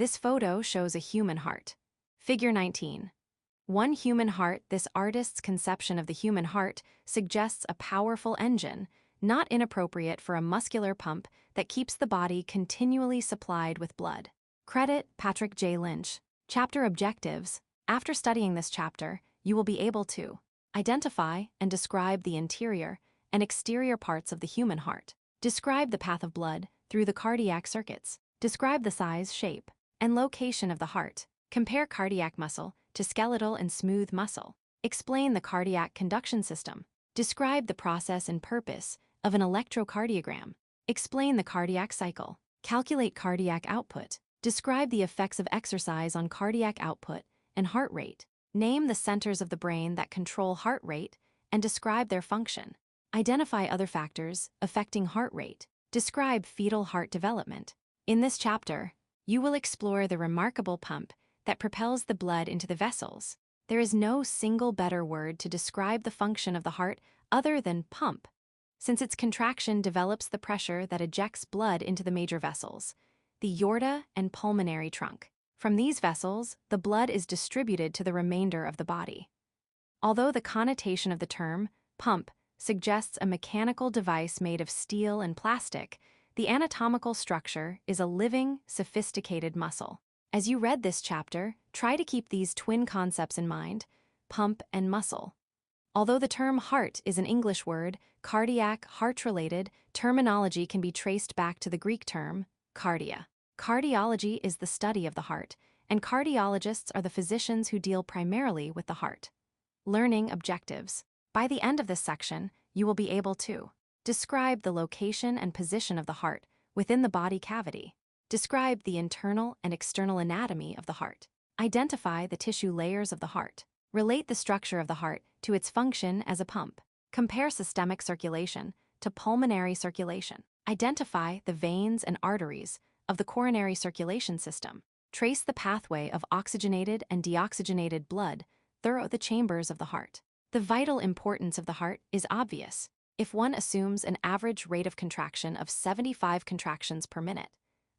This photo shows a human heart. Figure 19. One human heart. This artist's conception of the human heart suggests a powerful engine, not inappropriate for a muscular pump that keeps the body continually supplied with blood. Credit Patrick J. Lynch. Chapter Objectives. After studying this chapter, you will be able to identify and describe the interior and exterior parts of the human heart. Describe the path of blood through the cardiac circuits. Describe the size, shape, and location of the heart. Compare cardiac muscle to skeletal and smooth muscle. Explain the cardiac conduction system. Describe the process and purpose of an electrocardiogram. Explain the cardiac cycle. Calculate cardiac output. Describe the effects of exercise on cardiac output and heart rate. Name the centers of the brain that control heart rate and describe their function. Identify other factors affecting heart rate. Describe fetal heart development. In this chapter, you will explore the remarkable pump that propels the blood into the vessels. There is no single better word to describe the function of the heart other than pump, since its contraction develops the pressure that ejects blood into the major vessels, the aorta and pulmonary trunk. From these vessels, the blood is distributed to the remainder of the body. Although the connotation of the term pump suggests a mechanical device made of steel and plastic, the anatomical structure is a living, sophisticated muscle. As you read this chapter, try to keep these twin concepts in mind: pump and muscle. Although the term heart is an English word, cardiac, heart-related terminology can be traced back to the Greek term cardia. Cardiology is the study of the heart, and cardiologists are the physicians who deal primarily with the heart. Learning objectives. By the end of this section, you will be able to describe the location and position of the heart within the body cavity. Describe the internal and external anatomy of the heart. Identify the tissue layers of the heart. Relate the structure of the heart to its function as a pump. Compare systemic circulation to pulmonary circulation. Identify the veins and arteries of the coronary circulation system. Trace the pathway of oxygenated and deoxygenated blood through the chambers of the heart. The vital importance of the heart is obvious. If one assumes an average rate of contraction of 75 contractions per minute,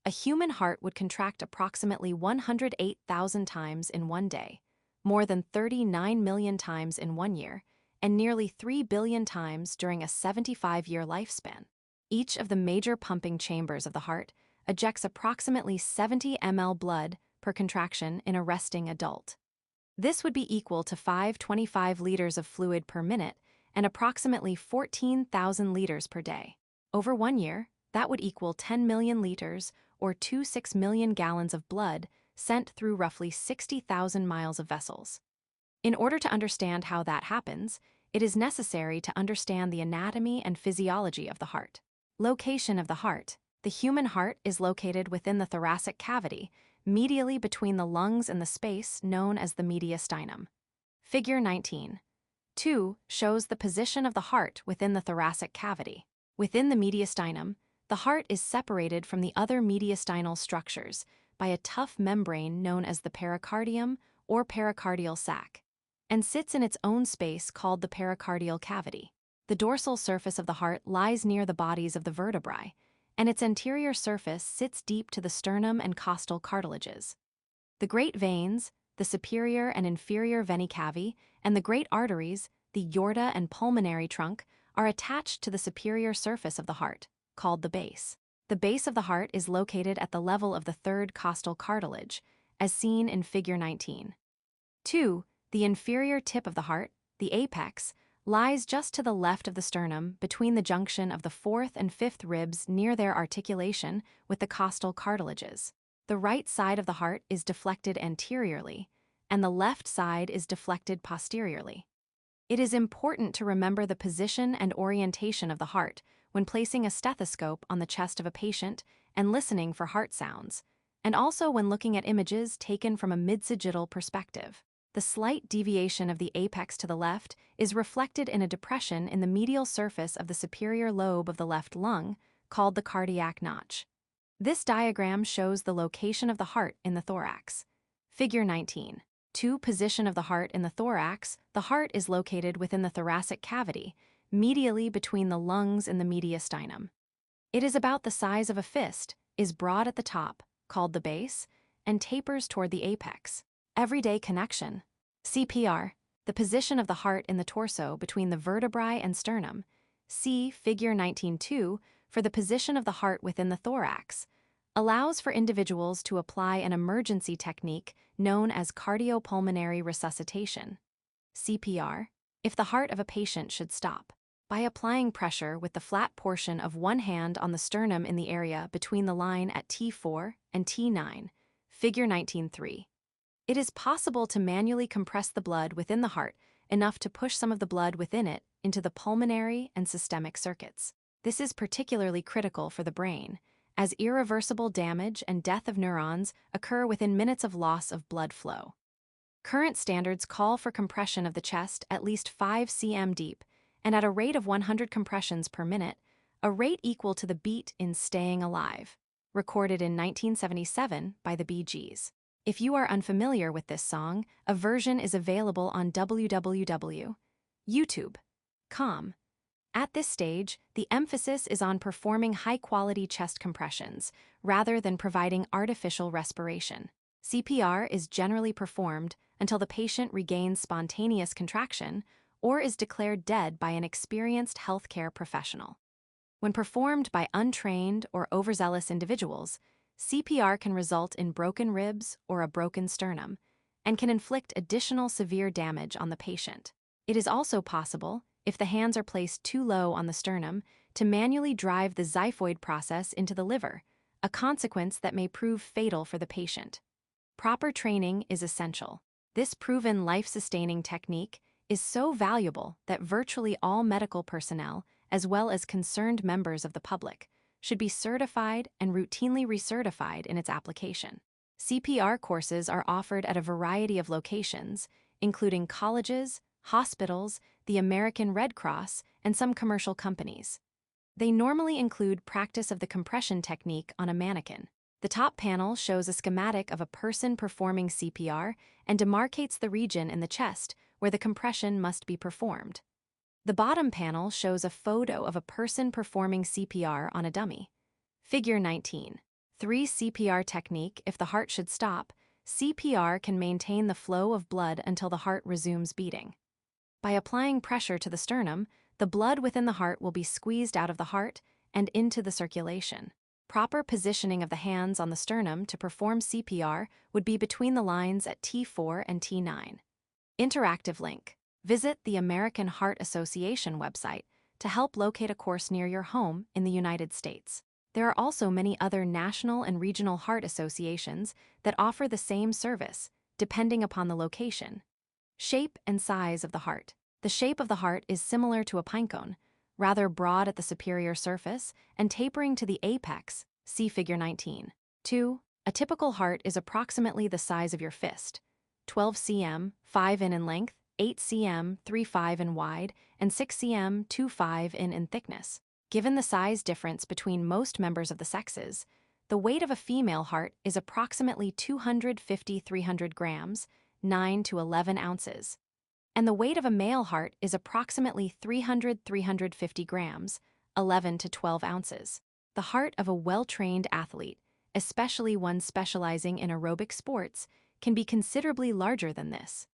a human heart would contract approximately 108,000 times in one day, more than 39 million times in 1 year, and nearly 3 billion times during a 75-year lifespan. Each of the major pumping chambers of the heart ejects approximately 70 ml blood per contraction in a resting adult. This would be equal to 525 liters of fluid per minute and approximately 14,000 liters per day. Over 1 year, that would equal 10 million liters or 26 million gallons of blood sent through roughly 60,000 miles of vessels. In order to understand how that happens, it is necessary to understand the anatomy and physiology of the heart. Location of the heart. The human heart is located within the thoracic cavity, medially between the lungs and the space known as the mediastinum. Figure 19. 2 shows the position of the heart within the thoracic cavity. Within the mediastinum, the heart is separated from the other mediastinal structures by a tough membrane known as the pericardium or pericardial sac, and sits in its own space called the pericardial cavity. The dorsal surface of the heart lies near the bodies of the vertebrae, and its anterior surface sits deep to the sternum and costal cartilages. The great veins, the superior and inferior veni cava, and the great arteries, the aorta and pulmonary trunk, are attached to the superior surface of the heart, called the base. The base of the heart is located at the level of the third costal cartilage, as seen in Figure 19. 2. The inferior tip of the heart, the apex, lies just to the left of the sternum between the junction of the fourth and fifth ribs near their articulation with the costal cartilages. The right side of the heart is deflected anteriorly, and the left side is deflected posteriorly. It is important to remember the position and orientation of the heart when placing a stethoscope on the chest of a patient and listening for heart sounds, and also when looking at images taken from a mid-sagittal perspective. The slight deviation of the apex to the left is reflected in a depression in the medial surface of the superior lobe of the left lung, called the cardiac notch. This diagram shows the location of the heart in the thorax. Figure 19. 2. Position of the heart in the thorax. The heart is located within the thoracic cavity, medially between the lungs and the mediastinum. It is about the size of a fist, is broad at the top, called the base, and tapers toward the apex. Everyday connection. CPR, the position of the heart in the torso between the vertebrae and sternum. See Figure 19.2 for the position of the heart within the thorax. Allows for individuals to apply an emergency technique known as cardiopulmonary resuscitation. CPR, if the heart of a patient should stop, by applying pressure with the flat portion of one hand on the sternum in the area between the line at T4 and T9, Figure 19.3. It is possible to manually compress the blood within the heart enough to push some of the blood within it into the pulmonary and systemic circuits. This is particularly critical for the brain, as irreversible damage and death of neurons occur within minutes of loss of blood flow. Current standards call for compression of the chest at least 5 cm deep and at a rate of 100 compressions per minute, a rate equal to the beat in Staying Alive, recorded in 1977 by the Bee Gees. If you are unfamiliar with this song, a version is available on www.youtube.com. At this stage, the emphasis is on performing high-quality chest compressions rather than providing artificial respiration. CPR is generally performed until the patient regains spontaneous contraction or is declared dead by an experienced healthcare professional. When performed by untrained or overzealous individuals, CPR can result in broken ribs or a broken sternum and can inflict additional severe damage on the patient. It is also possible, if the hands are placed too low on the sternum, to manually drive the xiphoid process into the liver, a consequence that may prove fatal for the patient. Proper training is essential. This proven life-sustaining technique is so valuable that virtually all medical personnel, as well as concerned members of the public, should be certified and routinely recertified in its application. CPR courses are offered at a variety of locations, including colleges, hospitals, the American Red Cross, and some commercial companies. They normally include practice of the compression technique on a mannequin. The top panel shows a schematic of a person performing CPR and demarcates the region in the chest where the compression must be performed. The bottom panel shows a photo of a person performing CPR on a dummy. Figure 19. 3 CPR technique. If the heart should stop, CPR can maintain the flow of blood until the heart resumes beating. By applying pressure to the sternum, the blood within the heart will be squeezed out of the heart and into the circulation. Proper positioning of the hands on the sternum to perform CPR would be between the lines at T4 and T9. Interactive link. Visit the American Heart Association website to help locate a course near your home in the United States. There are also many other national and regional heart associations that offer the same service, depending upon the location. Shape and size of the heart. The shape of the heart is similar to a pinecone, rather broad at the superior surface and tapering to the apex, see Figure 19. 2. A typical heart is approximately the size of your fist, 12 cm, 5 in length, 8 cm, 3.5 in wide, and 6 cm, 2.5 in thickness. Given the size difference between most members of the sexes, the weight of a female heart is approximately 250-300 grams, 9 to 11 ounces, and the weight of a male heart is approximately 300-350 grams, 11 to 12 ounces. The heart of a well-trained athlete, especially one specializing in aerobic sports, can be considerably larger than this.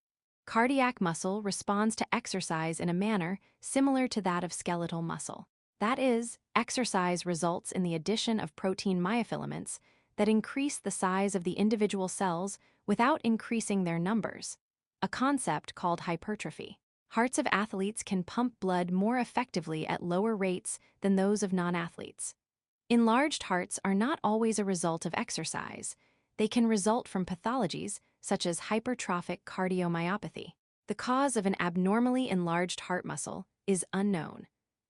Cardiac muscle responds to exercise in a manner similar to that of skeletal muscle. That is, exercise results in the addition of protein myofilaments that increase the size of the individual cells without increasing their numbers, a concept called hypertrophy. Hearts of athletes can pump blood more effectively at lower rates than those of non-athletes. Enlarged hearts are not always a result of exercise. They can result from pathologies such as hypertrophic cardiomyopathy. The cause of an abnormally enlarged heart muscle is unknown,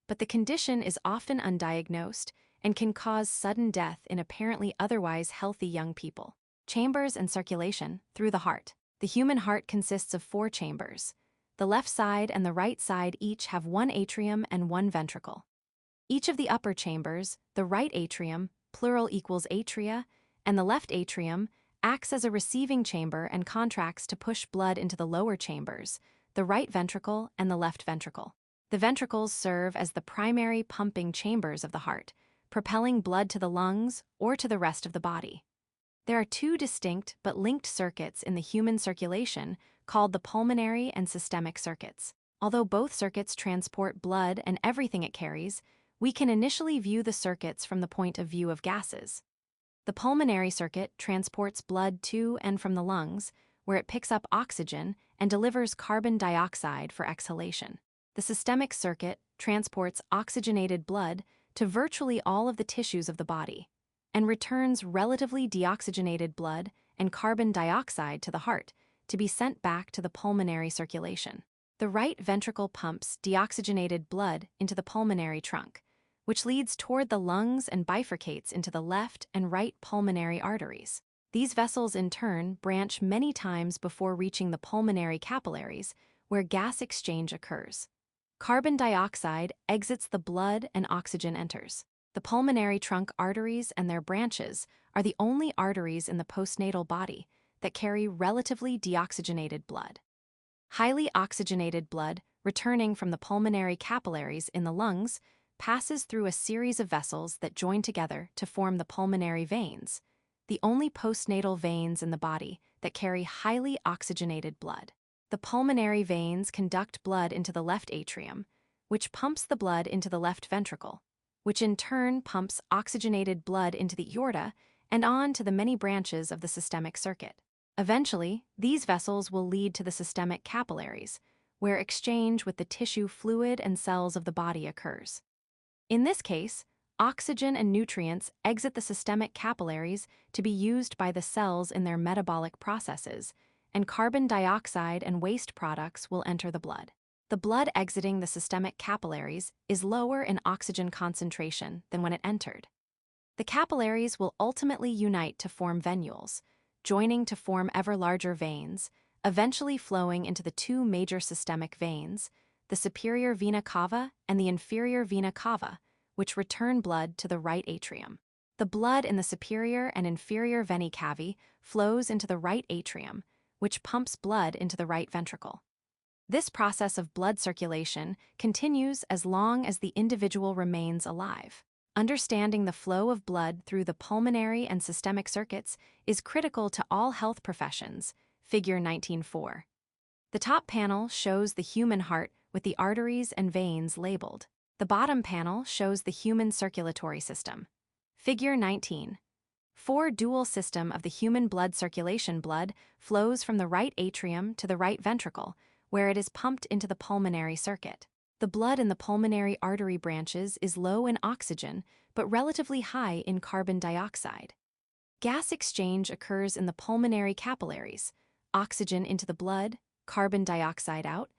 but the condition is often undiagnosed and can cause sudden death in apparently otherwise healthy young people. Chambers and circulation through the heart. The human heart consists of 4 chambers. The left side and the right side each have 1 atrium and 1 ventricle. Each of the upper chambers, the right atrium, plural equals atria, and the left atrium, acts as a receiving chamber and contracts to push blood into the lower chambers, the right ventricle and the left ventricle. The ventricles serve as the primary pumping chambers of the heart, propelling blood to the lungs or to the rest of the body. There are two distinct but linked circuits in the human circulation called the pulmonary and systemic circuits. Although both circuits transport blood and everything it carries, we can initially view the circuits from the point of view of gases. The pulmonary circuit transports blood to and from the lungs, where it picks up oxygen and delivers carbon dioxide for exhalation. The systemic circuit transports oxygenated blood to virtually all of the tissues of the body and returns relatively deoxygenated blood and carbon dioxide to the heart to be sent back to the pulmonary circulation. The right ventricle pumps deoxygenated blood into the pulmonary trunk, which leads toward the lungs and bifurcates into the left and right pulmonary arteries. These vessels in turn branch many times before reaching the pulmonary capillaries, where gas exchange occurs. Carbon dioxide exits the blood and oxygen enters. The pulmonary trunk arteries and their branches are the only arteries in the postnatal body that carry relatively deoxygenated blood. Highly oxygenated blood, returning from the pulmonary capillaries in the lungs, passes through a series of vessels that join together to form the pulmonary veins, the only postnatal veins in the body that carry highly oxygenated blood. The pulmonary veins conduct blood into the left atrium, which pumps the blood into the left ventricle, which in turn pumps oxygenated blood into the aorta and on to the many branches of the systemic circuit. Eventually, these vessels will lead to the systemic capillaries, where exchange with the tissue fluid and cells of the body occurs. In this case, oxygen and nutrients exit the systemic capillaries to be used by the cells in their metabolic processes, and carbon dioxide and waste products will enter the blood. The blood exiting the systemic capillaries is lower in oxygen concentration than when it entered. The capillaries will ultimately unite to form venules, joining to form ever larger veins, eventually flowing into the two major systemic veins, the superior vena cava and the inferior vena cava, which return blood to the right atrium. The blood in the superior and inferior venae cavae flows into the right atrium, which pumps blood into the right ventricle. This process of blood circulation continues as long as the individual remains alive. Understanding the flow of blood through the pulmonary and systemic circuits is critical to all health professions. Figure 19.4. The top panel shows the human heart with the arteries and veins labeled. The bottom panel shows the human circulatory system. Figure 19. Dual system of the human blood circulation. Blood flows from the right atrium to the right ventricle, where it is pumped into the pulmonary circuit. The blood in the pulmonary artery branches is low in oxygen, but relatively high in carbon dioxide. Gas exchange occurs in the pulmonary capillaries, oxygen into the blood, carbon dioxide out,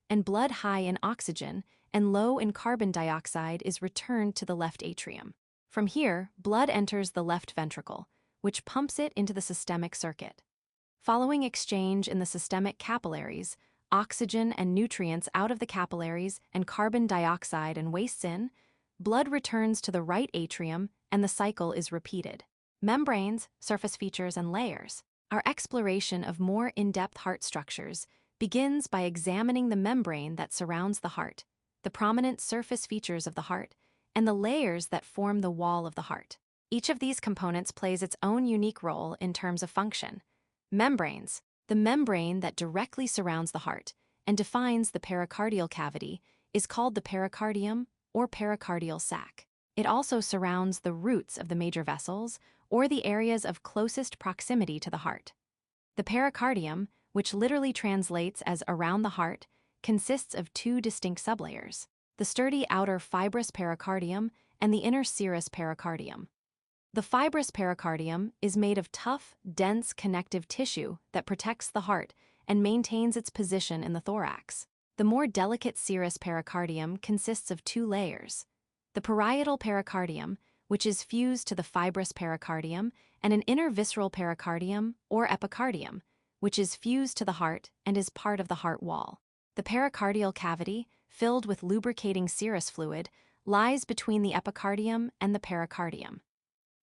and blood high in oxygen and low in carbon dioxide is returned to the left atrium. From here, blood enters the left ventricle, which pumps it into the systemic circuit. Following exchange in the systemic capillaries, oxygen and nutrients out of the capillaries and carbon dioxide and wastes in, blood returns to the right atrium and the cycle is repeated. Membranes, surface features, and layers. Our exploration of more in-depth heart structures begins by examining the membrane that surrounds the heart, the prominent surface features of the heart, and the layers that form the wall of the heart. Each of these components plays its own unique role in terms of function. Membranes. The membrane that directly surrounds the heart and defines the pericardial cavity is called the pericardium or pericardial sac. It also surrounds the roots of the major vessels or the areas of closest proximity to the heart. The pericardium, which literally translates as around the heart, consists of two distinct sublayers, the sturdy outer fibrous pericardium and the inner serous pericardium. The fibrous pericardium is made of tough, dense connective tissue that protects the heart and maintains its position in the thorax. The more delicate serous pericardium consists of two layers, the parietal pericardium, which is fused to the fibrous pericardium, and an inner visceral pericardium or epicardium, which is fused to the heart and is part of the heart wall. The pericardial cavity, filled with lubricating serous fluid, lies between the epicardium and the pericardium.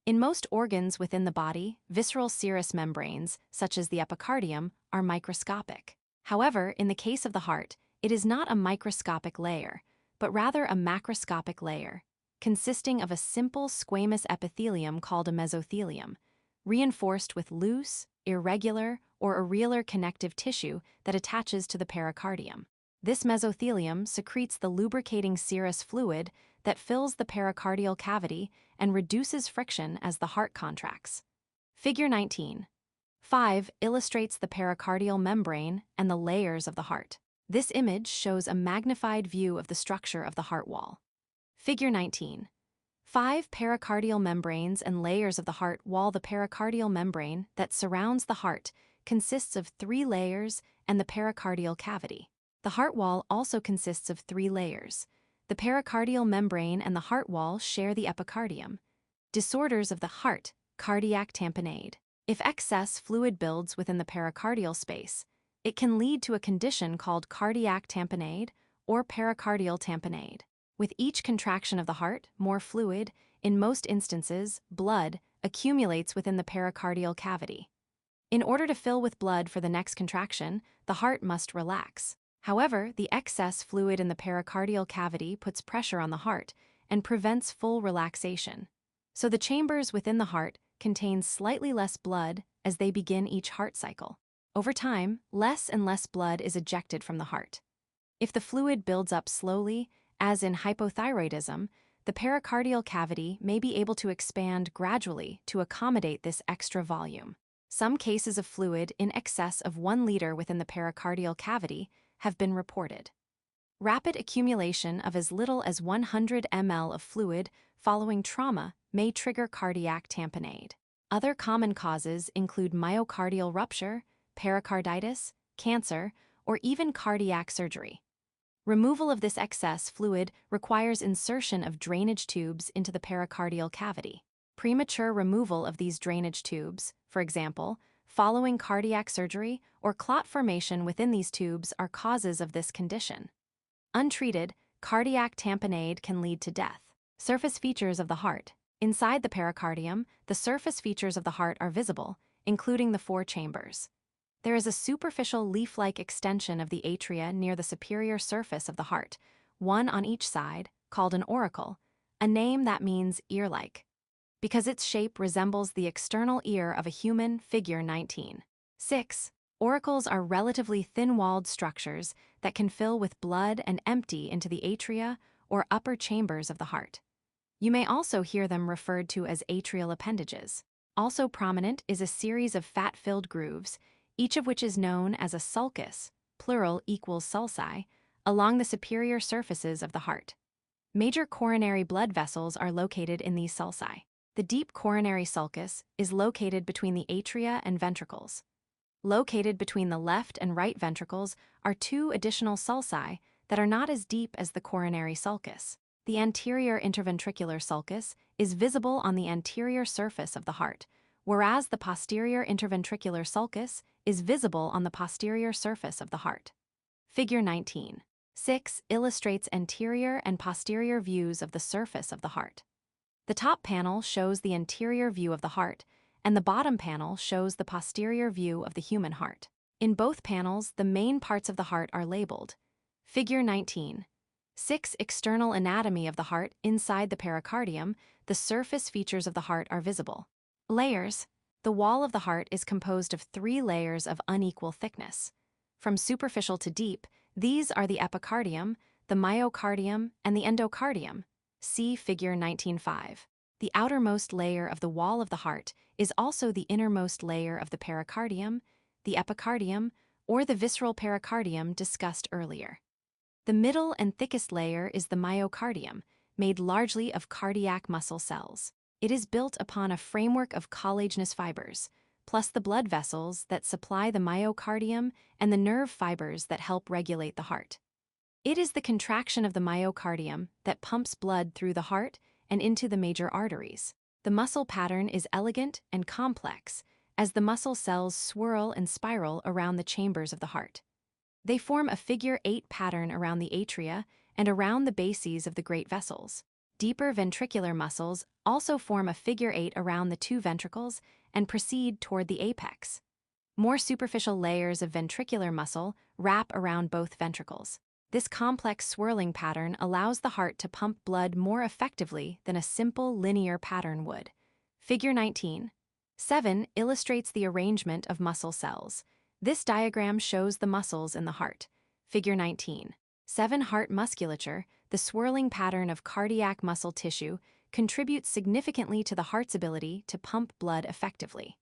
In most organs within the body, visceral serous membranes, such as the epicardium, are microscopic. However, in the case of the heart, it is not a microscopic layer, but rather a macroscopic layer, consisting of a simple squamous epithelium called a mesothelium, reinforced with loose, irregular, or areolar connective tissue that attaches to the pericardium. This mesothelium secretes the lubricating serous fluid that fills the pericardial cavity and reduces friction as the heart contracts. Figure 19.5 illustrates the pericardial membrane and the layers of the heart. This image shows a magnified view of the structure of the heart wall. Figure 19.5 pericardial membranes and layers of the heart wall. The pericardial membrane that surrounds the heart consists of 3 layers and the pericardial cavity. The heart wall also consists of 3 layers. The pericardial membrane and the heart wall share the epicardium. Disorders of the heart, cardiac tamponade. If excess fluid builds within the pericardial space, it can lead to a condition called cardiac tamponade or pericardial tamponade. With each contraction of the heart, more fluid, in most instances, blood, accumulates within the pericardial cavity. In order to fill with blood for the next contraction, the heart must relax. However, the excess fluid in the pericardial cavity puts pressure on the heart and prevents full relaxation. So the chambers within the heart contain slightly less blood as they begin each heart cycle. Over time, less and less blood is ejected from the heart. If the fluid builds up slowly, as in hypothyroidism, the pericardial cavity may be able to expand gradually to accommodate this extra volume. Some cases of fluid in excess of 1 liter within the pericardial cavity have been reported. Rapid accumulation of as little as 100 ml of fluid following trauma may trigger cardiac tamponade. Other common causes include myocardial rupture, pericarditis, cancer, or even cardiac surgery. Removal of this excess fluid requires insertion of drainage tubes into the pericardial cavity. Premature removal of these drainage tubes, for example, following cardiac surgery or clot formation within these tubes, are causes of this condition. Untreated, cardiac tamponade can lead to death. Surface features of the heart. Inside the pericardium, the surface features of the heart are visible, including the 4 chambers. There is a superficial leaf-like extension of the atria near the superior surface of the heart, one on each side, called an auricle, a name that means ear-like, because its shape resembles the external ear of a human. Figure 19.6. Auricles are relatively thin-walled structures that can fill with blood and empty into the atria or upper chambers of the heart. You may also hear them referred to as atrial appendages. Also prominent is a series of fat-filled grooves, each of which is known as a sulcus, plural equals sulci, along the superior surfaces of the heart. Major coronary blood vessels are located in these sulci. The deep coronary sulcus is located between the atria and ventricles. Located between the left and right ventricles are 2 additional sulci that are not as deep as the coronary sulcus. The anterior interventricular sulcus is visible on the anterior surface of the heart, whereas the posterior interventricular sulcus is visible on the posterior surface of the heart. Figure 19.6 illustrates anterior and posterior views of the surface of the heart. The top panel shows the anterior view of the heart, and the bottom panel shows the posterior view of the human heart. In both panels, the main parts of the heart are labeled. Figure 19.6 external anatomy of the heart. Inside the pericardium, the surface features of the heart are visible. Layers. The wall of the heart is composed of 3 layers of unequal thickness. From superficial to deep, these are the epicardium, the myocardium, and the endocardium. See Figure 19.5. The outermost layer of the wall of the heart is also the innermost layer of the pericardium, the epicardium, or the visceral pericardium discussed earlier. The middle and thickest layer is the myocardium, made largely of cardiac muscle cells. It is built upon a framework of collagenous fibers, plus the blood vessels that supply the myocardium and the nerve fibers that help regulate the heart. It is the contraction of the myocardium that pumps blood through the heart and into the major arteries. The muscle pattern is elegant and complex, as the muscle cells swirl and spiral around the chambers of the heart. They form a figure 8 pattern around the atria and around the bases of the great vessels. Deeper ventricular muscles also form a figure 8 around the 2 ventricles and proceed toward the apex. More superficial layers of ventricular muscle wrap around both ventricles. This complex swirling pattern allows the heart to pump blood more effectively than a simple linear pattern would. Figure 19. 7 illustrates the arrangement of muscle cells. This diagram shows the muscles in the heart. Figure 19. 7 heart musculature, the swirling pattern of cardiac muscle tissue, contributes significantly to the heart's ability to pump blood effectively.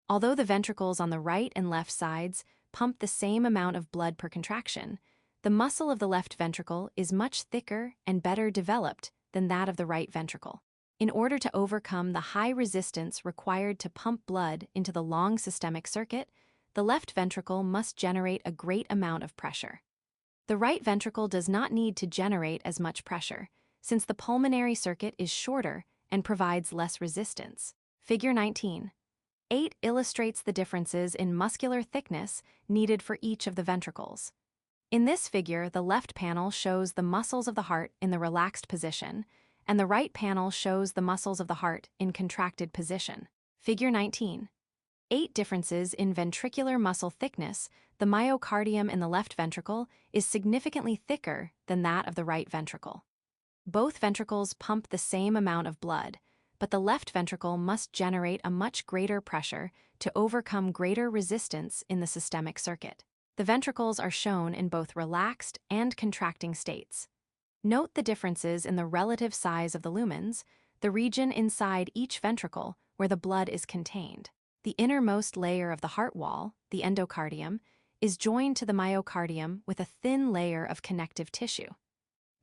Although the ventricles on the right and left sides pump the same amount of blood per contraction, the muscle of the left ventricle is much thicker and better developed than that of the right ventricle. In order to overcome the high resistance required to pump blood into the long systemic circuit, the left ventricle must generate a great amount of pressure. The right ventricle does not need to generate as much pressure, since the pulmonary circuit is shorter and provides less resistance. Figure 19. 8 illustrates the differences in muscular thickness needed for each of the ventricles. In this figure, the left panel shows the muscles of the heart in the relaxed position, and the right panel shows the muscles of the heart in contracted position. Figure 19. 8 differences in ventricular muscle thickness. The myocardium in the left ventricle is significantly thicker than that of the right ventricle. Both ventricles pump the same amount of blood, but the left ventricle must generate a much greater pressure to overcome greater resistance in the systemic circuit. The ventricles are shown in both relaxed and contracting states. Note the differences in the relative size of the lumens, the region inside each ventricle where the blood is contained. The innermost layer of the heart wall, the endocardium, is joined to the myocardium with a thin layer of connective tissue.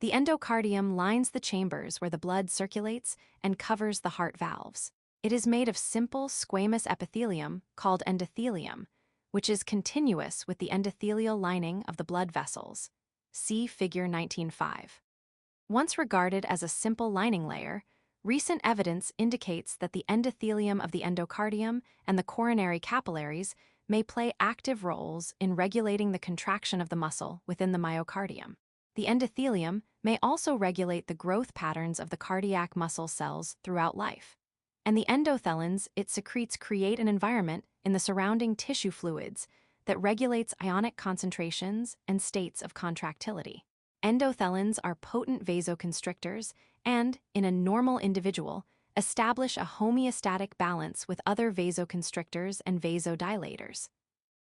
The endocardium lines the chambers where the blood circulates and covers the heart valves. It is made of simple squamous epithelium called endothelium, which is continuous with the endothelial lining of the blood vessels. See Figure 19.5. Once regarded as a simple lining layer, recent evidence indicates that the endothelium of the endocardium and the coronary capillaries may play active roles in regulating the contraction of the muscle within the myocardium. The endothelium may also regulate the growth patterns of the cardiac muscle cells throughout life. And the endothelins it secretes create an environment in the surrounding tissue fluids that regulates ionic concentrations and states of contractility. Endothelins are potent vasoconstrictors and, in a normal individual, establish a homeostatic balance with other vasoconstrictors and vasodilators.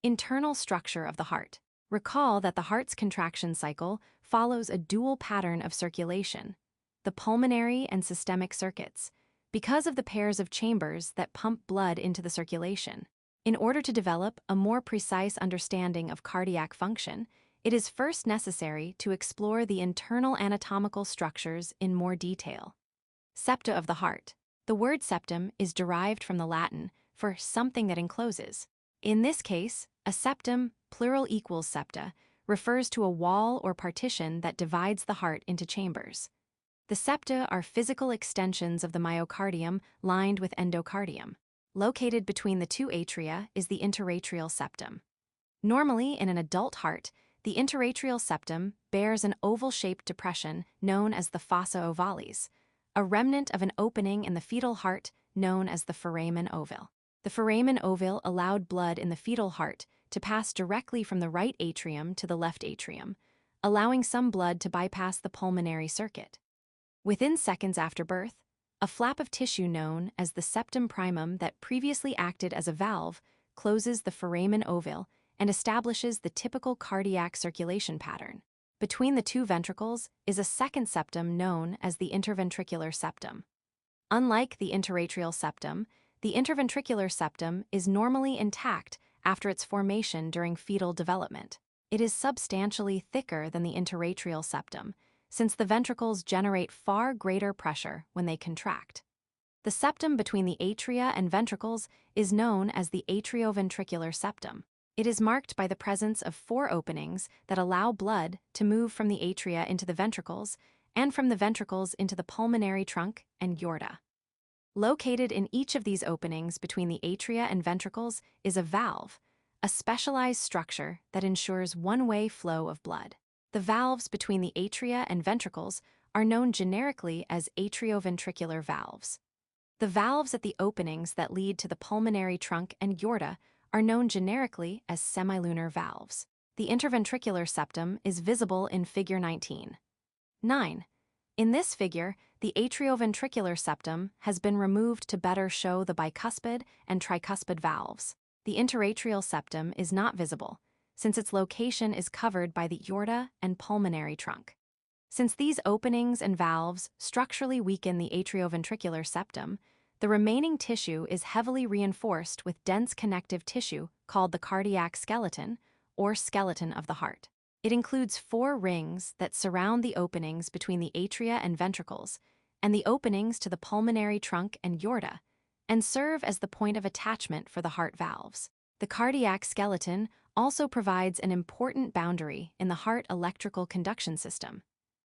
Internal structure of the heart. Recall that the heart's contraction cycle follows a dual pattern of circulation, the pulmonary and systemic circuits, because of the pairs of chambers that pump blood into the circulation. In order to develop a more precise understanding of cardiac function, it is first necessary to explore the internal anatomical structures in more detail. Septa of the heart. The word septum is derived from the Latin for something that encloses. In this case, a septum, plural equals septa, refers to a wall or partition that divides the heart into chambers. The septa are physical extensions of the myocardium lined with endocardium. Located between the two atria is the interatrial septum. Normally, in an adult heart, the interatrial septum bears an oval-shaped depression known as the fossa ovalis, a remnant of an opening in the fetal heart known as the foramen ovale. The foramen ovale allowed blood in the fetal heart to pass directly from the right atrium to the left atrium, allowing some blood to bypass the pulmonary circuit. Within seconds after birth, a flap of tissue known as the septum primum that previously acted as a valve closes the foramen ovale and establishes the typical cardiac circulation pattern. Between the two ventricles is a second septum known as the interventricular septum. Unlike the interatrial septum, the interventricular septum is normally intact after its formation during fetal development. It is substantially thicker than the interatrial septum, since the ventricles generate far greater pressure when they contract. The septum between the atria and ventricles is known as the atrioventricular septum. It is marked by the presence of 4 openings that allow blood to move from the atria into the ventricles and from the ventricles into the pulmonary trunk and aorta. Located in each of these openings between the atria and ventricles is a valve, a specialized structure that ensures one-way flow of blood. The valves between the atria and ventricles are known generically as atrioventricular valves. The valves at the openings that lead to the pulmonary trunk and aorta are known generically as semilunar valves. The interventricular septum is visible in Figure 19. 9. In this figure, the atrioventricular septum has been removed to better show the bicuspid and tricuspid valves. The interatrial septum is not visible, since its location is covered by the aorta and pulmonary trunk. Since these openings and valves structurally weaken the atrioventricular septum, the remaining tissue is heavily reinforced with dense connective tissue called the cardiac skeleton, or skeleton of the heart. It includes 4 rings that surround the openings between the atria and ventricles, and the openings to the pulmonary trunk and aorta, and serve as the point of attachment for the heart valves. The cardiac skeleton also provides an important boundary in the heart electrical conduction system.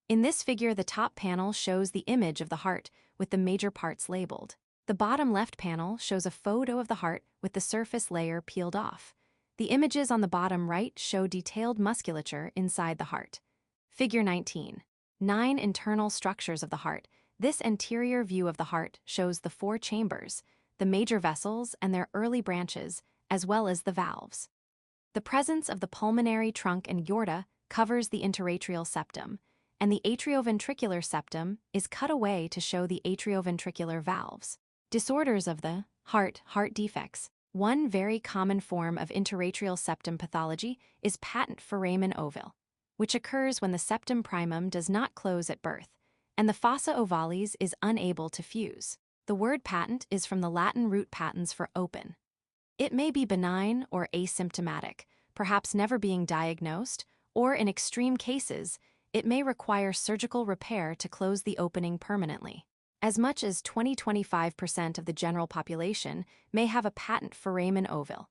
In this figure, the top panel shows the image of the heart with the major parts labeled. The bottom left panel shows a photo of the heart with the surface layer peeled off. The images on the bottom right show detailed musculature inside the heart. Figure 19. 9 internal structures of the heart. This anterior view of the heart shows the 4 chambers, the major vessels and their early branches, as well as the valves. The presence of the pulmonary trunk and aorta covers the interatrial septum, and the atrioventricular septum is cut away to show the atrioventricular valves. Disorders of the heart defects. One very common form of interatrial septum pathology is patent foramen ovale, which occurs when the septum primum does not close at birth, and the fossa ovalis is unable to fuse. The word patent is from the Latin root patens for open. It may be benign or asymptomatic, perhaps never being diagnosed, or in extreme cases, it may require surgical repair to close the opening permanently. As much as 20–25% of the general population may have a patent foramen ovale,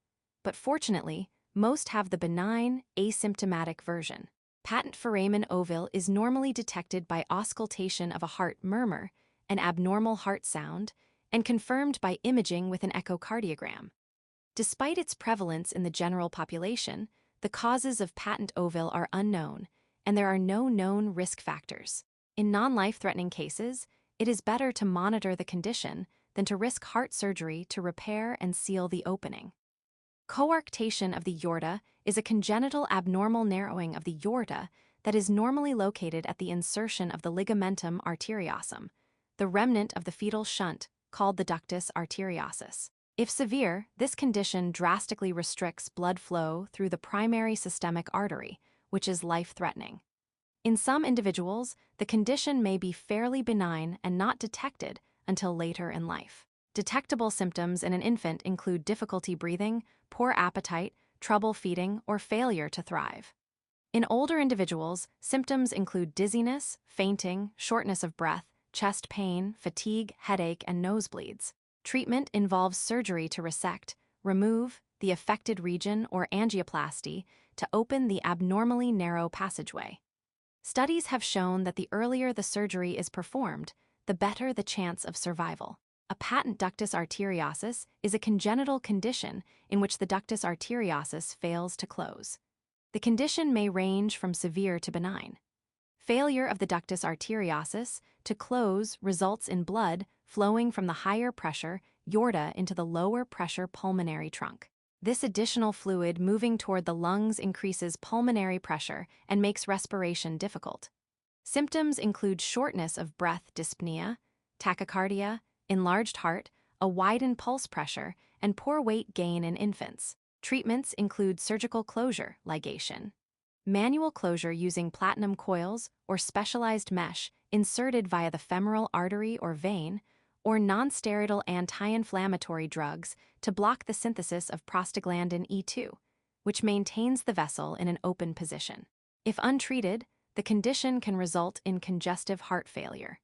but fortunately, most have the benign, asymptomatic version. Patent foramen ovale is normally detected by auscultation of a heart murmur, an abnormal heart sound, and confirmed by imaging with an echocardiogram. Despite its prevalence in the general population, the causes of patent ovale are unknown, and there are no known risk factors. In non-life-threatening cases, it is better to monitor the condition than to risk heart surgery to repair and seal the opening. Coarctation of the aorta is a congenital abnormal narrowing of the aorta that is normally located at the insertion of the ligamentum arteriosum, the remnant of the fetal shunt called the ductus arteriosus. If severe, this condition drastically restricts blood flow through the primary systemic artery, which is life-threatening. In some individuals, the condition may be fairly benign and not detected until later in life. Detectable symptoms in an infant include difficulty breathing, poor appetite, trouble feeding, or failure to thrive. In older individuals, symptoms include dizziness, fainting, shortness of breath, chest pain, fatigue, headache, and nosebleeds. Treatment involves surgery to resect, remove the affected region or angioplasty to open the abnormally narrow passageway. Studies have shown that the earlier the surgery is performed, the better the chance of survival. A patent ductus arteriosus is a congenital condition in which the ductus arteriosus fails to close. The condition may range from severe to benign. Failure of the ductus arteriosus to close results in blood flowing from the higher pressure aorta into the lower pressure pulmonary trunk. This additional fluid moving toward the lungs increases pulmonary pressure and makes respiration difficult. Symptoms include shortness of breath, dyspnea, tachycardia, enlarged heart, a widened pulse pressure, and poor weight gain in infants. Treatments include surgical closure, ligation, manual closure using platinum coils or specialized mesh inserted via the femoral artery or vein, or nonsteroidal anti-inflammatory drugs to block the synthesis of prostaglandin E2, which maintains the vessel in an open position. If untreated, the condition can result in congestive heart failure.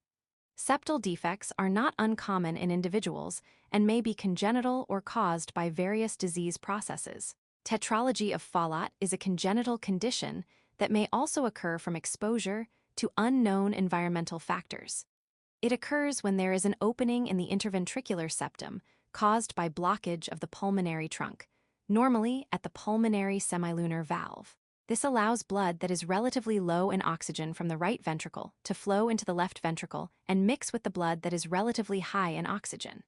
Septal defects are not uncommon in individuals and may be congenital or caused by various disease processes. Tetralogy of Fallot is a congenital condition that may also occur from exposure to unknown environmental factors. It occurs when there is an opening in the interventricular septum caused by blockage of the pulmonary trunk, normally at the pulmonary semilunar valve. This allows blood that is relatively low in oxygen from the right ventricle to flow into the left ventricle and mix with the blood that is relatively high in oxygen.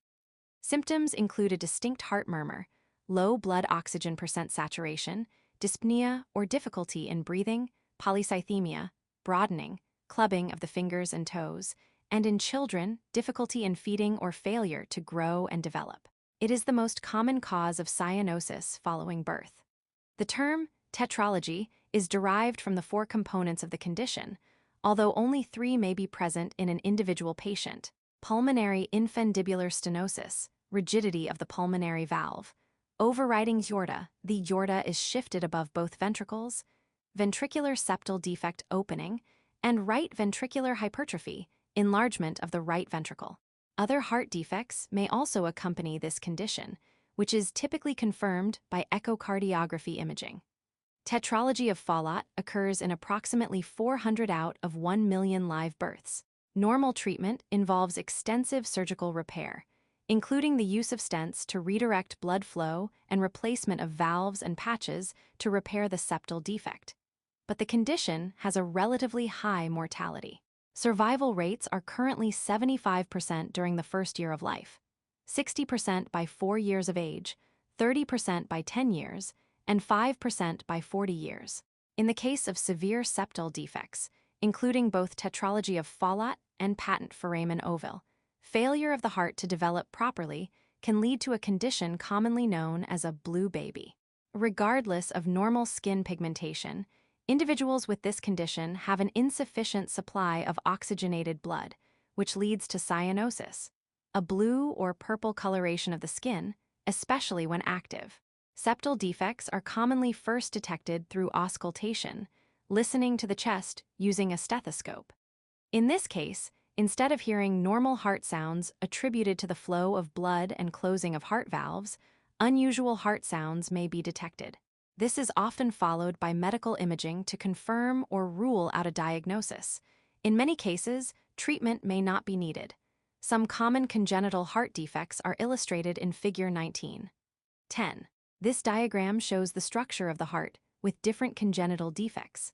Symptoms include a distinct heart murmur, low blood oxygen percent saturation, dyspnea or difficulty in breathing, polycythemia, broadening, clubbing of the fingers and toes, and in children, difficulty in feeding or failure to grow and develop. It is the most common cause of cyanosis following birth. The term tetralogy is derived from the 4 components of the condition, although only 3 may be present in an individual patient: pulmonary infundibular stenosis, rigidity of the pulmonary valve; overriding aorta, the aorta is shifted above both ventricles; ventricular septal defect opening; and right ventricular hypertrophy, enlargement of the right ventricle. Other heart defects may also accompany this condition, which is typically confirmed by echocardiography imaging. Tetralogy of Fallot occurs in approximately 400 out of 1 million live births. Normal treatment involves extensive surgical repair, including the use of stents to redirect blood flow and replacement of valves and patches to repair the septal defect. But the condition has a relatively high mortality. Survival rates are currently 75% during the first year of life, 60% by 4 years of age, 30% by 10 years, and 5% by 40 years. In the case of severe septal defects, including both tetralogy of Fallot and patent foramen ovale, failure of the heart to develop properly can lead to a condition commonly known as a blue baby. Regardless of normal skin pigmentation, individuals with this condition have an insufficient supply of oxygenated blood, which leads to cyanosis, a blue or purple coloration of the skin, especially when active. Septal defects are commonly first detected through auscultation, listening to the chest using a stethoscope. In this case, instead of hearing normal heart sounds attributed to the flow of blood and closing of heart valves, unusual heart sounds may be detected. This is often followed by medical imaging to confirm or rule out a diagnosis. In many cases, treatment may not be needed. Some common congenital heart defects are illustrated in Figure 19. 10. This diagram shows the structure of the heart with different congenital defects.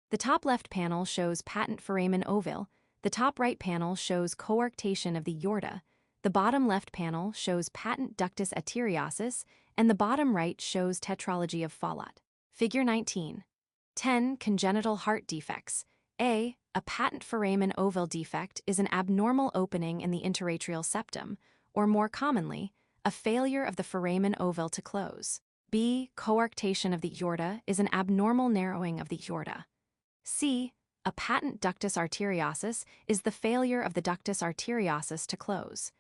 The top left panel shows patent foramen ovale, the top right panel shows coarctation of the aorta, the bottom left panel shows patent ductus arteriosus, and the bottom right shows tetralogy of Fallot. Figure 19. 10. Congenital heart defects. A patent foramen ovale defect is an abnormal opening in the interatrial septum, or more commonly, a failure of the foramen ovale to close. B. Coarctation of the aorta is an abnormal narrowing of the aorta. C. A patent ductus arteriosus is the failure of the ductus arteriosus to close.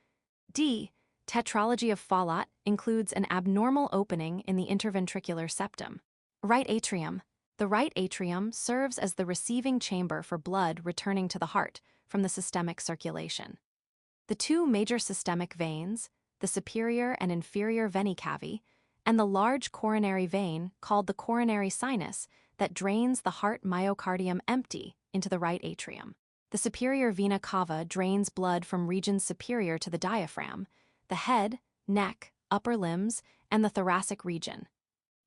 D. Tetralogy of Fallot includes an abnormal opening in the interventricular septum. Right atrium. The right atrium serves as the receiving chamber for blood returning to the heart from the systemic circulation. The 2 major systemic veins, the superior and inferior veni cava, and the large coronary vein called the coronary sinus that drains the heart myocardium empty into the right atrium. The superior vena cava drains blood from regions superior to the diaphragm, the head, neck, upper limbs, and the thoracic region.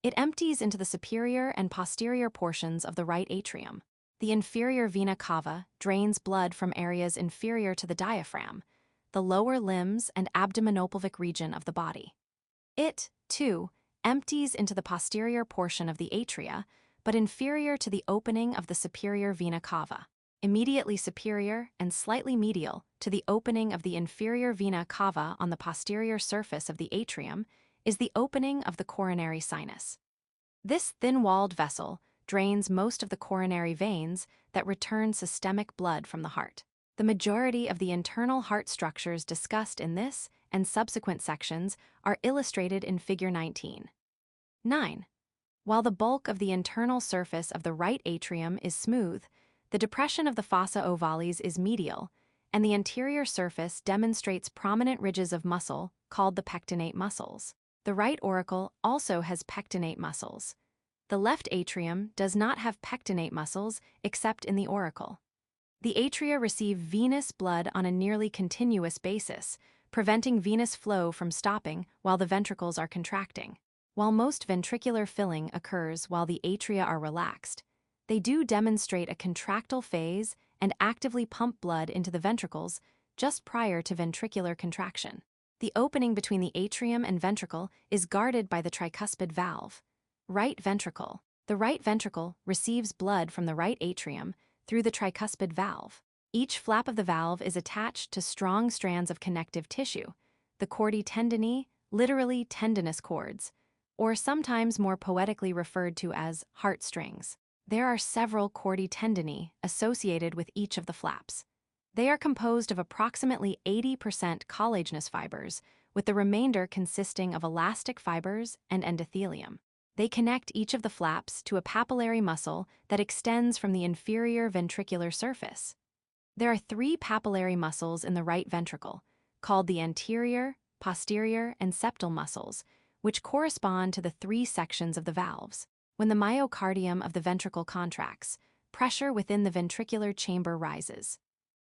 It empties into the superior and posterior portions of the right atrium. The inferior vena cava drains blood from areas inferior to the diaphragm, the lower limbs and abdominopelvic region of the body. It, too, empties into the posterior portion of the atria, but inferior to the opening of the superior vena cava. Immediately superior and slightly medial to the opening of the inferior vena cava on the posterior surface of the atrium is the opening of the coronary sinus. This thin-walled vessel drains most of the coronary veins that return systemic blood from the heart. The majority of the internal heart structures discussed in this and subsequent sections are illustrated in Figure 19. 9. While the bulk of the internal surface of the right atrium is smooth, the depression of the fossa ovalis is medial, and the anterior surface demonstrates prominent ridges of muscle called the pectinate muscles. The right auricle also has pectinate muscles. The left atrium does not have pectinate muscles except in the auricle. The atria receive venous blood on a nearly continuous basis, preventing venous flow from stopping while the ventricles are contracting. While most ventricular filling occurs while the atria are relaxed, they do demonstrate a contractile phase and actively pump blood into the ventricles just prior to ventricular contraction. The opening between the atrium and ventricle is guarded by the tricuspid valve. Right ventricle. The right ventricle receives blood from the right atrium through the tricuspid valve. Each flap of the valve is attached to strong strands of connective tissue, the chordae tendineae, literally tendinous cords, or sometimes more poetically referred to as heartstrings. There are several chordae tendineae associated with each of the flaps. They are composed of approximately 80% collagenous fibers, with the remainder consisting of elastic fibers and endothelium. They connect each of the flaps to a papillary muscle that extends from the inferior ventricular surface. There are 3 papillary muscles in the right ventricle, called the anterior, posterior, and septal muscles, which correspond to the 3 sections of the valves. When the myocardium of the ventricle contracts, pressure within the ventricular chamber rises.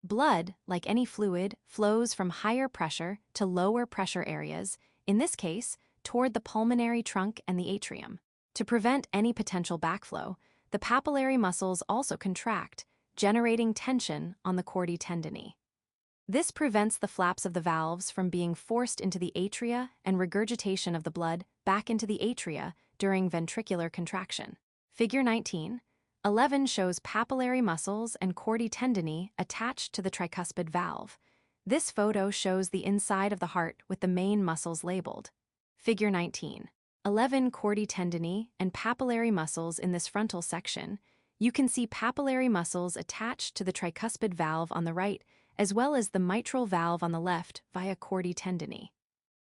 Blood, like any fluid, flows from higher pressure to lower pressure areas, in this case, toward the pulmonary trunk and the atrium. To prevent any potential backflow, the papillary muscles also contract, generating tension on the chordae tendineae. This prevents the flaps of the valves from being forced into the atria and regurgitation of the blood back into the atria during ventricular contraction. Figure 19:11 shows papillary muscles and chordae tendineae attached to the tricuspid valve. This photo shows the inside of the heart with the main muscles labeled. Figure 19:11 chordae tendineae and papillary muscles in this frontal section. You can see papillary muscles attached to the tricuspid valve on the right, as well as the mitral valve on the left via chordae tendineae.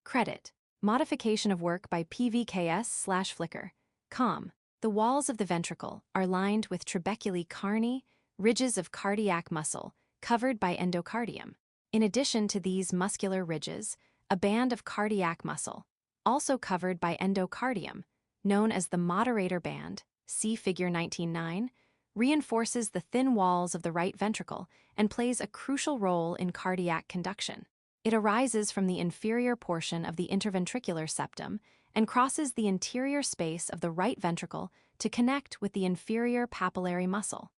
Credit: modification of work by PVKS/Flickr.com. The walls of the ventricle are lined with trabeculae carni, ridges of cardiac muscle, covered by endocardium. In addition to these muscular ridges, a band of cardiac muscle, also covered by endocardium, known as the moderator band, see Figure 19:9, reinforces the thin walls of the right ventricle and plays a crucial role in cardiac conduction. It arises from the inferior portion of the interventricular septum and crosses the interior space of the right ventricle to connect with the inferior papillary muscle.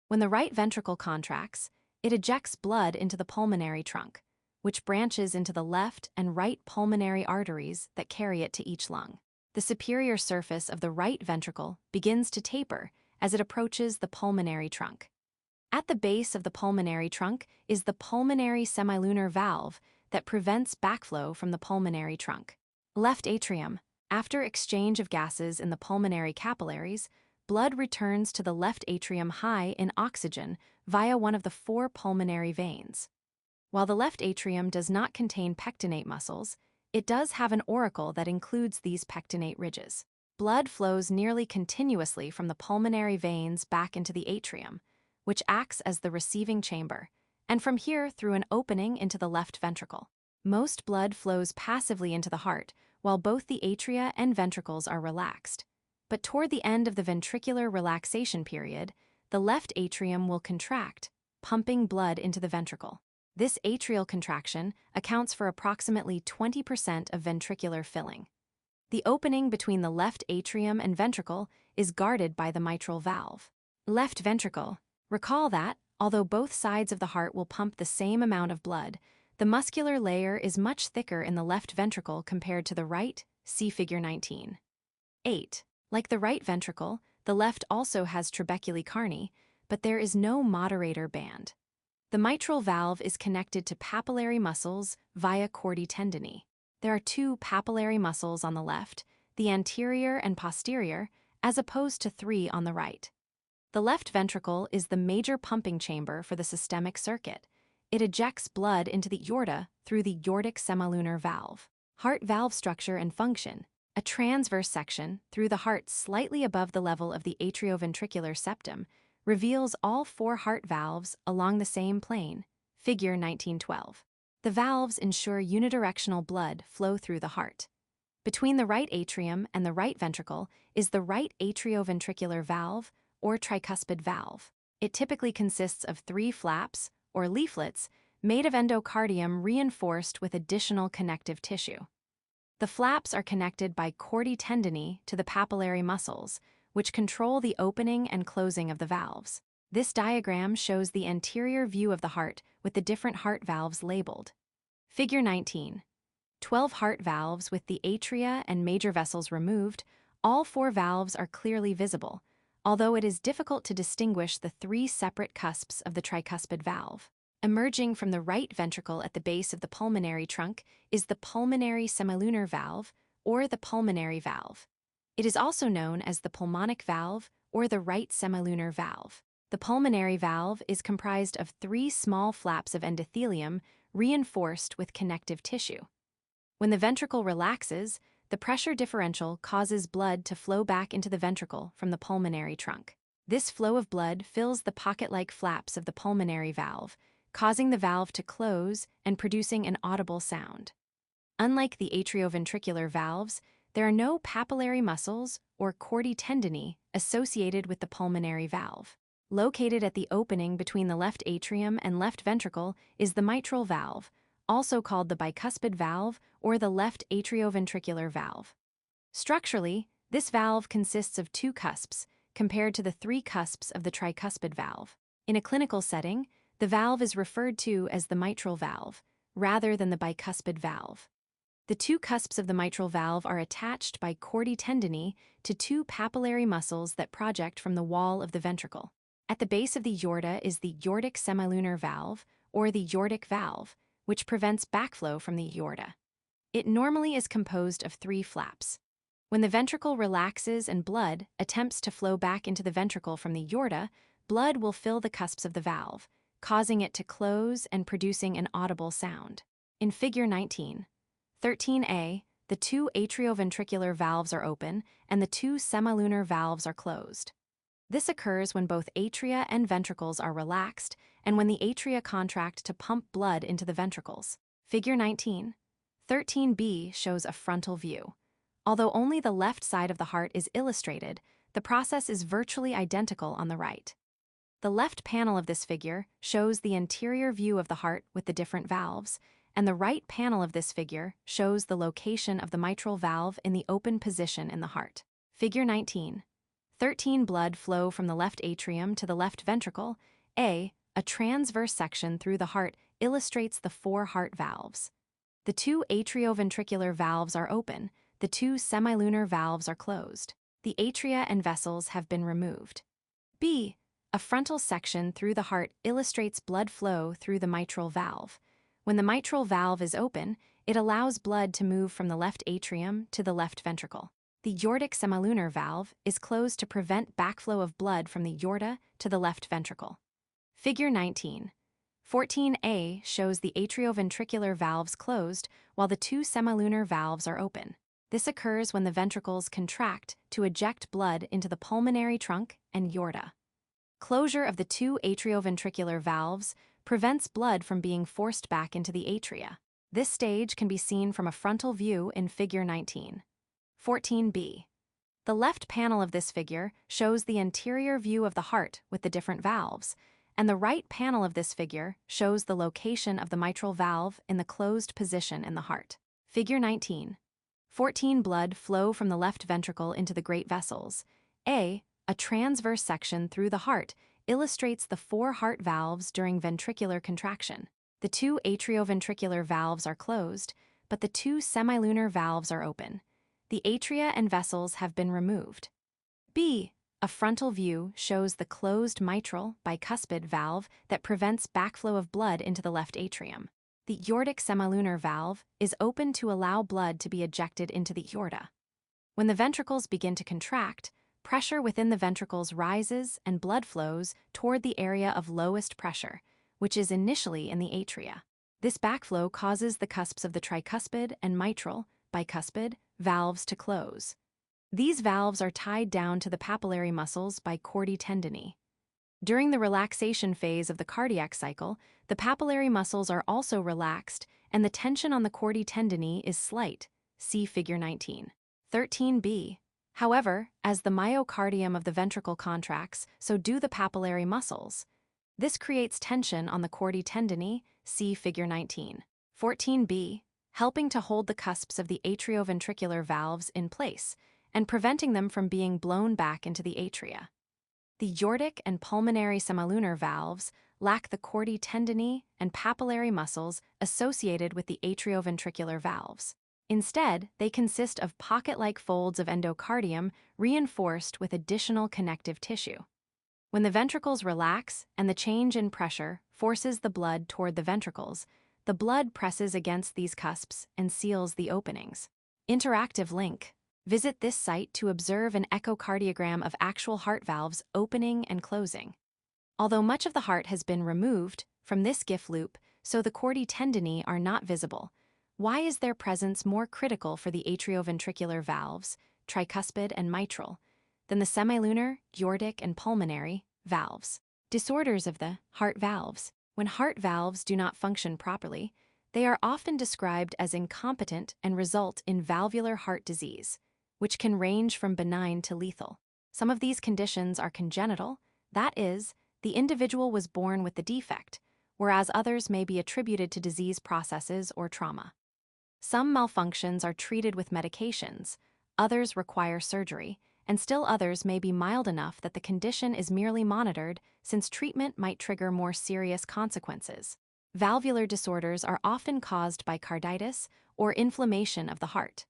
When the right ventricle contracts, it ejects blood into the pulmonary trunk, which branches into the left and right pulmonary arteries that carry it to each lung. The superior surface of the right ventricle begins to taper as it approaches the pulmonary trunk. At the base of the pulmonary trunk is the pulmonary semilunar valve that prevents backflow from the pulmonary trunk. Left atrium. After exchange of gases in the pulmonary capillaries, blood returns to the left atrium high in oxygen via one of the 4 pulmonary veins. While the left atrium does not contain pectinate muscles, it does have an auricle that includes these pectinate ridges. Blood flows nearly continuously from the pulmonary veins back into the atrium, which acts as the receiving chamber, and from here through an opening into the left ventricle. Most blood flows passively into the heart, while both the atria and ventricles are relaxed. But toward the end of the ventricular relaxation period, the left atrium will contract, pumping blood into the ventricle. This atrial contraction accounts for approximately 20% of ventricular filling. The opening between the left atrium and ventricle is guarded by the mitral valve. Left ventricle. Recall that, although both sides of the heart will pump the same amount of blood, the muscular layer is much thicker in the left ventricle compared to the right, see Figure 19:8. Like the right ventricle, the left also has trabeculae carni, but there is no moderator band. The mitral valve is connected to papillary muscles via chordae tendineae. There are 2 papillary muscles on the left, the anterior and posterior, as opposed to 3 on the right. The left ventricle is the major pumping chamber for the systemic circuit. It ejects blood into the aorta through the aortic semilunar valve. Heart valve structure and function. A transverse section through the heart slightly above the level of the atrioventricular septum reveals all 4 heart valves along the same plane, Figure 19:12. The valves ensure unidirectional blood flow through the heart. Between the right atrium and the right ventricle is the right atrioventricular valve, or tricuspid valve. It typically consists of 3 flaps, or leaflets, made of endocardium reinforced with additional connective tissue. The flaps are connected by chordae tendineae to the papillary muscles, which control the opening and closing of the valves. This diagram shows the anterior view of the heart with the different heart valves labeled. Figure 19. 12 heart valves with the atria and major vessels removed. All 4 valves are clearly visible, although it is difficult to distinguish the three separate cusps of the tricuspid valve. Emerging from the right ventricle at the base of the pulmonary trunk is the pulmonary semilunar valve, or the pulmonary valve. It is also known as the pulmonic valve or the right semilunar valve. The pulmonary valve is comprised of three small flaps of endothelium reinforced with connective tissue. When the ventricle relaxes, the pressure differential causes blood to flow back into the ventricle from the pulmonary trunk. This flow of blood fills the pocket-like flaps of the pulmonary valve, causing the valve to close and producing an audible sound. Unlike the atrioventricular valves, there are no papillary muscles or chordae tendineae associated with the pulmonary valve. Located at the opening between the left atrium and left ventricle is the mitral valve, also called the bicuspid valve or the left atrioventricular valve. Structurally, this valve consists of two cusps, compared to the three cusps of the tricuspid valve. In a clinical setting, the valve is referred to as the mitral valve, rather than the bicuspid valve. The two cusps of the mitral valve are attached by chordae tendineae to two papillary muscles that project from the wall of the ventricle. At the base of the aorta is the aortic semilunar valve, or the aortic valve, which prevents backflow from the aorta. It normally is composed of three flaps. When the ventricle relaxes and blood attempts to flow back into the ventricle from the aorta, blood will fill the cusps of the valve, causing it to close and producing an audible sound. In Figure 19, 13a, the two atrioventricular valves are open and the two semilunar valves are closed. This occurs when both atria and ventricles are relaxed and when the atria contract to pump blood into the ventricles. Figure 19, 13b shows a frontal view. Although only the left side of the heart is illustrated, the process is virtually identical on the right. The left panel of this figure shows the anterior view of the heart with the different valves, and the right panel of this figure shows the location of the mitral valve in the open position in the heart. Figure 19. 13 blood flow from the left atrium to the left ventricle. A transverse section through the heart illustrates the four heart valves. The two atrioventricular valves are open, the two semilunar valves are closed. The atria and vessels have been removed. B. A frontal section through the heart illustrates blood flow through the mitral valve. When the mitral valve is open, it allows blood to move from the left atrium to the left ventricle. The aortic semilunar valve is closed to prevent backflow of blood from the aorta to the left ventricle. Figure 19. 14a shows the atrioventricular valves closed while the two semilunar valves are open. This occurs when the ventricles contract to eject blood into the pulmonary trunk and aorta. Closure of the two atrioventricular valves prevents blood from being forced back into the atria. This stage can be seen from a frontal view in Figure 19. 14b. The left panel of this figure shows the anterior view of the heart with the different valves, and the right panel of this figure shows the location of the mitral valve in the closed position in the heart. Figure 19. 14 blood flow from the left ventricle into the great vessels. A transverse section through the heart illustrates the four heart valves during ventricular contraction. The two atrioventricular valves are closed, but the two semilunar valves are open. The atria and vessels have been removed. B. A frontal view shows the closed mitral bicuspid valve that prevents backflow of blood into the left atrium. The aortic semilunar valve is open to allow blood to be ejected into the aorta. When the ventricles begin to contract, pressure within the ventricles rises and blood flows toward the area of lowest pressure, which is initially in the atria. This backflow causes the cusps of the tricuspid and mitral bicuspid valves to close. These valves are tied down to the papillary muscles by chordae tendineae. During the relaxation phase of the cardiac cycle, the papillary muscles are also relaxed and the tension on the chordae tendineae is slight. See Figure 19. 13b. However, as the myocardium of the ventricle contracts, so do the papillary muscles. This creates tension on the chordae tendineae. See Figure 19. 14b, helping to hold the cusps of the atrioventricular valves in place and preventing them from being blown back into the atria. The aortic and pulmonary semilunar valves lack the chordae tendineae and papillary muscles associated with the atrioventricular valves. Instead, they consist of pocket-like folds of endocardium reinforced with additional connective tissue. When the ventricles relax and the change in pressure forces the blood toward the ventricles, the blood presses against these cusps and seals the openings. Interactive link. Visit this site to observe an echocardiogram of actual heart valves opening and closing. Although much of the heart has been removed from this GIF loop, so the chordae tendineae are not visible, why is their presence more critical for the atrioventricular valves, tricuspid and mitral, than the semilunar, aortic, and pulmonary valves? Disorders of the heart valves. When heart valves do not function properly, they are often described as incompetent and result in valvular heart disease, which can range from benign to lethal. Some of these conditions are congenital, that is, the individual was born with the defect, whereas others may be attributed to disease processes or trauma. Some malfunctions are treated with medications, others require surgery, and still others may be mild enough that the condition is merely monitored, since treatment might trigger more serious consequences. Valvular disorders are often caused by carditis or inflammation of the heart.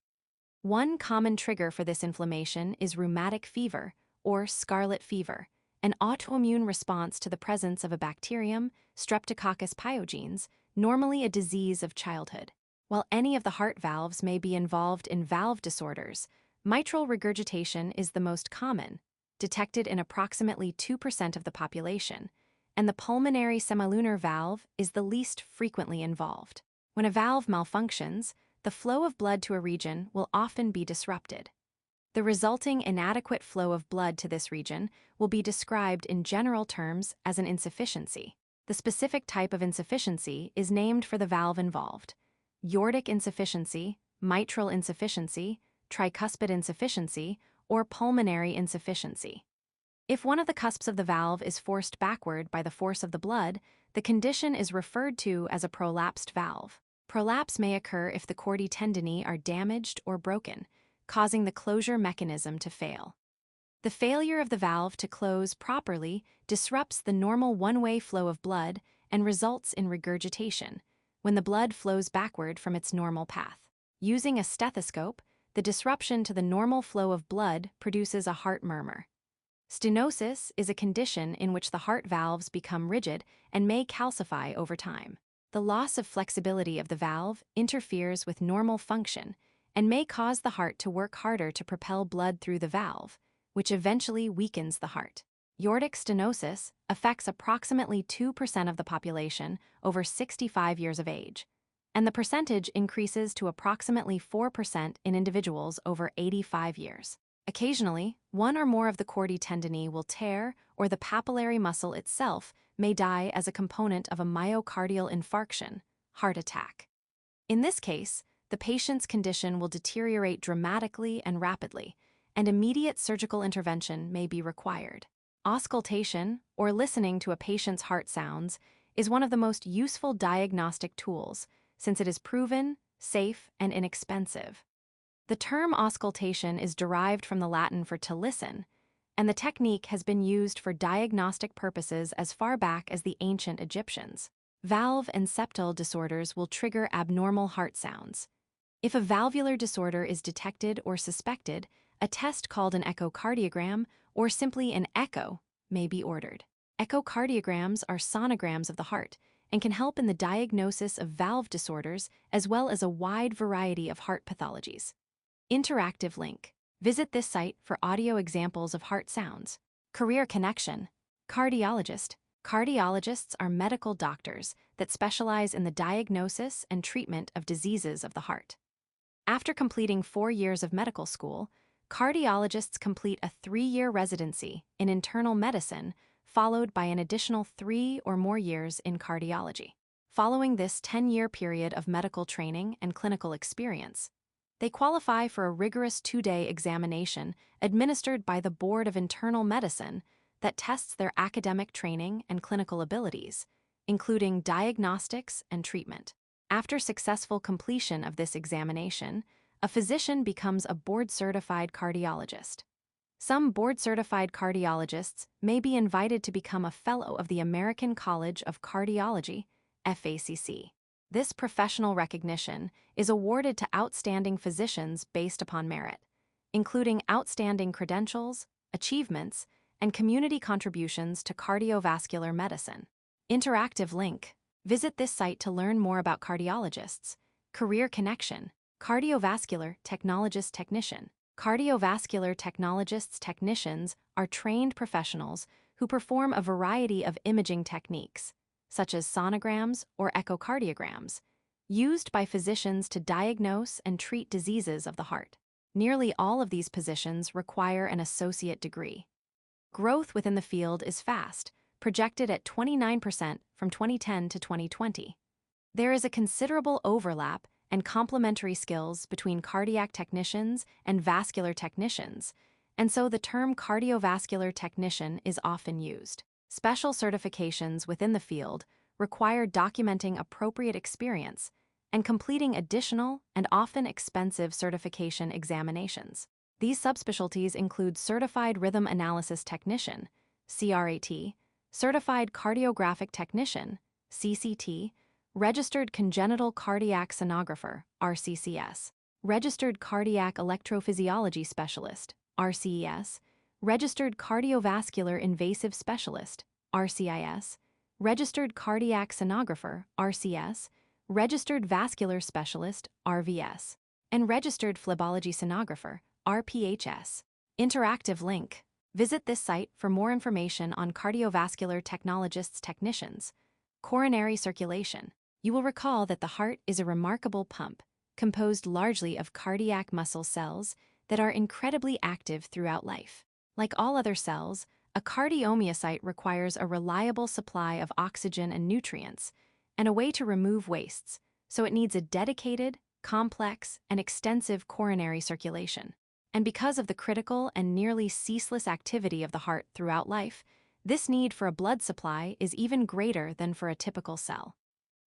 One common trigger for this inflammation is rheumatic fever or scarlet fever, an autoimmune response to the presence of a bacterium, Streptococcus pyogenes, normally a disease of childhood. While any of the heart valves may be involved in valve disorders, mitral regurgitation is the most common, detected in approximately 2% of the population, and the pulmonary semilunar valve is the least frequently involved. When a valve malfunctions, the flow of blood to a region will often be disrupted. The resulting inadequate flow of blood to this region will be described in general terms as an insufficiency. The specific type of insufficiency is named for the valve involved: aortic insufficiency, mitral insufficiency, tricuspid insufficiency, or pulmonary insufficiency. If one of the cusps of the valve is forced backward by the force of the blood, the condition is referred to as a prolapsed valve. Prolapse may occur if the chordae tendineae are damaged or broken, causing the closure mechanism to fail. The failure of the valve to close properly disrupts the normal one-way flow of blood and results in regurgitation, when the blood flows backward from its normal path. Using a stethoscope, the disruption to the normal flow of blood produces a heart murmur. Stenosis is a condition in which the heart valves become rigid and may calcify over time. The loss of flexibility of the valve interferes with normal function and may cause the heart to work harder to propel blood through the valve, which eventually weakens the heart. Aortic stenosis affects approximately 2% of the population over 65 years of age, and the percentage increases to approximately 4% in individuals over 85 years. Occasionally, one or more of the chordae tendineae will tear, or the papillary muscle itself may die as a component of a myocardial infarction, heart attack. In this case, the patient's condition will deteriorate dramatically and rapidly, and immediate surgical intervention may be required. Auscultation, or listening to a patient's heart sounds, is one of the most useful diagnostic tools, since it is proven, safe, and inexpensive. The term auscultation is derived from the Latin for to listen, and the technique has been used for diagnostic purposes as far back as the ancient Egyptians. Valve and septal disorders will trigger abnormal heart sounds. If a valvular disorder is detected or suspected, a test called an echocardiogram, or simply an echo, may be ordered. Echocardiograms are sonograms of the heart and can help in the diagnosis of valve disorders as well as a wide variety of heart pathologies. Interactive link. Visit this site for audio examples of heart sounds. Career connection. Cardiologist. Cardiologists are medical doctors that specialize in the diagnosis and treatment of diseases of the heart. After completing 4 years of medical school, cardiologists complete a 3-year residency in internal medicine, followed by an additional 3 or more years in cardiology. Following this 10-year period of medical training and clinical experience, they qualify for a rigorous 2-day examination administered by the Board of Internal Medicine that tests their academic training and clinical abilities, including diagnostics and treatment. After successful completion of this examination, a physician becomes a board-certified cardiologist. Some board-certified cardiologists may be invited to become a fellow of the American College of Cardiology, FACC. This professional recognition is awarded to outstanding physicians based upon merit, including outstanding credentials, achievements, and community contributions to cardiovascular medicine. Interactive link. Visit this site to learn more about cardiologists. Career connection. Cardiovascular technologist technician. Cardiovascular technologists technicians are trained professionals who perform a variety of imaging techniques, such as sonograms or echocardiograms, used by physicians to diagnose and treat diseases of the heart. Nearly all of these positions require an associate degree. Growth within the field is fast, projected at 29% from 2010 to 2020. There is a considerable overlap and complementary skills between cardiac technicians and vascular technicians, and so the term cardiovascular technician is often used. Special certifications within the field require documenting appropriate experience and completing additional and often expensive certification examinations. These subspecialties include Certified Rhythm Analysis Technician, CRAT, Certified Cardiographic Technician, CCT, Registered Congenital Cardiac Sonographer, RCCS, Registered Cardiac Electrophysiology Specialist, RCES, Registered Cardiovascular Invasive Specialist, RCIS, Registered Cardiac Sonographer, RCS, Registered Vascular Specialist, RVS, and Registered Phlebology Sonographer, RPHS. Interactive link. Visit this site for more information on cardiovascular technologists technicians. Coronary circulation. You will recall that the heart is a remarkable pump, composed largely of cardiac muscle cells that are incredibly active throughout life. Like all other cells, a cardiomyocyte requires a reliable supply of oxygen and nutrients, and a way to remove wastes, so it needs a dedicated, complex, and extensive coronary circulation. And because of the critical and nearly ceaseless activity of the heart throughout life, this need for a blood supply is even greater than for a typical cell.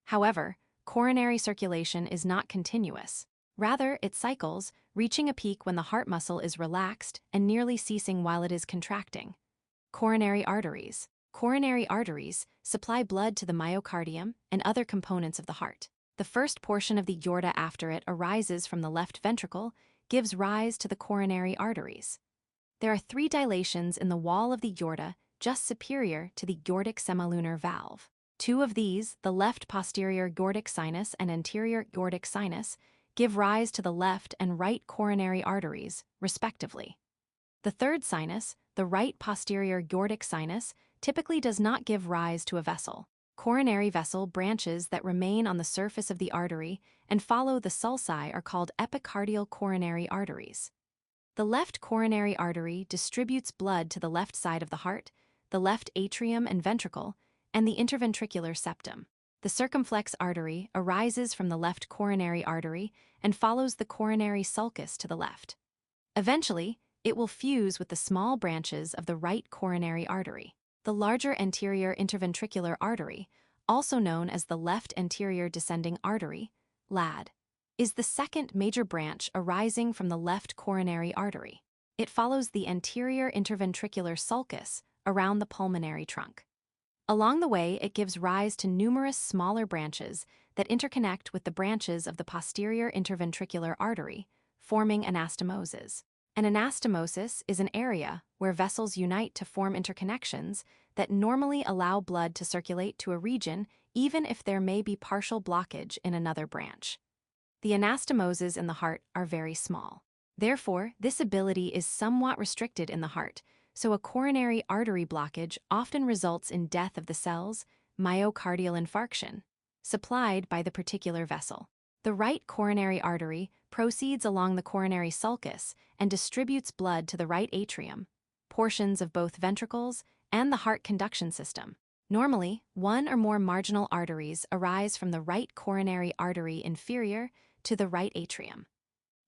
However, coronary circulation is not continuous. Rather, it cycles, reaching a peak when the heart muscle is relaxed and nearly ceasing while it is contracting. Coronary arteries. Coronary arteries supply blood to the myocardium and other components of the heart. The first portion of the aorta after it arises from the left ventricle gives rise to the coronary arteries. There are 3 dilations in the wall of the aorta just superior to the aortic semilunar valve. 2 of these, the left posterior aortic sinus and anterior aortic sinus, give rise to the left and right coronary arteries, respectively. The third sinus, the right posterior aortic sinus, typically does not give rise to a vessel. Coronary vessel branches that remain on the surface of the artery and follow the sulci are called epicardial coronary arteries. The left coronary artery distributes blood to the left side of the heart, the left atrium and ventricle, and the interventricular septum. The circumflex artery arises from the left coronary artery and follows the coronary sulcus to the left. Eventually, it will fuse with the small branches of the right coronary artery. The larger anterior interventricular artery, also known as the left anterior descending artery, LAD, is the second major branch arising from the left coronary artery. It follows the anterior interventricular sulcus around the pulmonary trunk. Along the way, it gives rise to numerous smaller branches that interconnect with the branches of the posterior interventricular artery, forming anastomoses. An anastomosis is an area where vessels unite to form interconnections that normally allow blood to circulate to a region even if there may be partial blockage in another branch. The anastomoses in the heart are very small. Therefore, this ability is somewhat restricted in the heart, so a coronary artery blockage often results in death of the cells, myocardial infarction, supplied by the particular vessel. The right coronary artery proceeds along the coronary sulcus and distributes blood to the right atrium, portions of both ventricles, and the heart conduction system. Normally, 1 or more marginal arteries arise from the right coronary artery inferior to the right atrium.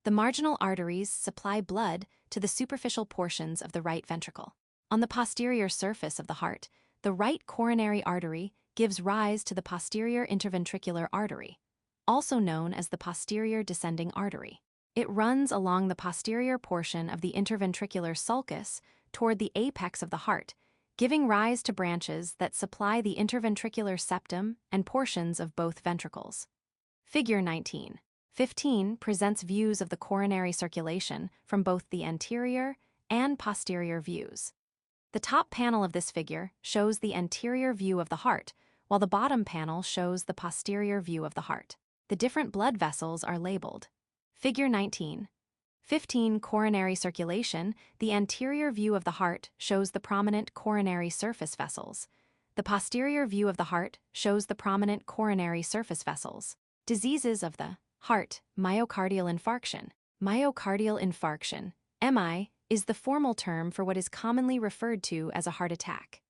The marginal arteries supply blood to the superficial portions of the right ventricle. On the posterior surface of the heart, the right coronary artery gives rise to the posterior interventricular artery, also known as the posterior descending artery. It runs along the posterior portion of the interventricular sulcus toward the apex of the heart, giving rise to branches that supply the interventricular septum and portions of both ventricles. Figure 19. 15 presents views of the coronary circulation from both the anterior and posterior views. The top panel of this figure shows the anterior view of the heart, while the bottom panel shows the posterior view of the heart. The different blood vessels are labeled. Figure 19. 15 coronary circulation. The anterior view of the heart shows the prominent coronary surface vessels. The posterior view of the heart shows the prominent coronary surface vessels. Diseases of the heart. Myocardial infarction. Myocardial infarction, MI, is the formal term for what is commonly referred to as a heart attack.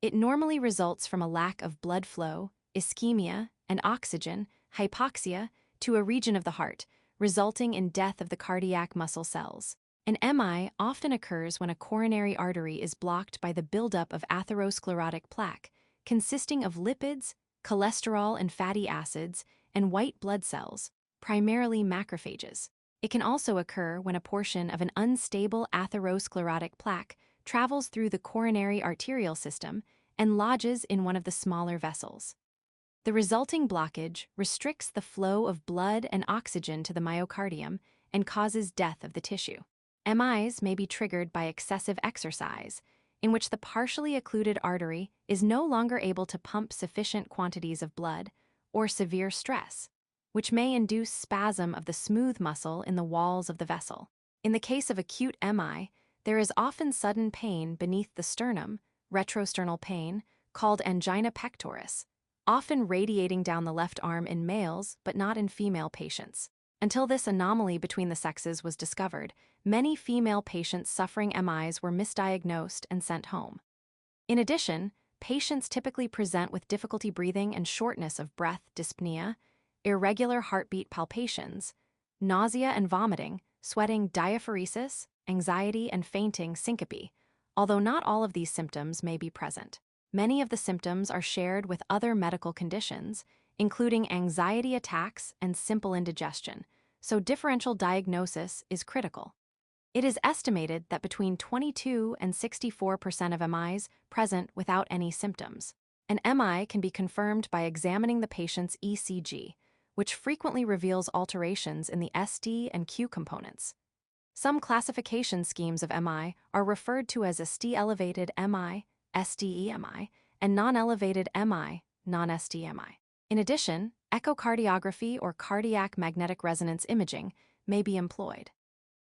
It normally results from a lack of blood flow, ischemia, and oxygen, hypoxia, to a region of the heart, resulting in death of the cardiac muscle cells. An MI often occurs when a coronary artery is blocked by the buildup of atherosclerotic plaque, consisting of lipids, cholesterol and fatty acids, and white blood cells, primarily macrophages. It can also occur when a portion of an unstable atherosclerotic plaque travels through the coronary arterial system and lodges in one of the smaller vessels. The resulting blockage restricts the flow of blood and oxygen to the myocardium and causes death of the tissue. MIs may be triggered by excessive exercise, in which the partially occluded artery is no longer able to pump sufficient quantities of blood, or severe stress, which may induce spasm of the smooth muscle in the walls of the vessel. In the case of acute MI, there is often sudden pain beneath the sternum, retrosternal pain, called angina pectoris, often radiating down the left arm in males but not in female patients. Until this anomaly between the sexes was discovered, many female patients suffering MIs were misdiagnosed and sent home. In addition, patients typically present with difficulty breathing and shortness of breath, dyspnea, irregular heartbeat palpitations, nausea and vomiting, sweating, diaphoresis, anxiety, and fainting, syncope, although not all of these symptoms may be present. Many of the symptoms are shared with other medical conditions, including anxiety attacks and simple indigestion, so differential diagnosis is critical. It is estimated that between 22 and 64% of MIs present without any symptoms. An MI can be confirmed by examining the patient's ECG, which frequently reveals alterations in the SD and Q components. Some classification schemes of MI are referred to as ST-elevated MI, SDE-MI, and non-elevated MI, non-SDE-MI. In addition, echocardiography or cardiac magnetic resonance imaging may be employed.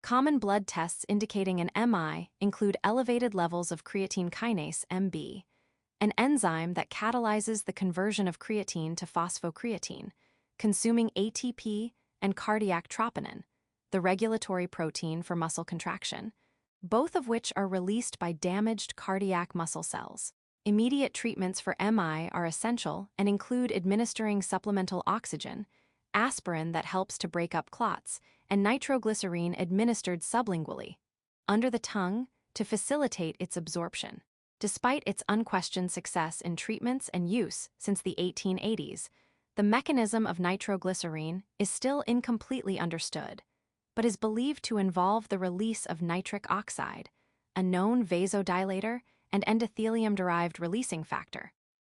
Common blood tests indicating an MI include elevated levels of creatine kinase, MB, an enzyme that catalyzes the conversion of creatine to phosphocreatine, consuming ATP, and cardiac troponin, the regulatory protein for muscle contraction, both of which are released by damaged cardiac muscle cells. Immediate treatments for MI are essential and include administering supplemental oxygen, aspirin that helps to break up clots, and nitroglycerine administered sublingually, under the tongue, to facilitate its absorption. Despite its unquestioned success in treatments and use since the 1880s, the mechanism of nitroglycerine is still incompletely understood, but is believed to involve the release of nitric oxide, a known vasodilator and endothelium-derived releasing factor,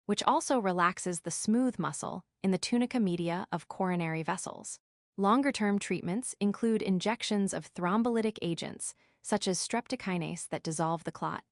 which also relaxes the smooth muscle in the tunica media of coronary vessels. Longer-term treatments include injections of thrombolytic agents, such as streptokinase that dissolve the clot,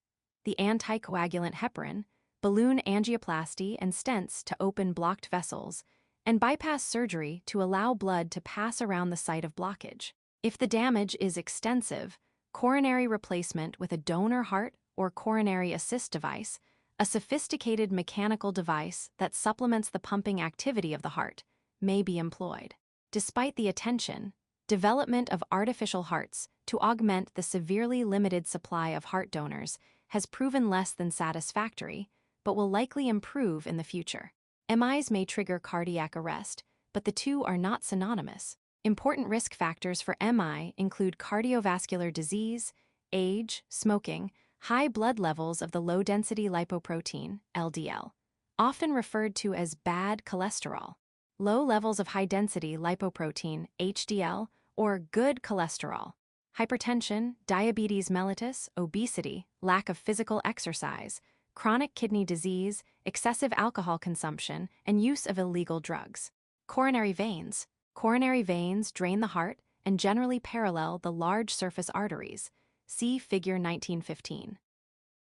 the anticoagulant heparin, balloon angioplasty and stents to open blocked vessels, and bypass surgery to allow blood to pass around the site of blockage. If the damage is extensive, coronary replacement with a donor heart or coronary assist device, a sophisticated mechanical device that supplements the pumping activity of the heart, may be employed. Despite the attention, development of artificial hearts to augment the severely limited supply of heart donors has proven less than satisfactory, but will likely improve in the future. MIs may trigger cardiac arrest, but the two are not synonymous. Important risk factors for MI include cardiovascular disease, age, smoking, high blood levels of the low-density lipoprotein, LDL, often referred to as bad cholesterol, low levels of high-density lipoprotein, HDL, or good cholesterol, hypertension, diabetes mellitus, obesity, lack of physical exercise, chronic kidney disease, excessive alcohol consumption, and use of illegal drugs. Coronary veins. Coronary veins drain the heart and generally parallel the large surface arteries. See Figure 1915.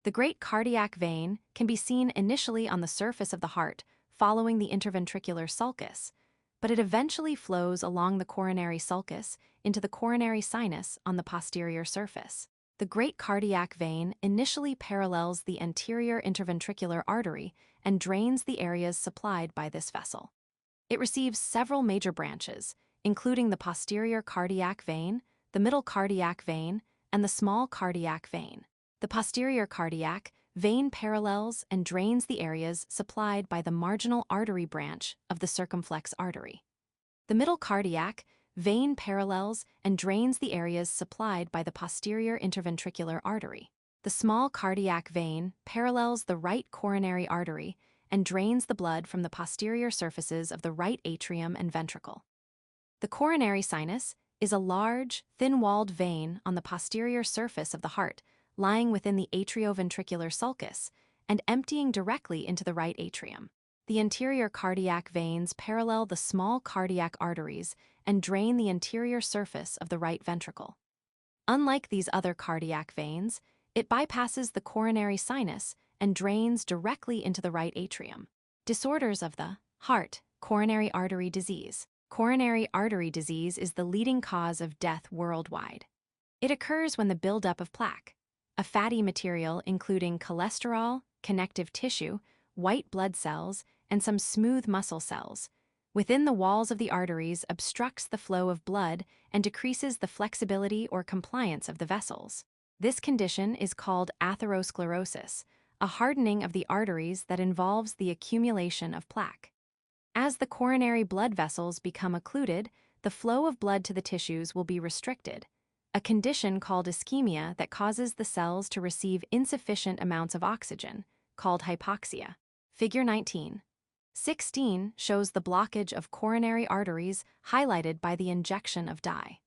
The great cardiac vein can be seen initially on the surface of the heart following the interventricular sulcus, but it eventually flows along the coronary sulcus into the coronary sinus on the posterior surface. The great cardiac vein initially parallels the anterior interventricular artery and drains the areas supplied by this vessel. It receives several major branches, including the posterior cardiac vein, the middle cardiac vein, and the small cardiac vein. The posterior cardiac vein parallels and drains the areas supplied by the marginal artery branch of the circumflex artery. The middle cardiac vein parallels and drains the areas supplied by the posterior interventricular artery. The small cardiac vein parallels the right coronary artery and drains the blood from the posterior surfaces of the right atrium and ventricle. The coronary sinus is a large, thin-walled vein on the posterior surface of the heart, lying within the atrioventricular sulcus and emptying directly into the right atrium. The anterior cardiac veins parallel the small cardiac arteries and drain the anterior surface of the right ventricle. Unlike these other cardiac veins, it bypasses the coronary sinus and drains directly into the right atrium. Disorders of the heart. Coronary artery disease. Coronary artery disease is the leading cause of death worldwide. It occurs when the buildup of plaque, a fatty material including cholesterol, connective tissue, white blood cells, and some smooth muscle cells, within the walls of the arteries obstructs the flow of blood and decreases the flexibility or compliance of the vessels. This condition is called atherosclerosis, a hardening of the arteries that involves the accumulation of plaque. As the coronary blood vessels become occluded, the flow of blood to the tissues will be restricted, a condition called ischemia that causes the cells to receive insufficient amounts of oxygen, called hypoxia. Figure 19:16 shows the blockage of coronary arteries highlighted by the injection of dye.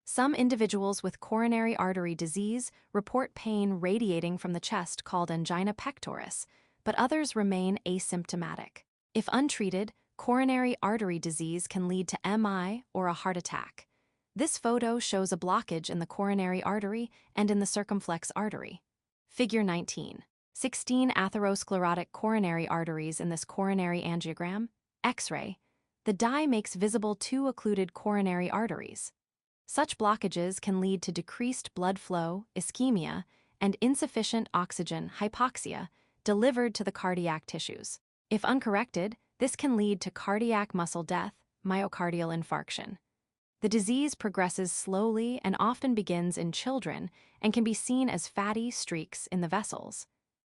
Some individuals with coronary artery disease report pain radiating from the chest called angina pectoris, but others remain asymptomatic. If untreated, coronary artery disease can lead to MI or a heart attack. This photo shows a blockage in the coronary artery and in the circumflex artery. Figure 19:16 atherosclerotic coronary arteries in this coronary angiogram, X-ray. The dye makes visible two occluded coronary arteries. Such blockages can lead to decreased blood flow, ischemia, and insufficient oxygen, hypoxia, delivered to the cardiac tissues. If uncorrected, this can lead to cardiac muscle death, myocardial infarction. The disease progresses slowly and often begins in children and can be seen as fatty streaks in the vessels.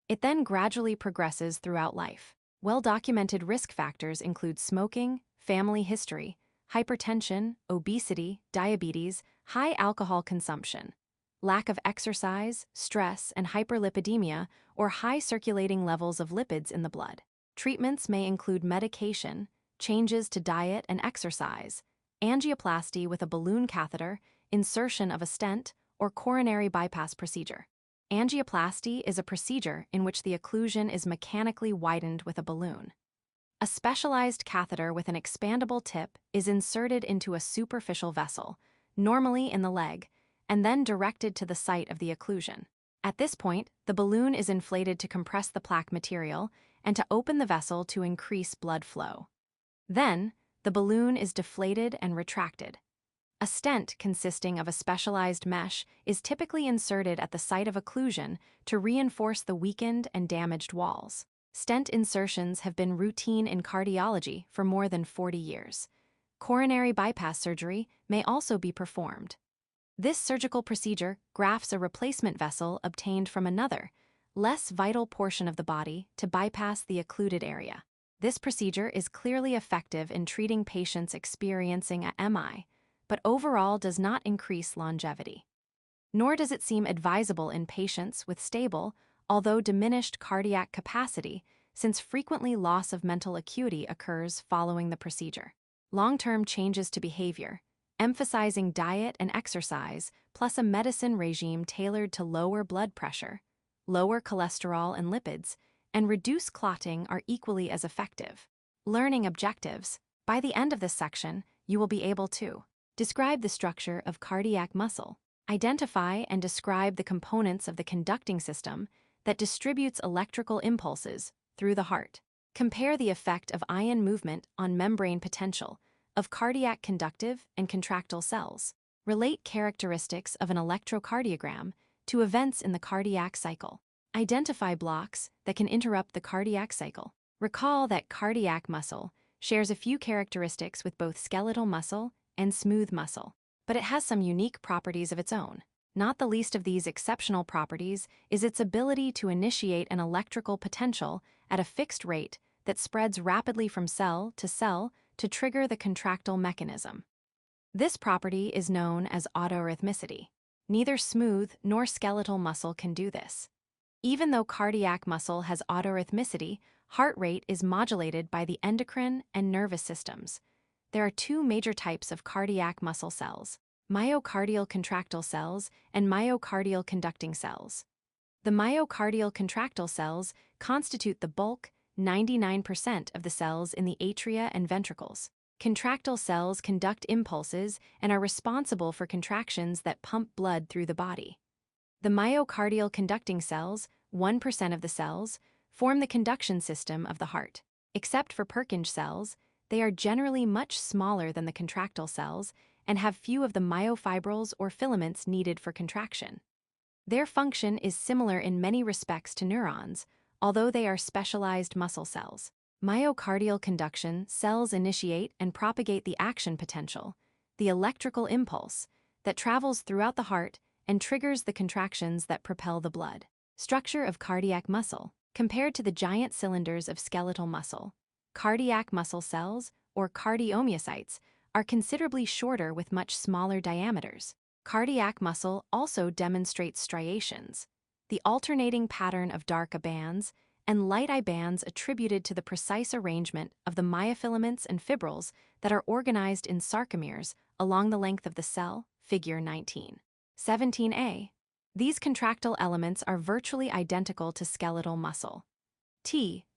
It then gradually progresses throughout life. Well-documented risk factors include smoking, family history, hypertension, obesity, diabetes, high alcohol consumption, lack of exercise, stress, and hyperlipidemia or high circulating levels of lipids in the blood. Treatments may include medication, changes to diet and exercise, angioplasty with a balloon catheter, insertion of a stent, or coronary bypass procedure. Angioplasty is a procedure in which the occlusion is mechanically widened with a balloon. A specialized catheter with an expandable tip is inserted into a superficial vessel, normally in the leg, and then directed to the site of the occlusion. At this point, the balloon is inflated to compress the plaque material and to open the vessel to increase blood flow. Then, the balloon is deflated and retracted. A stent consisting of a specialized mesh is typically inserted at the site of occlusion to reinforce the weakened and damaged walls. Stent insertions have been routine in cardiology for more than 40 years. Coronary bypass surgery may also be performed. This surgical procedure grafts a replacement vessel obtained from another, less vital portion of the body to bypass the occluded area. This procedure is clearly effective in treating patients experiencing a MI, but overall does not increase longevity. Nor does it seem advisable in patients with stable, although diminished cardiac capacity, since frequently loss of mental acuity occurs following the procedure. Long-term changes to behavior, emphasizing diet and exercise, plus a medicine regime tailored to lower blood pressure, lower cholesterol and lipids, and reduce clotting are equally as effective. Learning objectives. By the end of this section, you will be able to describe the structure of cardiac muscle, identify and describe the components of the conducting system that distributes electrical impulses through the heart, compare the effect of ion movement on membrane potential of cardiac conductive and contractile cells, relate characteristics of an electrocardiogram to events in the cardiac cycle, identify blocks that can interrupt the cardiac cycle. Recall that cardiac muscle shares a few characteristics with both skeletal muscle and smooth muscle, but it has some unique properties of its own. Not the least of these exceptional properties is its ability to initiate an electrical potential at a fixed rate that spreads rapidly from cell to trigger the contractile mechanism. This property is known as autorhythmicity. Neither smooth nor skeletal muscle can do this. Even though cardiac muscle has autorhythmicity, heart rate is modulated by the endocrine and nervous systems. There are two major types of cardiac muscle cells: myocardial contractile cells and myocardial conducting cells. The myocardial contractile cells constitute the bulk, 99% of the cells in the atria and ventricles. Contractile cells conduct impulses and are responsible for contractions that pump blood through the body. The myocardial conducting cells, 1% of the cells, form the conduction system of the heart. Except for Purkinje cells, they are generally much smaller than the contractile cells and have few of the myofibrils or filaments needed for contraction. Their function is similar in many respects to neurons, although they are specialized muscle cells. Myocardial conduction cells initiate and propagate the action potential, the electrical impulse, that travels throughout the heart and triggers the contractions that propel the blood. Structure of cardiac muscle. Compared to the giant cylinders of skeletal muscle, cardiac muscle cells, or cardiomyocytes, are considerably shorter with much smaller diameters. Cardiac muscle also demonstrates striations, the alternating pattern of dark bands and light bands attributed to the precise arrangement of the myofilaments and fibrils that are organized in sarcomeres along the length of the cell, figure 19. 17a. These contractile elements are virtually identical to skeletal muscle.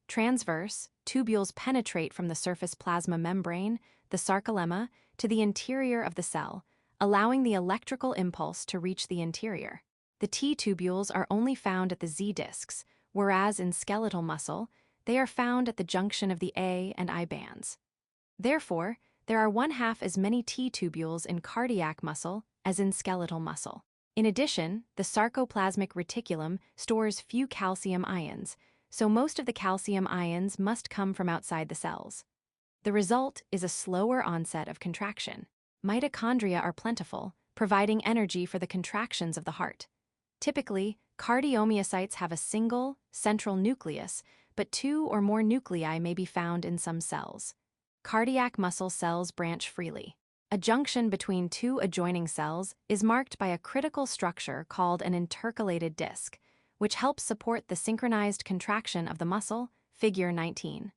Transverse tubules penetrate from the surface plasma membrane, the sarcolemma, to the interior of the cell, allowing the electrical impulse to reach the interior. The T tubules are only found at the Z discs, whereas in skeletal muscle, they are found at the junction of the A and I bands. Therefore, there are 1/2 as many T tubules in cardiac muscle as in skeletal muscle. In addition, the sarcoplasmic reticulum stores few calcium ions, so most of the calcium ions must come from outside the cells. The result is a slower onset of contraction. Mitochondria are plentiful, providing energy for the contractions of the heart. Typically, cardiomyocytes have a single, central nucleus, but 2 or more nuclei may be found in some cells. Cardiac muscle cells branch freely. A junction between two adjoining cells is marked by a critical structure called an intercalated disc, which helps support the synchronized contraction of the muscle, figure 19.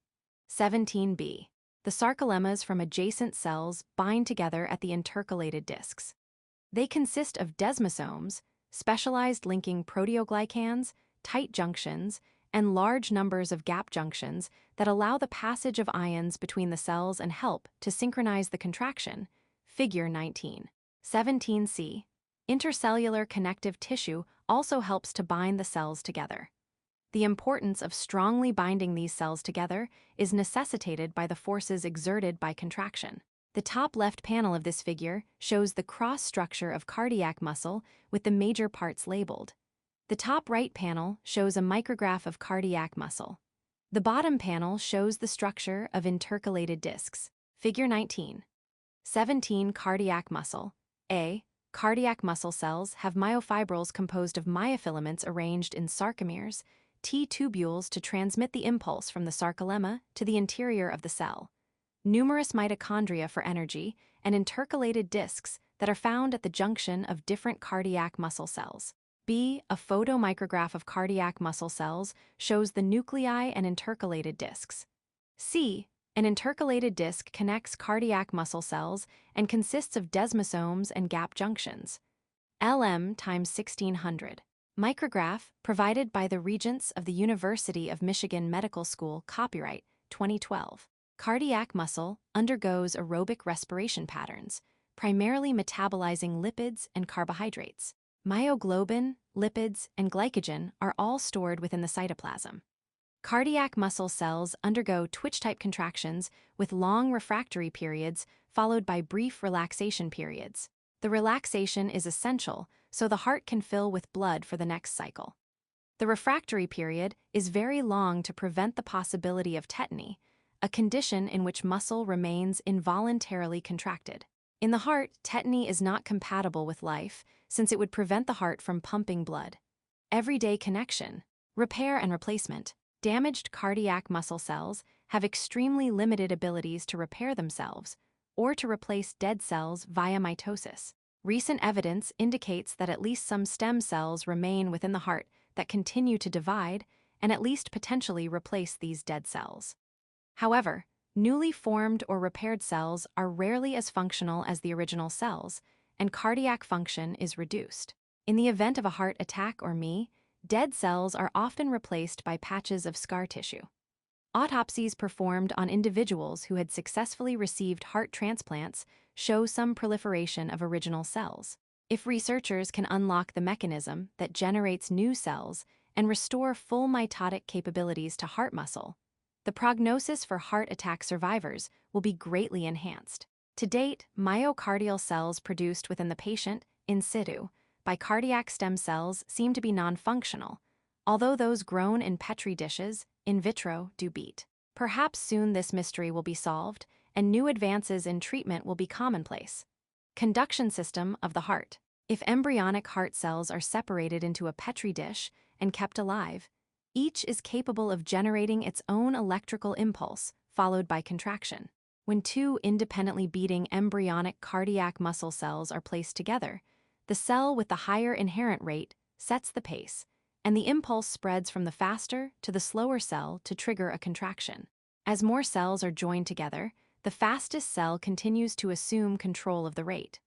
17b. The sarcolemmas from adjacent cells bind together at the intercalated discs. They consist of desmosomes, specialized linking proteoglycans, tight junctions, and large numbers of gap junctions that allow the passage of ions between the cells and help to synchronize the contraction, figure 19. 17c. Intercellular connective tissue also helps to bind the cells together. The importance of strongly binding these cells together is necessitated by the forces exerted by contraction. The top left panel of this figure shows the cross structure of cardiac muscle with the major parts labeled. The top right panel shows a micrograph of cardiac muscle. The bottom panel shows the structure of intercalated discs, figure 19. 17. Cardiac muscle. A. Cardiac muscle cells have myofibrils composed of myofilaments arranged in sarcomeres, T tubules to transmit the impulse from the sarcolemma to the interior of the cell, numerous mitochondria for energy, and intercalated discs that are found at the junction of different cardiac muscle cells. B. A photomicrograph of cardiac muscle cells shows the nuclei and intercalated discs. C. An intercalated disc connects cardiac muscle cells and consists of desmosomes and gap junctions. LM × 1600. Micrograph provided by the Regents of the University of Michigan Medical School, copyright 2012. Cardiac muscle undergoes aerobic respiration patterns, primarily metabolizing lipids and carbohydrates. Myoglobin, lipids, and glycogen are all stored within the cytoplasm. Cardiac muscle cells undergo twitch-type contractions with long refractory periods followed by brief relaxation periods. The relaxation is essential so the heart can fill with blood for the next cycle. The refractory period is very long to prevent the possibility of tetany, a condition in which muscle remains involuntarily contracted. In the heart, tetany is not compatible with life since it would prevent the heart from pumping blood. Everyday connection, repair and replacement. Damaged cardiac muscle cells have extremely limited abilities to repair themselves or to replace dead cells via mitosis. Recent evidence indicates that at least some stem cells remain within the heart that continue to divide and at least potentially replace these dead cells. However, newly formed or repaired cells are rarely as functional as the original cells, and cardiac function is reduced. In the event of a heart attack or ME, dead cells are often replaced by patches of scar tissue. Autopsies performed on individuals who had successfully received heart transplants show some proliferation of original cells. If researchers can unlock the mechanism that generates new cells and restore full mitotic capabilities to heart muscle, the prognosis for heart attack survivors will be greatly enhanced. To date, myocardial cells produced within the patient, in situ, by cardiac stem cells seem to be non-functional, although those grown in Petri dishes, in vitro, do beat. Perhaps soon this mystery will be solved, and new advances in treatment will be commonplace. Conduction system of the heart. If embryonic heart cells are separated into a Petri dish and kept alive, each is capable of generating its own electrical impulse, followed by contraction. When two independently beating embryonic cardiac muscle cells are placed together, the cell with the higher inherent rate sets the pace, and the impulse spreads from the faster to the slower cell to trigger a contraction. As more cells are joined together, the fastest cell continues to assume control of the rate.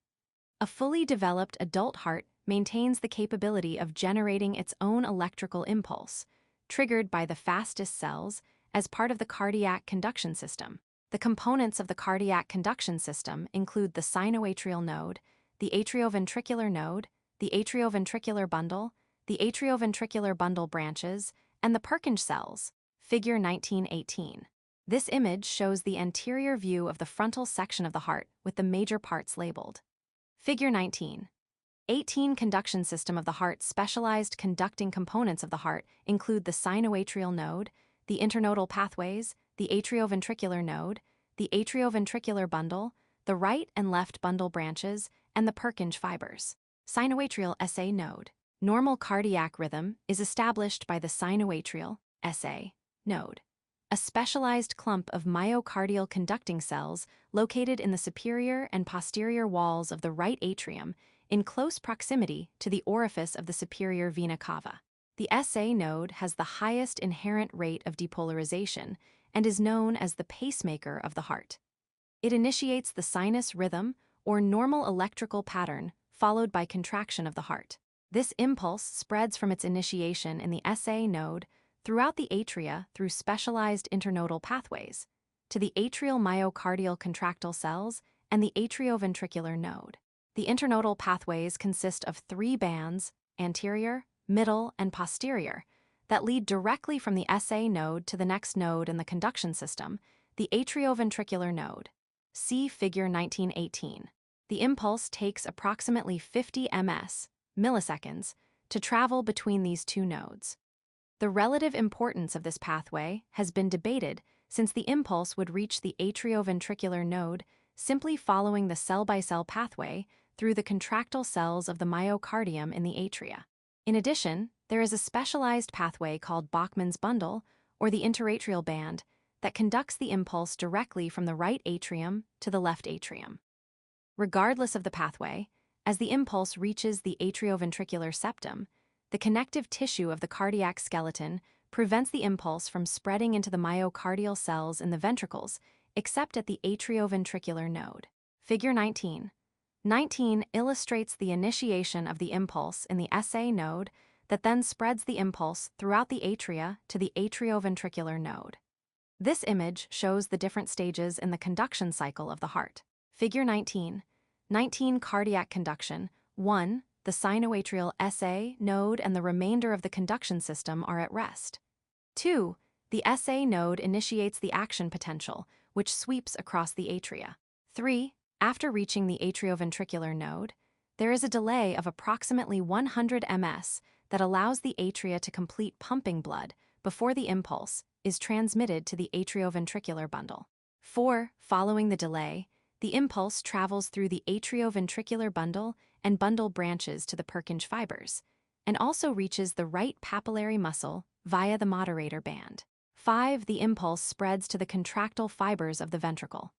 A fully developed adult heart maintains the capability of generating its own electrical impulse, triggered by the fastest cells, as part of the cardiac conduction system. The components of the cardiac conduction system include the sinoatrial node, the atrioventricular node, the atrioventricular bundle, the atrioventricular bundle branches, and the Purkinje cells, figure 1918. This image shows the anterior view of the frontal section of the heart with the major parts labeled. Figure 19. 18 conduction system of the heart. Specialized conducting components of the heart include the sinoatrial node, the internodal pathways, the atrioventricular node, the atrioventricular bundle, the right and left bundle branches, and the Purkinje fibers. Sinoatrial SA node. Normal cardiac rhythm is established by the sinoatrial SA node, a specialized clump of myocardial conducting cells located in the superior and posterior walls of the right atrium in close proximity to the orifice of the superior vena cava. The SA node has the highest inherent rate of depolarization and is known as the pacemaker of the heart. It initiates the sinus rhythm or normal electrical pattern followed by contraction of the heart. This impulse spreads from its initiation in the SA node throughout the atria through specialized internodal pathways to the atrial myocardial contractile cells and the atrioventricular node. The internodal pathways consist of 3 bands, anterior, middle, and posterior, that lead directly from the SA node to the next node in the conduction system, the atrioventricular node. See figure 1918. The impulse takes approximately 50 milliseconds, to travel between these two nodes. The relative importance of this pathway has been debated since the impulse would reach the atrioventricular node simply following the cell-by-cell pathway through the contractile cells of the myocardium in the atria. In addition, there is a specialized pathway called Bachmann's bundle, or the interatrial band, that conducts the impulse directly from the right atrium to the left atrium. Regardless of the pathway, as the impulse reaches the atrioventricular septum, the connective tissue of the cardiac skeleton prevents the impulse from spreading into the myocardial cells in the ventricles, except at the atrioventricular node. Figure 19. 19 illustrates the initiation of the impulse in the SA node that then spreads the impulse throughout the atria to the atrioventricular node. This image shows the different stages in the conduction cycle of the heart. Figure 19. 19 Cardiac conduction. 1. The sinoatrial SA node and the remainder of the conduction system are at rest. 2. The SA node initiates the action potential, which sweeps across the atria. 3. After reaching the atrioventricular node, there is a delay of approximately 100 ms that allows the atria to complete pumping blood before the impulse is transmitted to the atrioventricular bundle. 4. Following the delay, the impulse travels through the atrioventricular bundle and bundle branches to the Purkinje fibers, and also reaches the right papillary muscle via the moderator band. 5. The impulse spreads to the contractile fibers of the ventricle.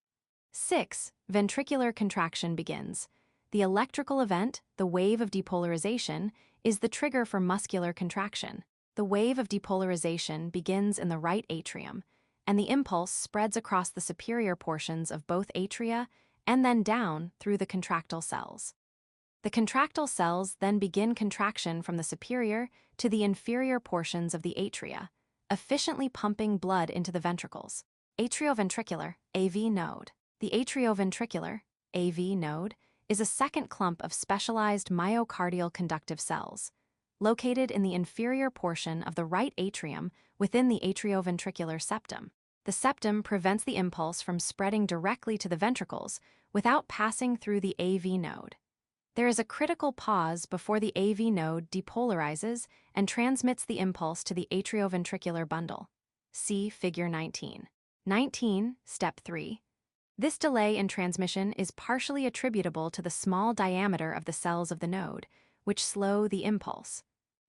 6. Ventricular contraction begins. The electrical event, the wave of depolarization, is the trigger for muscular contraction. The wave of depolarization begins in the right atrium, and the impulse spreads across the superior portions of both atria and then down through the contractile cells. The contractile cells then begin contraction from the superior to the inferior portions of the atria, efficiently pumping blood into the ventricles. Atrioventricular, AV node. The atrioventricular, AV node, is a second clump of specialized myocardial conductive cells, located in the inferior portion of the right atrium within the atrioventricular septum. The septum prevents the impulse from spreading directly to the ventricles without passing through the AV node. There is a critical pause before the AV node depolarizes and transmits the impulse to the atrioventricular bundle. See Figure 19. 19. Step 3. This delay in transmission is partially attributable to the small diameter of the cells of the node, which slow the impulse.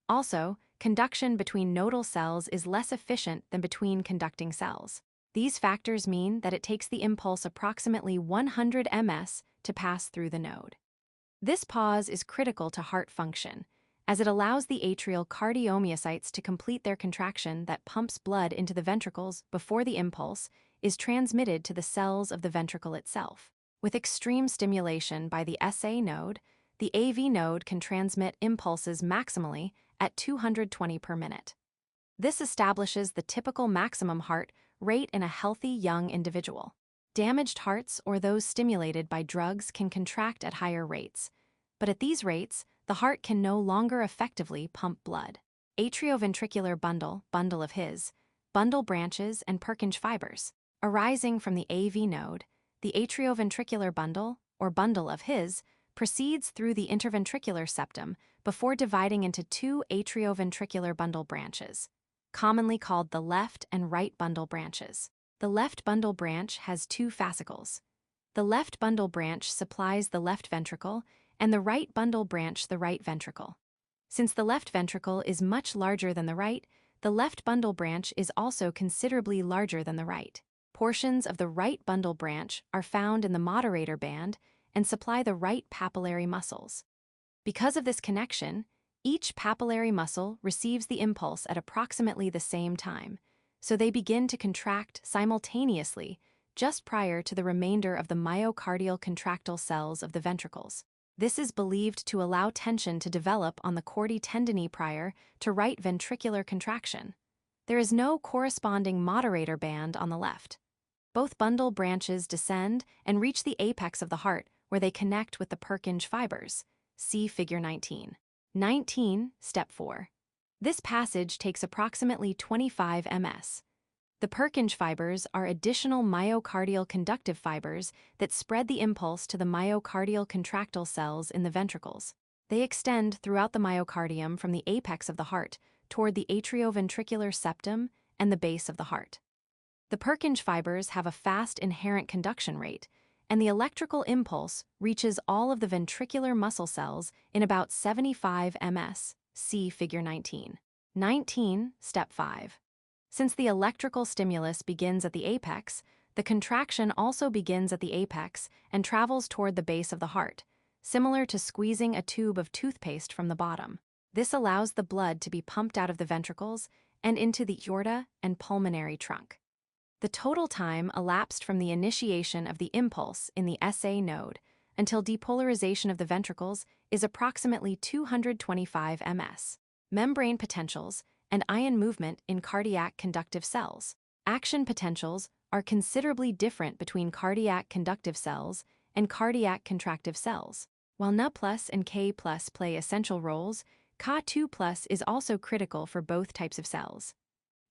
Also, conduction between nodal cells is less efficient than between conducting cells. These factors mean that it takes the impulse approximately 100 ms to pass through the node. This pause is critical to heart function, as it allows the atrial cardiomyocytes to complete their contraction that pumps blood into the ventricles before the impulse is transmitted to the cells of the ventricle itself. With extreme stimulation by the SA node, the AV node can transmit impulses maximally at 220 per minute. This establishes the typical maximum heart rate in a healthy young individual. Damaged hearts or those stimulated by drugs can contract at higher rates, but at these rates, the heart can no longer effectively pump blood. Atrioventricular bundle of His, bundle branches and Purkinje fibers. Arising from the AV node, the atrioventricular bundle, or bundle of His, proceeds through the interventricular septum before dividing into two atrioventricular bundle branches, commonly called the left and right bundle branches. The left bundle branch has two fascicles. The left bundle branch supplies the left ventricle, and the right bundle branch the right ventricle. Since the left ventricle is much larger than the right, the left bundle branch is also considerably larger than the right. Portions of the right bundle branch are found in the moderator band and supply the right papillary muscles. Because of this connection, each papillary muscle receives the impulse at approximately the same time, so they begin to contract simultaneously just prior to the remainder of the myocardial contractile cells of the ventricles. This is believed to allow tension to develop on the chordae tendineae prior to right ventricular contraction. There is no corresponding moderator band on the left. Both bundle branches descend and reach the apex of the heart where they connect with the Purkinje fibers. See Figure 19. 19. Step 4. This passage takes approximately 25 ms. The Purkinje fibers are additional myocardial conductive fibers that spread the impulse to the myocardial contractile cells in the ventricles. They extend throughout the myocardium from the apex of the heart toward the atrioventricular septum and the base of the heart. The Purkinje fibers have a fast inherent conduction rate, and the electrical impulse reaches all of the ventricular muscle cells in about 75 ms. See Figure 19. 19. Step 5. Since the electrical stimulus begins at the apex, the contraction also begins at the apex and travels toward the base of the heart, similar to squeezing a tube of toothpaste from the bottom. This allows the blood to be pumped out of the ventricles and into the aorta and pulmonary trunk. The total time elapsed from the initiation of the impulse in the SA node until depolarization of the ventricles is approximately 225 ms. Membrane potentials and ion movement in cardiac conductive cells. Action potentials are considerably different between cardiac conductive cells and cardiac contractive cells. While Na plus and K plus play essential roles, Ca2 plus is also critical for both types of cells.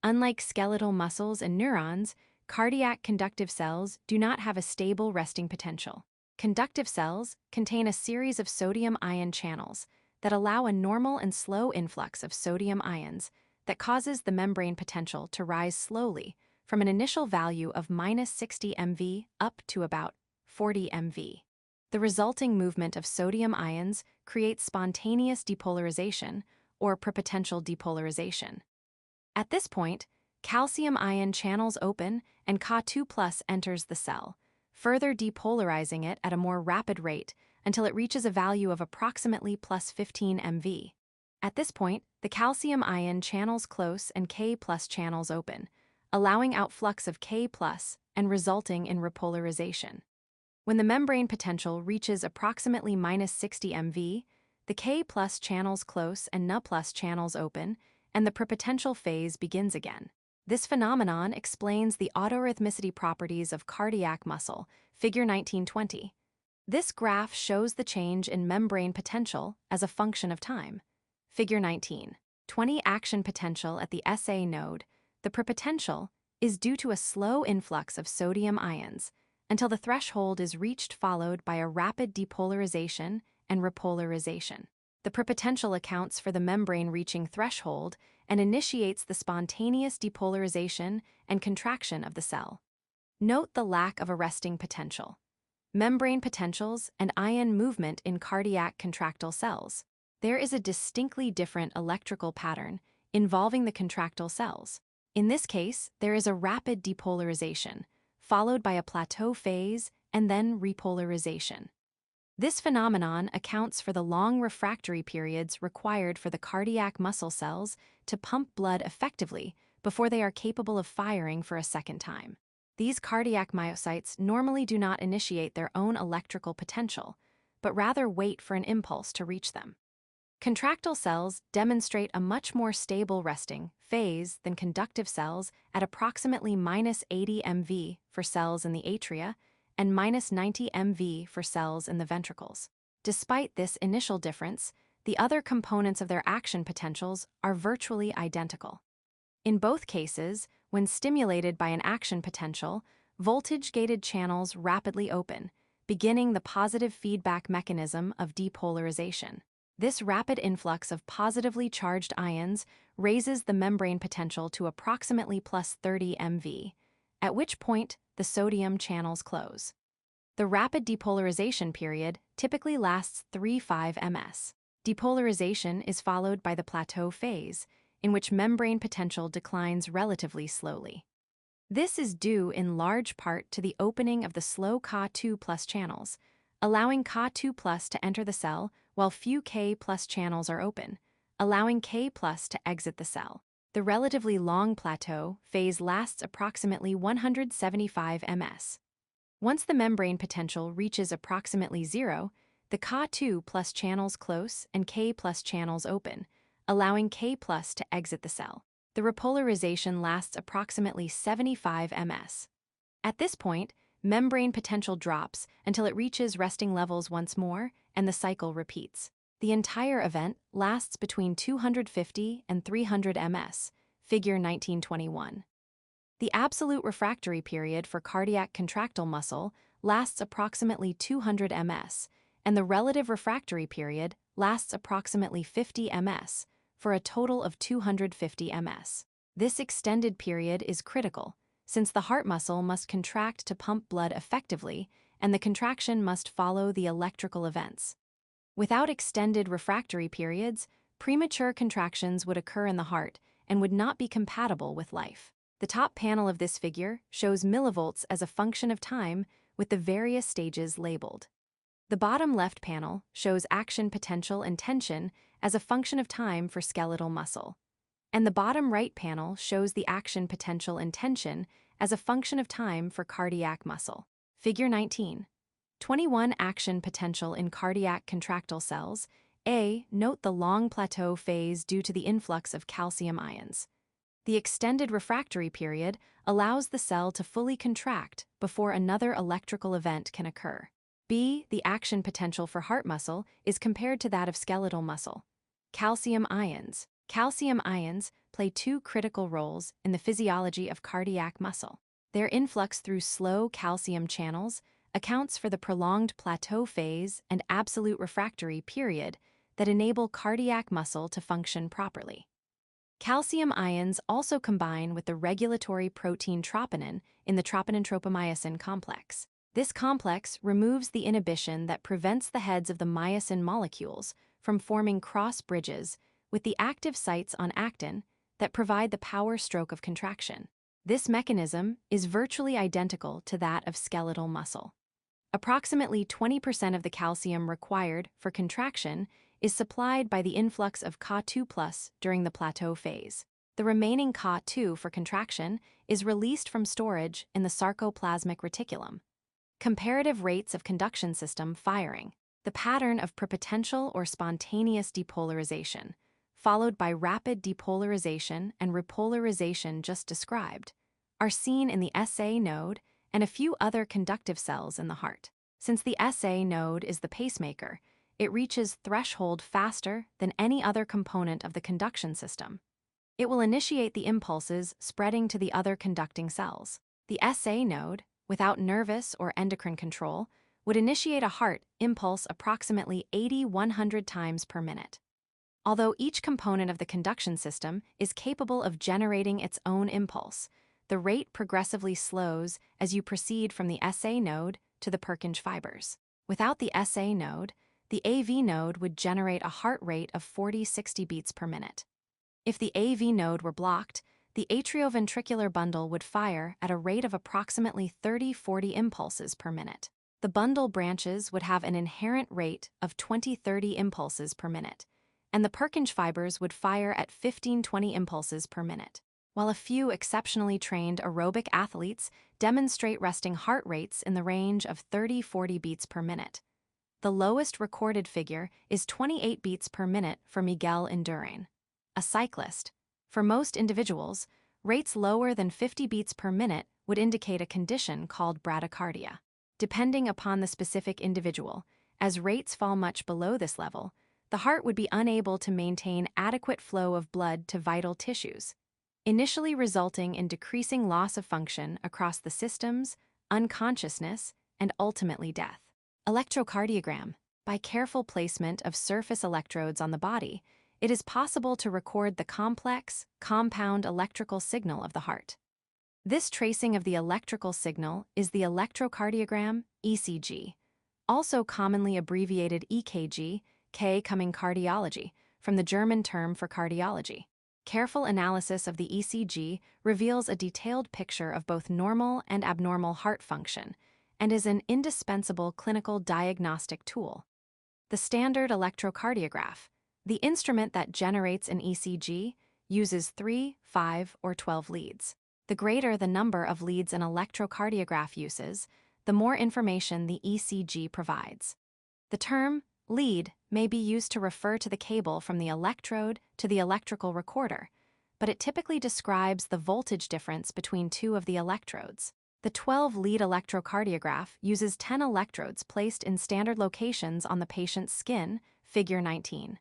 Unlike skeletal muscles and neurons, cardiac conductive cells do not have a stable resting potential. Conductive cells contain a series of sodium ion channels that allow a normal and slow influx of sodium ions that causes the membrane potential to rise slowly from an initial value of -60 MV up to about 40 MV. The resulting movement of sodium ions creates spontaneous depolarization or prepotential depolarization. At this point, calcium ion channels open and Ca2 plus enters the cell, further depolarizing it at a more rapid rate until it reaches a value of approximately +15 MV. At this point, the calcium ion channels close and K plus channels open, allowing outflux of K plus and resulting in repolarization. When the membrane potential reaches approximately -60 MV, the K plus channels close and Na plus channels open, and the prepotential phase begins again. This phenomenon explains the autorhythmicity properties of cardiac muscle, figure 1920. This graph shows the change in membrane potential as a function of time. Figure 1920 action potential at the SA node. The prepotential is due to a slow influx of sodium ions until the threshold is reached, followed by a rapid depolarization and repolarization. The prepotential accounts for the membrane reaching threshold and initiates the spontaneous depolarization and contraction of the cell. Note the lack of a resting potential. Membrane potentials and ion movement in cardiac contractile cells. There is a distinctly different electrical pattern involving the contractile cells. In this case, there is a rapid depolarization, followed by a plateau phase and then repolarization. This phenomenon accounts for the long refractory periods required for the cardiac muscle cells to pump blood effectively before they are capable of firing for a second time. These cardiac myocytes normally do not initiate their own electrical potential, but rather wait for an impulse to reach them. Contractile cells demonstrate a much more stable resting phase than conductive cells at approximately -80 MV for cells in the atria and -90 MV for cells in the ventricles. Despite this initial difference, the other components of their action potentials are virtually identical. In both cases, when stimulated by an action potential, voltage-gated channels rapidly open, beginning the positive feedback mechanism of depolarization. This rapid influx of positively charged ions raises the membrane potential to approximately +30 MV, at which point the sodium channels close. The rapid depolarization period typically lasts 3-5 ms. Depolarization is followed by the plateau phase, in which membrane potential declines relatively slowly. This is due in large part to the opening of the slow Ca2 plus channels, allowing Ca2 plus to enter the cell while few K plus channels are open, allowing K plus to exit the cell. The relatively long plateau phase lasts approximately 175 ms. Once the membrane potential reaches approximately 0, the Ca2 plus channels close and K plus channels open, allowing K plus to exit the cell. The repolarization lasts approximately 75 ms. At this point, membrane potential drops until it reaches resting levels once more, and the cycle repeats. The entire event lasts between 250 and 300 ms, figure 1921. The absolute refractory period for cardiac contractile muscle lasts approximately 200 ms, and the relative refractory period lasts approximately 50 ms, for a total of 250 ms. This extended period is critical, since the heart muscle must contract to pump blood effectively, and the contraction must follow the electrical events. Without extended refractory periods, premature contractions would occur in the heart and would not be compatible with life. The top panel of this figure shows millivolts as a function of time with the various stages labeled. The bottom left panel shows action potential and tension as a function of time for skeletal muscle, and the bottom right panel shows the action potential and tension as a function of time for cardiac muscle. Figure 1921 action potential in cardiac contractile cells. A. Note the long plateau phase due to the influx of calcium ions. The extended refractory period allows the cell to fully contract before another electrical event can occur. B. The action potential for heart muscle is compared to that of skeletal muscle. Calcium ions. Calcium ions play two critical roles in the physiology of cardiac muscle. Their influx through slow calcium channels accounts for the prolonged plateau phase and absolute refractory period that enable cardiac muscle to function properly. Calcium ions also combine with the regulatory protein troponin in the troponin-tropomyosin complex. This complex removes the inhibition that prevents the heads of the myosin molecules from forming cross bridges with the active sites on actin that provide the power stroke of contraction. This mechanism is virtually identical to that of skeletal muscle. Approximately 20% of the calcium required for contraction is supplied by the influx of Ca2+ during the plateau phase. The remaining Ca2 for contraction is released from storage in the sarcoplasmic reticulum. Comparative rates of conduction system firing. The pattern of prepotential or spontaneous depolarization, followed by rapid depolarization and repolarization just described, are seen in the SA node and a few other conductive cells in the heart. Since the SA node is the pacemaker, it reaches threshold faster than any other component of the conduction system. It will initiate the impulses spreading to the other conducting cells. The SA node, without nervous or endocrine control, would initiate a heart impulse approximately 80-100 times per minute. Although each component of the conduction system is capable of generating its own impulse, the rate progressively slows as you proceed from the SA node to the Purkinje fibers. Without the SA node, the AV node would generate a heart rate of 40-60 beats per minute. If the AV node were blocked, the atrioventricular bundle would fire at a rate of approximately 30-40 impulses per minute. The bundle branches would have an inherent rate of 20-30 impulses per minute, and the Purkinje fibers would fire at 15-20 impulses per minute. While a few exceptionally trained aerobic athletes demonstrate resting heart rates in the range of 30-40 beats per minute, the lowest recorded figure is 28 beats per minute for Miguel Indurain, a cyclist. For most individuals, rates lower than 50 beats per minute would indicate a condition called bradycardia. Depending upon the specific individual, as rates fall much below this level, the heart would be unable to maintain adequate flow of blood to vital tissues, initially resulting in decreasing loss of function across the systems, unconsciousness, and ultimately death. Electrocardiogram. By careful placement of surface electrodes on the body, it is possible to record the complex, compound electrical signal of the heart. This tracing of the electrical signal is the electrocardiogram, ECG, also commonly abbreviated EKG, K coming cardiology, from the German term for cardiology. Careful analysis of the ECG reveals a detailed picture of both normal and abnormal heart function, and is an indispensable clinical diagnostic tool. The standard electrocardiograph, the instrument that generates an ECG, uses 3, 5, or 12 leads. The greater the number of leads an electrocardiograph uses, the more information the ECG provides. The term lead may be used to refer to the cable from the electrode to the electrical recorder, but it typically describes the voltage difference between two of the electrodes. The 12-lead electrocardiograph uses 10 electrodes placed in standard locations on the patient's skin, figure 19.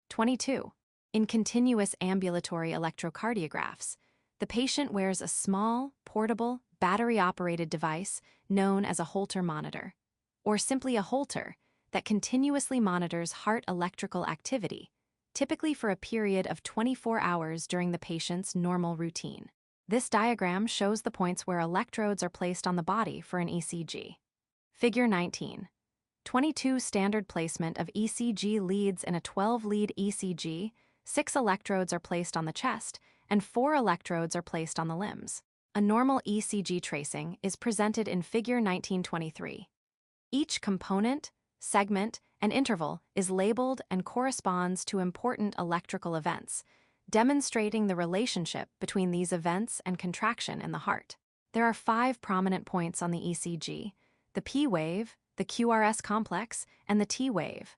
22. In continuous ambulatory electrocardiographs, the patient wears a small, portable, battery-operated device known as a Holter monitor, or simply a Holter, that continuously monitors heart electrical activity, typically for a period of 24 hours during the patient's normal routine. This diagram shows the points where electrodes are placed on the body for an ECG. Figure 19. 22 standard placement of ECG leads in a 12-lead ECG, 6 electrodes are placed on the chest, and 4 electrodes are placed on the limbs. A normal ECG tracing is presented in Figure 1923. Each component, segment, and interval is labeled and corresponds to important electrical events, demonstrating the relationship between these events and contraction in the heart. There are 5 prominent points on the ECG: the P wave, the QRS complex, and the T wave.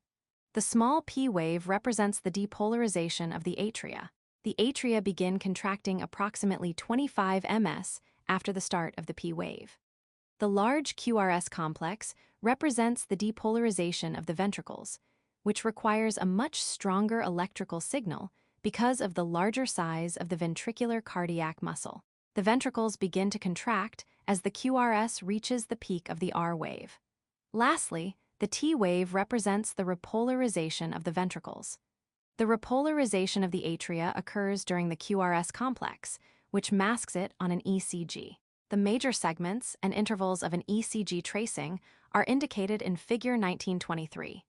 The small P wave represents the depolarization of the atria. the atria begin contracting approximately 25 ms after the start of the P wave. The large QRS complex represents the depolarization of the ventricles, which requires a much stronger electrical signal because of the larger size of the ventricular cardiac muscle. The ventricles begin to contract as the QRS reaches the peak of the R wave. Lastly, the T wave represents the repolarization of the ventricles. The repolarization of the atria occurs during the QRS complex, which masks it on an ECG. The major segments and intervals of an ECG tracing are indicated in Figure 1923.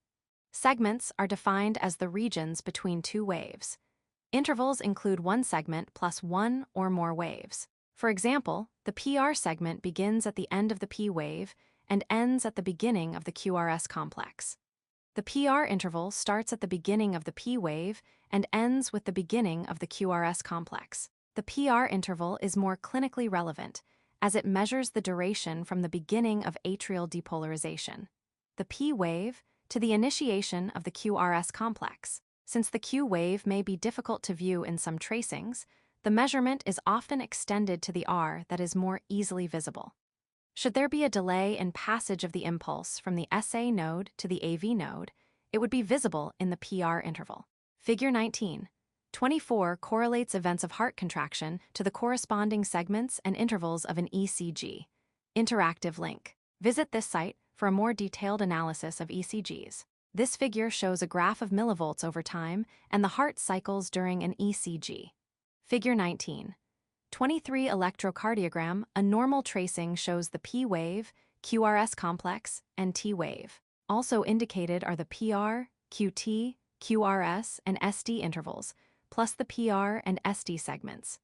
Segments are defined as the regions between two waves. Intervals include one segment plus one or more waves. For example, the PR segment begins at the end of the P wave and ends at the beginning of the QRS complex. The PR interval starts at the beginning of the P wave and ends with the beginning of the QRS complex. The PR interval is more clinically relevant as it measures the duration from the beginning of atrial depolarization, the P wave, to the initiation of the QRS complex. Since the Q wave may be difficult to view in some tracings, the measurement is often extended to the R that is more easily visible. Should there be a delay in passage of the impulse from the SA node to the AV node, it would be visible in the PR interval. Figure 19.24 correlates events of heart contraction to the corresponding segments and intervals of an ECG. Interactive link. Visit this site for a more detailed analysis of ECGs. This figure shows a graph of millivolts over time and the heart cycles during an ECG. Figure 19.23 electrocardiogram, a normal tracing shows the P wave, QRS complex, and T wave. Also indicated are the PR, QT, QRS, and SD intervals, plus the PR and SD segments.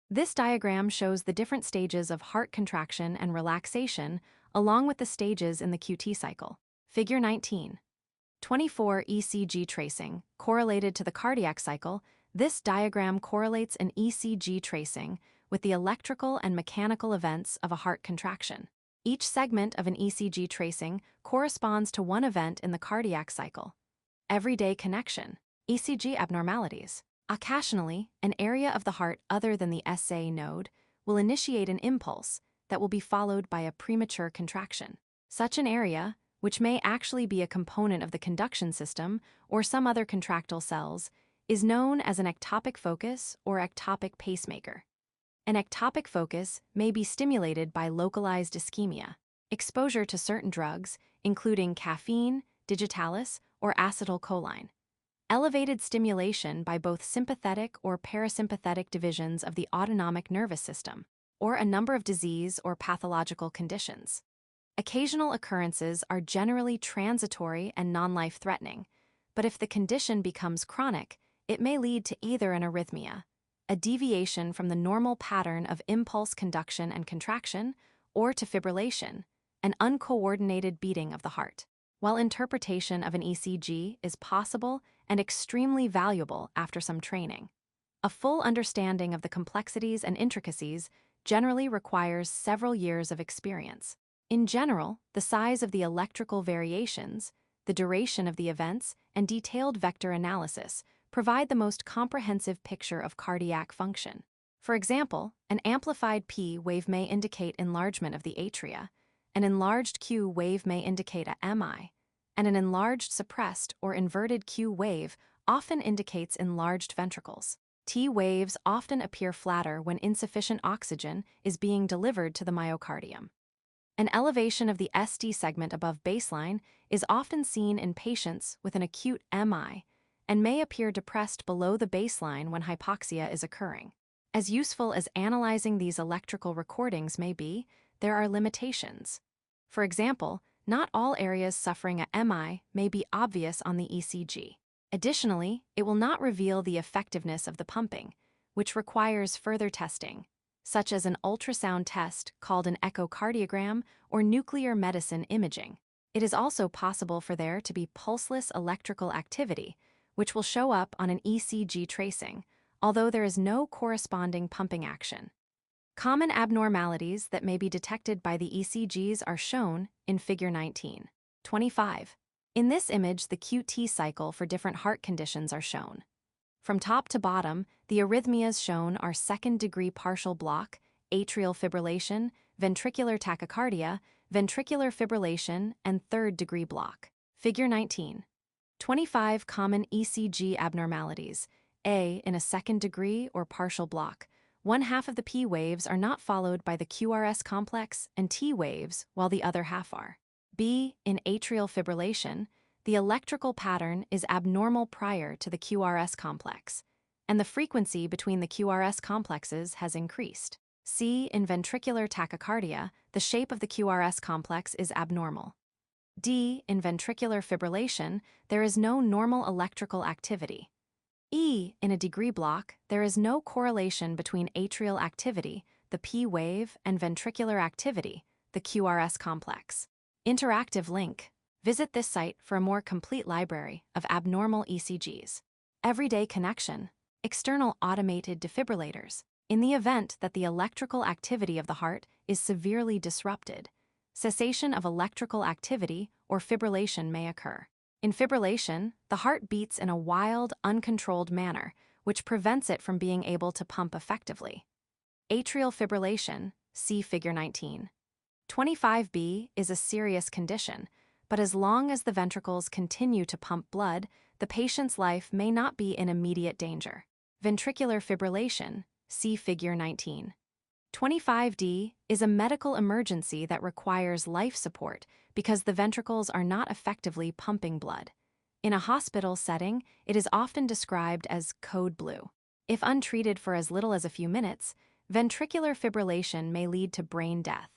This diagram shows the different stages of heart contraction and relaxation along with the stages in the QT cycle. Figure 19.24 ECG tracing, correlated to the cardiac cycle. This diagram correlates an ECG tracing with the electrical and mechanical events of a heart contraction. Each segment of an ECG tracing corresponds to one event in the cardiac cycle. Everyday connection. ECG abnormalities. Occasionally, an area of the heart other than the SA node will initiate an impulse that will be followed by a premature contraction. Such an area, which may actually be a component of the conduction system or some other contractile cells, is known as an ectopic focus or ectopic pacemaker. An ectopic focus may be stimulated by localized ischemia, exposure to certain drugs, including caffeine, digitalis, or acetylcholine, elevated stimulation by both sympathetic or parasympathetic divisions of the autonomic nervous system, or a number of disease or pathological conditions. Occasional occurrences are generally transitory and non-life-threatening, but if the condition becomes chronic, it may lead to either an arrhythmia, a deviation from the normal pattern of impulse conduction and contraction, or to fibrillation, an uncoordinated beating of the heart. While interpretation of an ECG is possible and extremely valuable after some training, a full understanding of the complexities and intricacies generally requires several years of experience. In general, the size of the electrical variations, the duration of the events, and detailed vector analysis provide the most comprehensive picture of cardiac function. For example, an amplified P wave may indicate enlargement of the atria, an enlarged Q wave may indicate a MI, and an enlarged suppressed or inverted Q wave often indicates enlarged ventricles. T waves often appear flatter when insufficient oxygen is being delivered to the myocardium. An elevation of the SD segment above baseline is often seen in patients with an acute MI and may appear depressed below the baseline when hypoxia is occurring. As useful as analyzing these electrical recordings may be, there are limitations. For example, not all areas suffering a MI may be obvious on the ECG. Additionally, it will not reveal the effectiveness of the pumping, which requires further testing, such as an ultrasound test called an echocardiogram or nuclear medicine imaging. It is also possible for there to be pulseless electrical activity, which will show up on an ECG tracing, although there is no corresponding pumping action. Common abnormalities that may be detected by the ECGs are shown in Figure 19.25. In this image, the QT cycle for different heart conditions are shown. From top to bottom, the arrhythmias shown are second-degree partial block, atrial fibrillation, ventricular tachycardia, ventricular fibrillation, and third-degree block. Figure 19. 25 common ECG abnormalities. A. In a second-degree or partial block, one half of the P waves are not followed by the QRS complex and T waves, while the other half are. B. In atrial fibrillation, the electrical pattern is abnormal prior to the QRS complex, and the frequency between the QRS complexes has increased. C. In ventricular tachycardia, the shape of the QRS complex is abnormal. D. In ventricular fibrillation, there is no normal electrical activity. E. In a degree block, there is no correlation between atrial activity, the P wave, and ventricular activity, the QRS complex. Interactive link. Visit this site for a more complete library of abnormal ECGs. Everyday connection. External automated defibrillators. In the event that the electrical activity of the heart is severely disrupted, cessation of electrical activity or fibrillation may occur. In fibrillation, the heart beats in a wild, uncontrolled manner, which prevents it from being able to pump effectively. Atrial fibrillation, see Figure 19. 25B is a serious condition, but as long as the ventricles continue to pump blood, the patient's life may not be in immediate danger. Ventricular fibrillation, see Figure 19. 25D is a medical emergency that requires life support because the ventricles are not effectively pumping blood. In a hospital setting, it is often described as code blue. If untreated for as little as a few minutes, ventricular fibrillation may lead to brain death.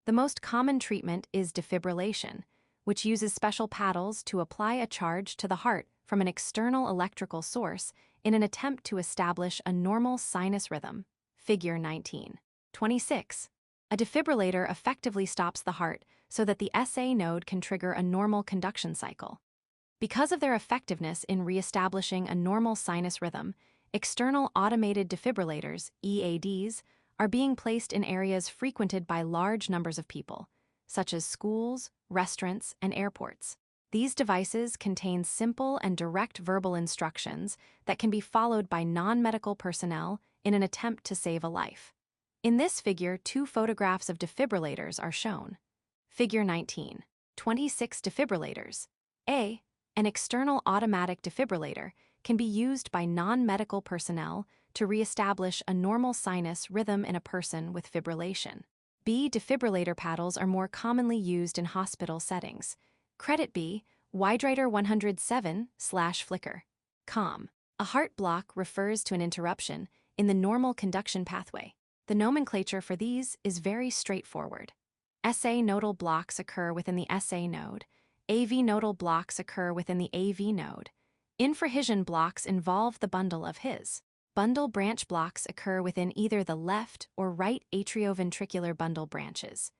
The most common treatment is defibrillation, which uses special paddles to apply a charge to the heart from an external electrical source in an attempt to establish a normal sinus rhythm. Figure 19. 26. A defibrillator effectively stops the heart so that the SA node can trigger a normal conduction cycle. Because of their effectiveness in reestablishing a normal sinus rhythm, external automated defibrillators, EADs, are being placed in areas frequented by large numbers of people, such as schools, restaurants, and airports. These devices contain simple and direct verbal instructions that can be followed by non-medical personnel in an attempt to save a life. In this figure, 2 photographs of defibrillators are shown. Figure 19. 26 defibrillators. A. An external automatic defibrillator can be used by non-medical personnel to reestablish a normal sinus rhythm in a person with fibrillation. B. Defibrillator paddles are more commonly used in hospital settings. Credit B. Widewriter 107/Flickr. Com. A heart block refers to an interruption in the normal conduction pathway. The nomenclature for these is very straightforward. SA nodal blocks occur within the SA node. AV nodal blocks occur within the AV node. Infrahision blocks involve the bundle of His. Bundle branch blocks occur within either the left or right atrioventricular bundle branches.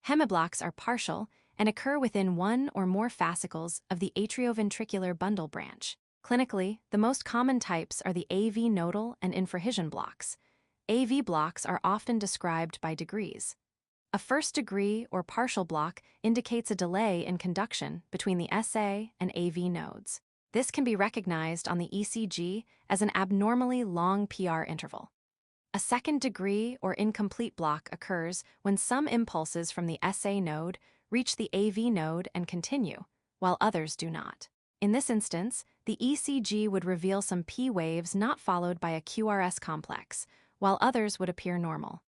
Hemiblocks are partial and occur within one or more fascicles of the atrioventricular bundle branch. Clinically, the most common types are the AV nodal and infrahision blocks. AV blocks are often described by degrees. A first-degree or partial block indicates a delay in conduction between the SA and AV nodes. This can be recognized on the ECG as an abnormally long PR interval. A second-degree or incomplete block occurs when some impulses from the SA node reach the AV node and continue, while others do not. In this instance, the ECG would reveal some P waves not followed by a QRS complex, while others would appear normal.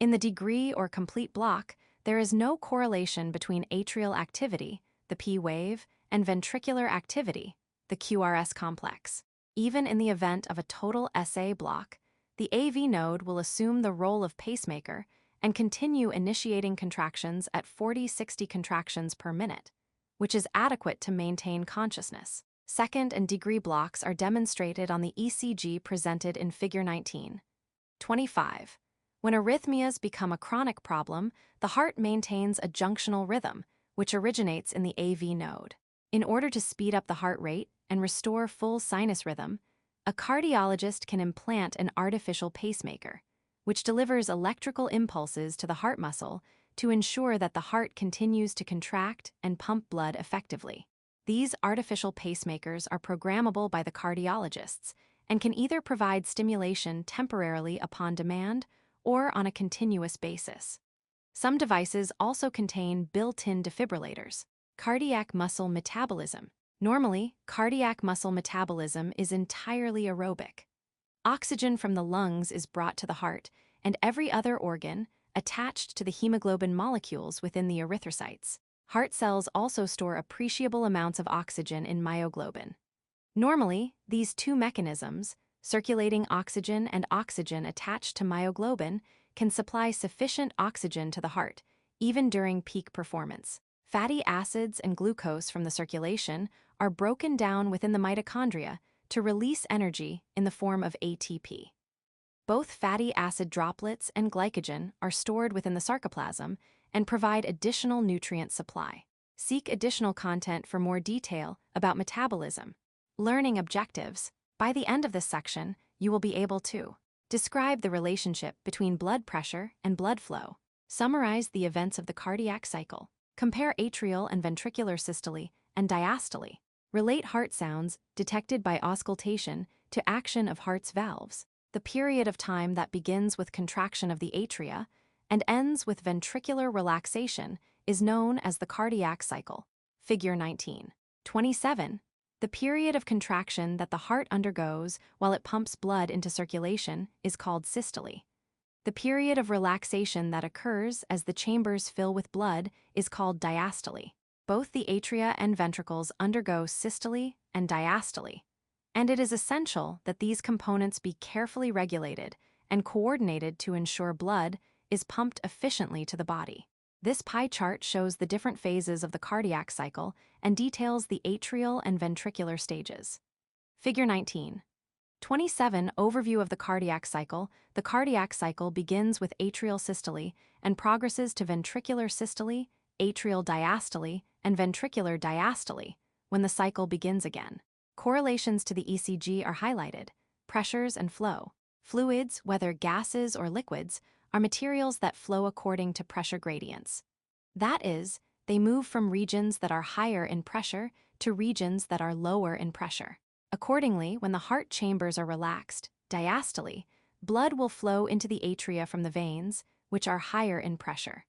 In the degree or complete block, there is no correlation between atrial activity, the P wave, and ventricular activity, the QRS complex. Even in the event of a total SA block, the AV node will assume the role of pacemaker and continue initiating contractions at 40-60 contractions per minute, which is adequate to maintain consciousness. Second and degree blocks are demonstrated on the ECG presented in Figure 19. 25. When arrhythmias become a chronic problem, the heart maintains a junctional rhythm, which originates in the AV node. In order to speed up the heart rate and restore full sinus rhythm, a cardiologist can implant an artificial pacemaker, which delivers electrical impulses to the heart muscle to ensure that the heart continues to contract and pump blood effectively. These artificial pacemakers are programmable by the cardiologists and can either provide stimulation temporarily upon demand or on a continuous basis. Some devices also contain built-in defibrillators. Cardiac muscle metabolism. Normally, cardiac muscle metabolism is entirely aerobic. Oxygen from the lungs is brought to the heart, and every other organ, attached to the hemoglobin molecules within the erythrocytes. Heart cells also store appreciable amounts of oxygen in myoglobin. Normally, these two mechanisms, circulating oxygen and oxygen attached to myoglobin, can supply sufficient oxygen to the heart, even during peak performance. Fatty acids and glucose from the circulation are broken down within the mitochondria to release energy in the form of ATP. Both fatty acid droplets and glycogen are stored within the sarcoplasm and provide additional nutrient supply. Seek additional content for more detail about metabolism. Learning objectives. By the end of this section, you will be able to describe the relationship between blood pressure and blood flow, summarize the events of the cardiac cycle, compare atrial and ventricular systole and diastole, relate heart sounds detected by auscultation to action of heart's valves, the period of time that begins with contraction of the atria and ends with ventricular relaxation is known as the cardiac cycle. Figure 19. 27. The period of contraction that the heart undergoes while it pumps blood into circulation is called systole. The period of relaxation that occurs as the chambers fill with blood is called diastole. Both the atria and ventricles undergo systole and diastole, and it is essential that these components be carefully regulated and coordinated to ensure blood is pumped efficiently to the body. This pie chart shows the different phases of the cardiac cycle and details the atrial and ventricular stages. Figure 19. 27. Overview of the cardiac cycle. The cardiac cycle begins with atrial systole and progresses to ventricular systole, atrial diastole, and ventricular diastole when the cycle begins again. Correlations to the ECG are highlighted. Pressures and flow. Fluids, whether gases or liquids, are materials that flow according to pressure gradients. That is, they move from regions that are higher in pressure to regions that are lower in pressure. Accordingly, when the heart chambers are relaxed, diastole, blood will flow into the atria from the veins, which are higher in pressure.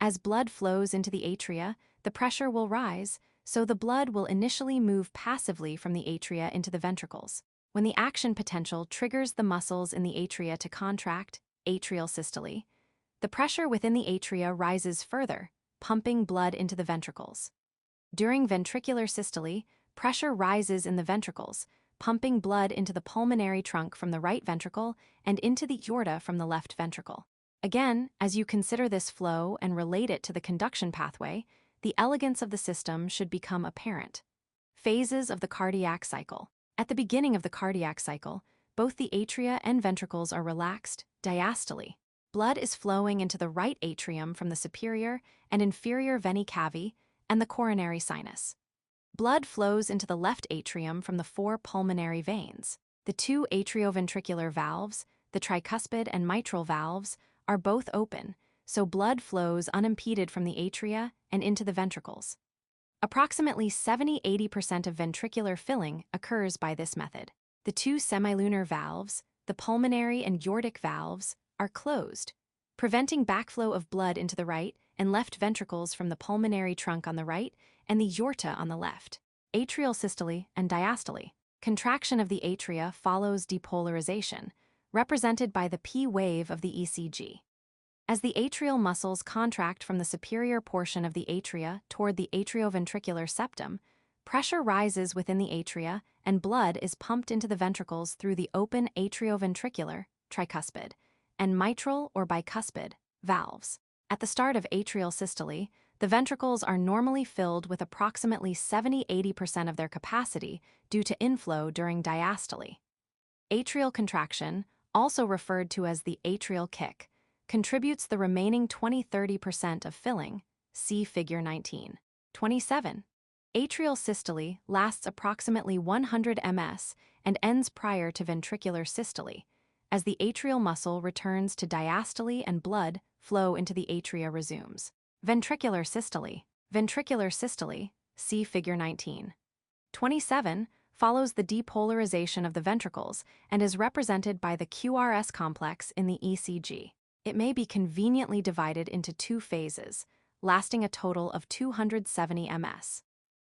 As blood flows into the atria, the pressure will rise, so the blood will initially move passively from the atria into the ventricles. When the action potential triggers the muscles in the atria to contract, atrial systole, the pressure within the atria rises further, pumping blood into the ventricles. During ventricular systole, pressure rises in the ventricles, pumping blood into the pulmonary trunk from the right ventricle and into the aorta from the left ventricle. Again, as you consider this flow and relate it to the conduction pathway, the elegance of the system should become apparent. Phases of the cardiac cycle. At the beginning of the cardiac cycle, both the atria and ventricles are relaxed, diastole. Blood is flowing into the right atrium from the superior and inferior vena cava and the coronary sinus. Blood flows into the left atrium from the four pulmonary veins. The two atrioventricular valves, the tricuspid and mitral valves, are both open, so blood flows unimpeded from the atria and into the ventricles. Approximately 70–80% of ventricular filling occurs by this method. The two semilunar valves, the pulmonary and aortic valves, are closed, preventing backflow of blood into the right and left ventricles from the pulmonary trunk on the right and the aorta on the left. Atrial systole and diastole. Contraction of the atria follows depolarization, represented by the P wave of the ECG. As the atrial muscles contract from the superior portion of the atria toward the atrioventricular septum, pressure rises within the atria and blood is pumped into the ventricles through the open atrioventricular, tricuspid, and mitral or bicuspid valves. At the start of atrial systole, the ventricles are normally filled with approximately 70–80% of their capacity due to inflow during diastole. Atrial contraction, also referred to as the atrial kick, contributes the remaining 20–30% of filling. See Figure 19. 27. Atrial systole lasts approximately 100 ms and ends prior to ventricular systole, as the atrial muscle returns to diastole and blood flow into the atria resumes. Ventricular systole. Ventricular systole, see Figure 19. 27, follows the depolarization of the ventricles and is represented by the QRS complex in the ECG. It may be conveniently divided into two phases, lasting a total of 270 ms.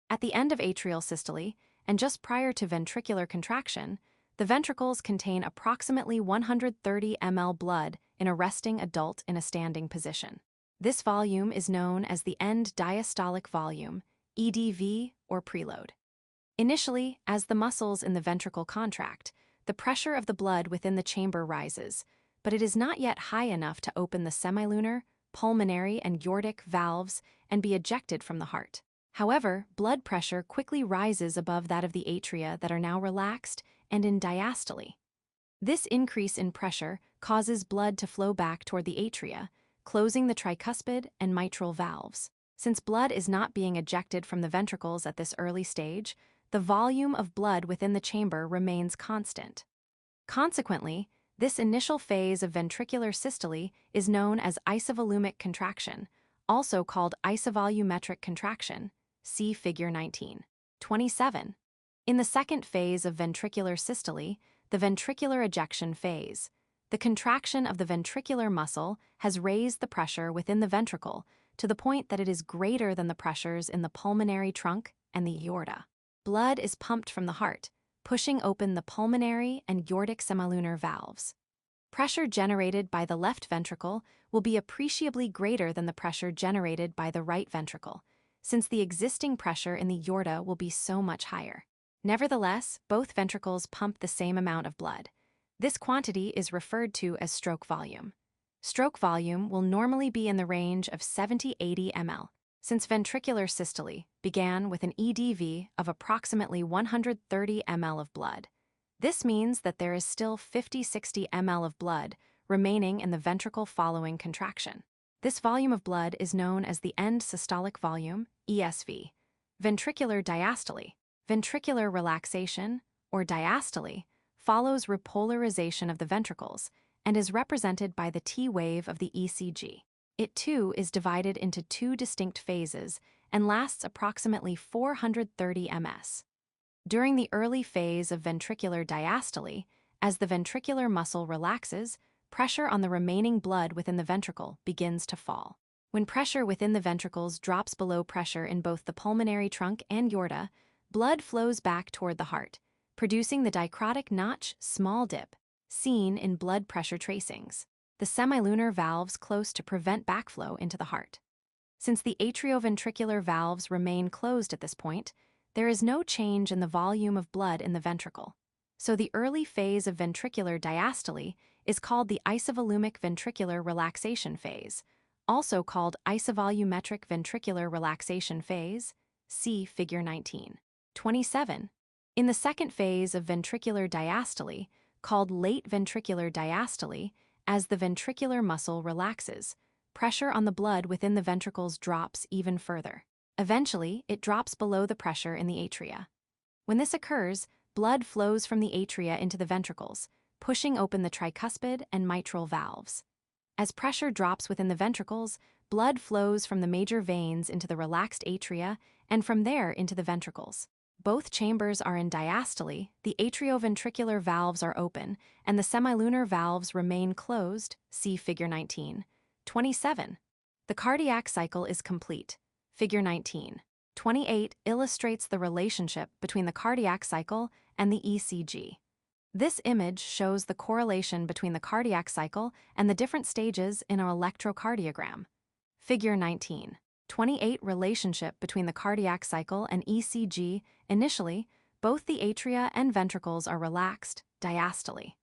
At the end of atrial systole, and just prior to ventricular contraction, the ventricles contain approximately 130 ml blood in a resting adult in a standing position. This volume is known as the end diastolic volume, EDV, or preload. Initially, as the muscles in the ventricle contract, the pressure of the blood within the chamber rises, but it is not yet high enough to open the semilunar, pulmonary, and aortic valves and be ejected from the heart. However, blood pressure quickly rises above that of the atria that are now relaxed and in diastole. This increase in pressure causes blood to flow back toward the atria, closing the tricuspid and mitral valves. Since blood is not being ejected from the ventricles at this early stage, the volume of blood within the chamber remains constant. Consequently, this initial phase of ventricular systole is known as isovolumic contraction, also called isovolumetric contraction. See Figure 19. 27. In the second phase of ventricular systole, the ventricular ejection phase, the contraction of the ventricular muscle has raised the pressure within the ventricle to the point that it is greater than the pressures in the pulmonary trunk and the aorta. Blood is pumped from the heart, pushing open the pulmonary and aortic semilunar valves. Pressure generated by the left ventricle will be appreciably greater than the pressure generated by the right ventricle, since the existing pressure in the aorta will be so much higher. Nevertheless, both ventricles pump the same amount of blood. This quantity is referred to as stroke volume. Stroke volume will normally be in the range of 70–80 ml, since ventricular systole began with an EDV of approximately 130 ml of blood. This means that there is still 50–60 ml of blood remaining in the ventricle following contraction. This volume of blood is known as the end systolic volume, ESV. Ventricular diastole, ventricular relaxation, or diastole, follows repolarization of the ventricles and is represented by the T wave of the ECG. It too is divided into two distinct phases and lasts approximately 430 ms. During the early phase of ventricular diastole, as the ventricular muscle relaxes, pressure on the remaining blood within the ventricle begins to fall. When pressure within the ventricles drops below pressure in both the pulmonary trunk and aorta, blood flows back toward the heart, producing the dicrotic notch small dip seen in blood pressure tracings. The semilunar valves close to prevent backflow into the heart. Since the atrioventricular valves remain closed at this point, there is no change in the volume of blood in the ventricle. So the early phase of ventricular diastole is called the isovolumic ventricular relaxation phase, also called isovolumetric ventricular relaxation phase. See Figure 19. 27. In the second phase of ventricular diastole, called late ventricular diastole, as the ventricular muscle relaxes, pressure on the blood within the ventricles drops even further. Eventually, it drops below the pressure in the atria. When this occurs, blood flows from the atria into the ventricles, pushing open the tricuspid and mitral valves. As pressure drops within the ventricles, blood flows from the major veins into the relaxed atria and from there into the ventricles. Both chambers are in diastole, the atrioventricular valves are open, and the semilunar valves remain closed. See Figure 19. 27. The cardiac cycle is complete. Figure 19. 28 illustrates the relationship between the cardiac cycle and the ECG. This image shows the correlation between the cardiac cycle and the different stages in an electrocardiogram. Figure 19. 28 relationship between the cardiac cycle and ECG. Initially, both the atria and ventricles are relaxed, diastole.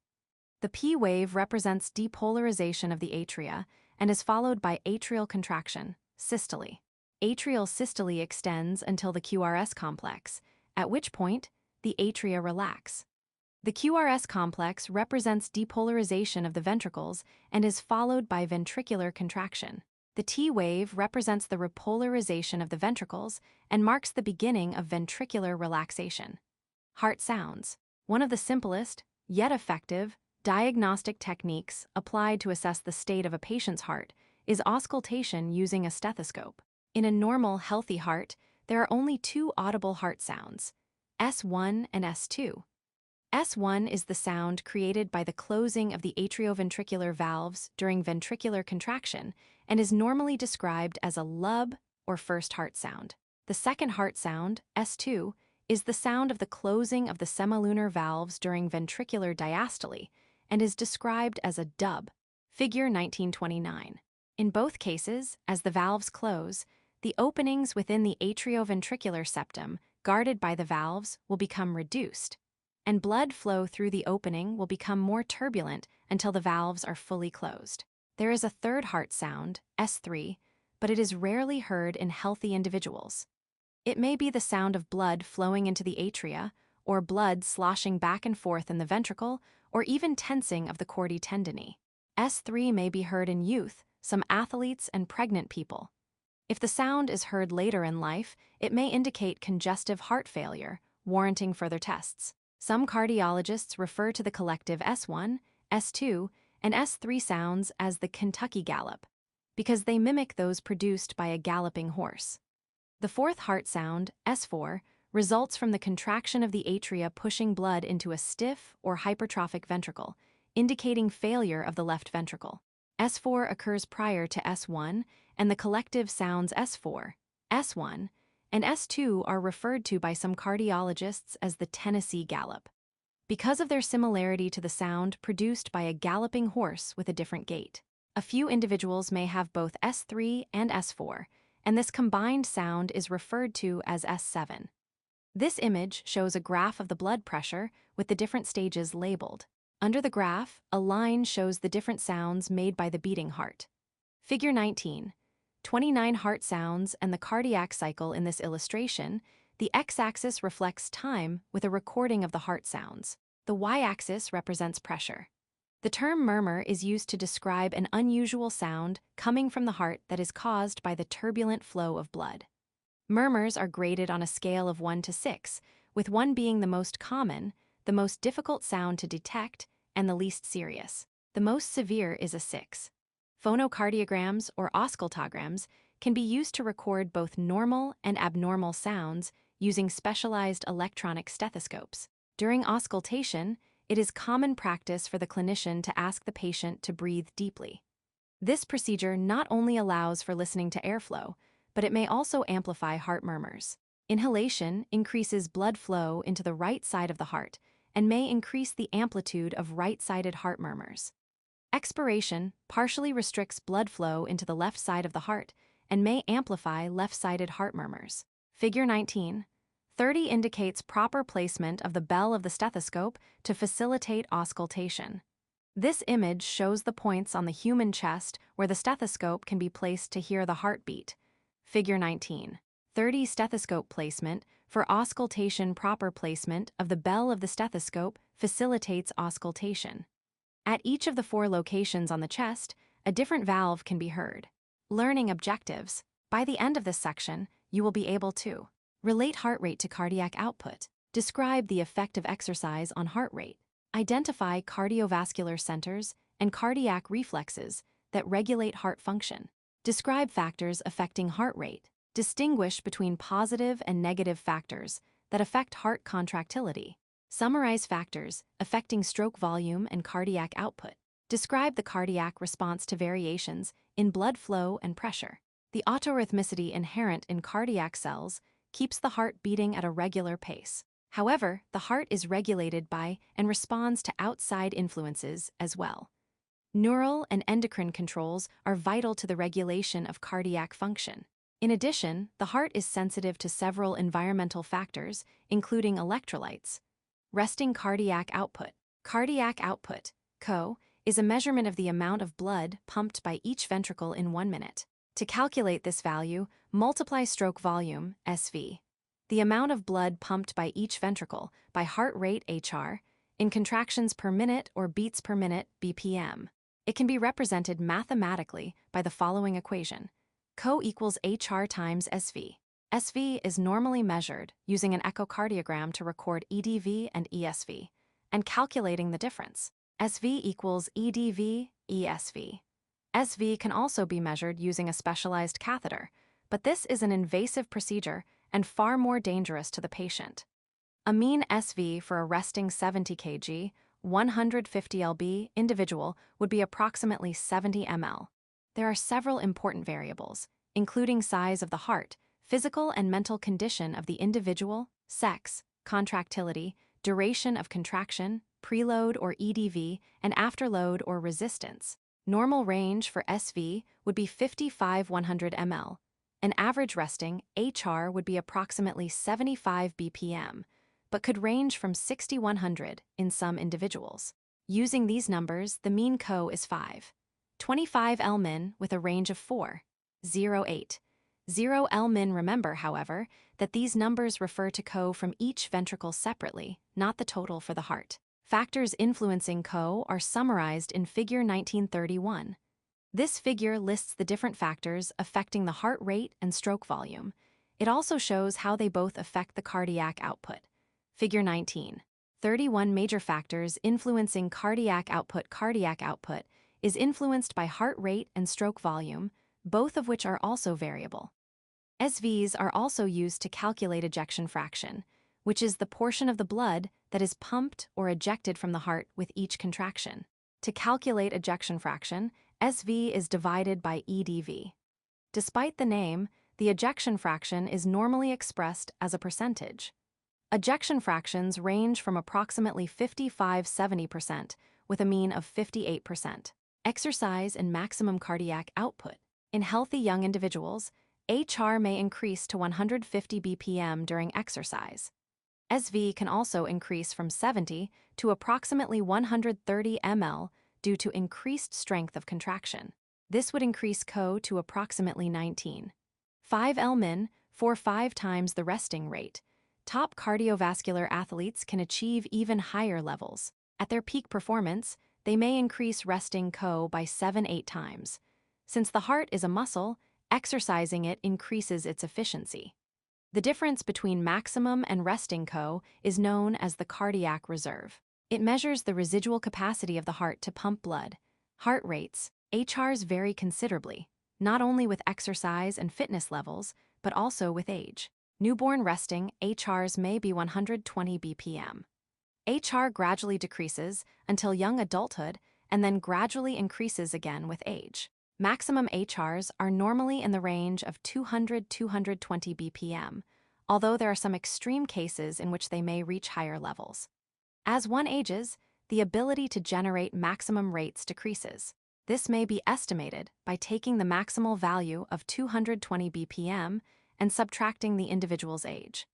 The P wave represents depolarization of the atria and is followed by atrial contraction, systole. Atrial systole extends until the QRS complex, at which point the atria relax. The QRS complex represents depolarization of the ventricles and is followed by ventricular contraction. The T wave represents the repolarization of the ventricles and marks the beginning of ventricular relaxation. Heart sounds. One of the simplest, yet effective, diagnostic techniques applied to assess the state of a patient's heart is auscultation using a stethoscope. In a normal, healthy heart, there are only two audible heart sounds: S1 and S2. S1 is the sound created by the closing of the atrioventricular valves during ventricular contraction and is normally described as a lub or first heart sound. The second heart sound, S2, is the sound of the closing of the semilunar valves during ventricular diastole and is described as a dub, figure 1929. In both cases, as the valves close, the openings within the atrioventricular septum, guarded by the valves, will become reduced, and blood flow through the opening will become more turbulent until the valves are fully closed. There is a third heart sound, S3, but it is rarely heard in healthy individuals. It may be the sound of blood flowing into the atria, or blood sloshing back and forth in the ventricle, or even tensing of the chordae tendineae. S3 may be heard in youth, some athletes, and pregnant people. If the sound is heard later in life, it may indicate congestive heart failure, warranting further tests. Some cardiologists refer to the collective S1, S2, and S3 sounds as the Kentucky gallop, because they mimic those produced by a galloping horse. The fourth heart sound, S4, results from the contraction of the atria pushing blood into a stiff or hypertrophic ventricle, indicating failure of the left ventricle. S4 occurs prior to S1, and the collective sounds S4, S1, and S2 are referred to by some cardiologists as the Tennessee gallop, because of their similarity to the sound produced by a galloping horse with a different gait. A few individuals may have both S3 and S4, and this combined sound is referred to as S7. This image shows a graph of the blood pressure with the different stages labeled. Under the graph, a line shows the different sounds made by the beating heart. Figure 19. 29 heart sounds and the cardiac cycle in this illustration. The x-axis reflects time with a recording of the heart sounds. The y-axis represents pressure. The term murmur is used to describe an unusual sound coming from the heart that is caused by the turbulent flow of blood. Murmurs are graded on a scale of 1 to 6, with 1 being the most common, the most difficult sound to detect, and the least serious. The most severe is a 6. Phonocardiograms or auscultograms can be used to record both normal and abnormal sounds using specialized electronic stethoscopes. During auscultation, it is common practice for the clinician to ask the patient to breathe deeply. This procedure not only allows for listening to airflow, but it may also amplify heart murmurs. Inhalation increases blood flow into the right side of the heart and may increase the amplitude of right-sided heart murmurs. Expiration partially restricts blood flow into the left side of the heart and may amplify left-sided heart murmurs. Figure 19. 30 indicates proper placement of the bell of the stethoscope to facilitate auscultation. This image shows the points on the human chest where the stethoscope can be placed to hear the heartbeat. Figure 19. 30 stethoscope placement for auscultation. Proper placement of the bell of the stethoscope facilitates auscultation. At each of the 4 locations on the chest, a different valve can be heard. Learning objectives. By the end of this section, you will be able to relate heart rate to cardiac output, describe the effect of exercise on heart rate, identify cardiovascular centers and cardiac reflexes that regulate heart function, describe factors affecting heart rate, distinguish between positive and negative factors that affect heart contractility, summarize factors affecting stroke volume and cardiac output, describe the cardiac response to variations in blood flow and pressure. The autorhythmicity inherent in cardiac cells keeps the heart beating at a regular pace. However, the heart is regulated by and responds to outside influences as well. Neural and endocrine controls are vital to the regulation of cardiac function. In addition, the heart is sensitive to several environmental factors, including electrolytes. Resting cardiac output. Cardiac output, CO, is a measurement of the amount of blood pumped by each ventricle in 1 minute. To calculate this value, multiply stroke volume, SV, the amount of blood pumped by each ventricle, by heart rate, HR, in contractions per minute or beats per minute, BPM. It can be represented mathematically by the following equation. CO equals HR times SV. SV is normally measured using an echocardiogram to record EDV and ESV, and calculating the difference. SV equals EDV, ESV. SV can also be measured using a specialized catheter, but this is an invasive procedure and far more dangerous to the patient. A mean SV for a resting 70 kg, 150 lb individual would be approximately 70 ml. There are several important variables, including size of the heart, physical and mental condition of the individual, sex, contractility, duration of contraction, preload or EDV, and afterload or resistance. Normal range for SV would be 55-100 ml. An average resting HR would be approximately 75 bpm, but could range from 60-100 in some individuals. Using these numbers, the mean CO is 5. 25 L-min with a range of 4. 0.8. 0 L-min. Remember, however, that these numbers refer to CO from each ventricle separately, not the total for the heart. Factors influencing CO are summarized in Figure 1931. This figure lists the different factors affecting the heart rate and stroke volume. It also shows how they both affect the cardiac output. Figure 19. 31 major factors influencing cardiac output. Cardiac output is influenced by heart rate and stroke volume, both of which are also variable. SVs are also used to calculate ejection fraction, which is the portion of the blood that is pumped or ejected from the heart with each contraction. To calculate ejection fraction, SV is divided by EDV. Despite the name, the ejection fraction is normally expressed as a percentage. Ejection fractions range from approximately 55-70% with a mean of 58%. Exercise and maximum cardiac output. In healthy young individuals, HR may increase to 150 bpm during exercise. SV can also increase from 70 to approximately 130 ml due to increased strength of contraction. This would increase CO to approximately 19. 5 L-min for 5 times the resting rate. Top cardiovascular athletes can achieve even higher levels. At their peak performance, they may increase resting CO by 7-8 times. Since the heart is a muscle, exercising it increases its efficiency. The difference between maximum and resting CO is known as the cardiac reserve. It measures the residual capacity of the heart to pump blood. Heart rates, HRs, vary considerably, not only with exercise and fitness levels, but also with age. Newborn resting HRs may be 120 bpm. HR gradually decreases until young adulthood and then gradually increases again with age. Maximum HRs are normally in the range of 200-220 bpm, although there are some extreme cases in which they may reach higher levels. As one ages, the ability to generate maximum rates decreases. This may be estimated by taking the maximal value of 220 bpm and subtracting the individual's age.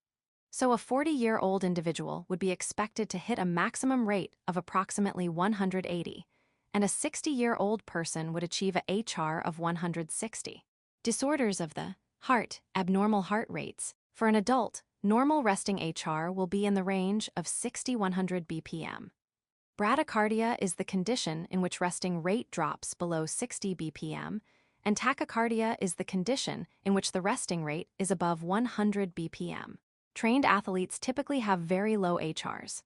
So a 40-year-old individual would be expected to hit a maximum rate of approximately 180, and a 60-year-old person would achieve a HR of 160. Disorders of the heart, abnormal heart rates. For an adult, normal resting HR will be in the range of 60-100 bpm. Bradycardia is the condition in which resting rate drops below 60 bpm, and tachycardia is the condition in which the resting rate is above 100 bpm. Trained athletes typically have very low HRs.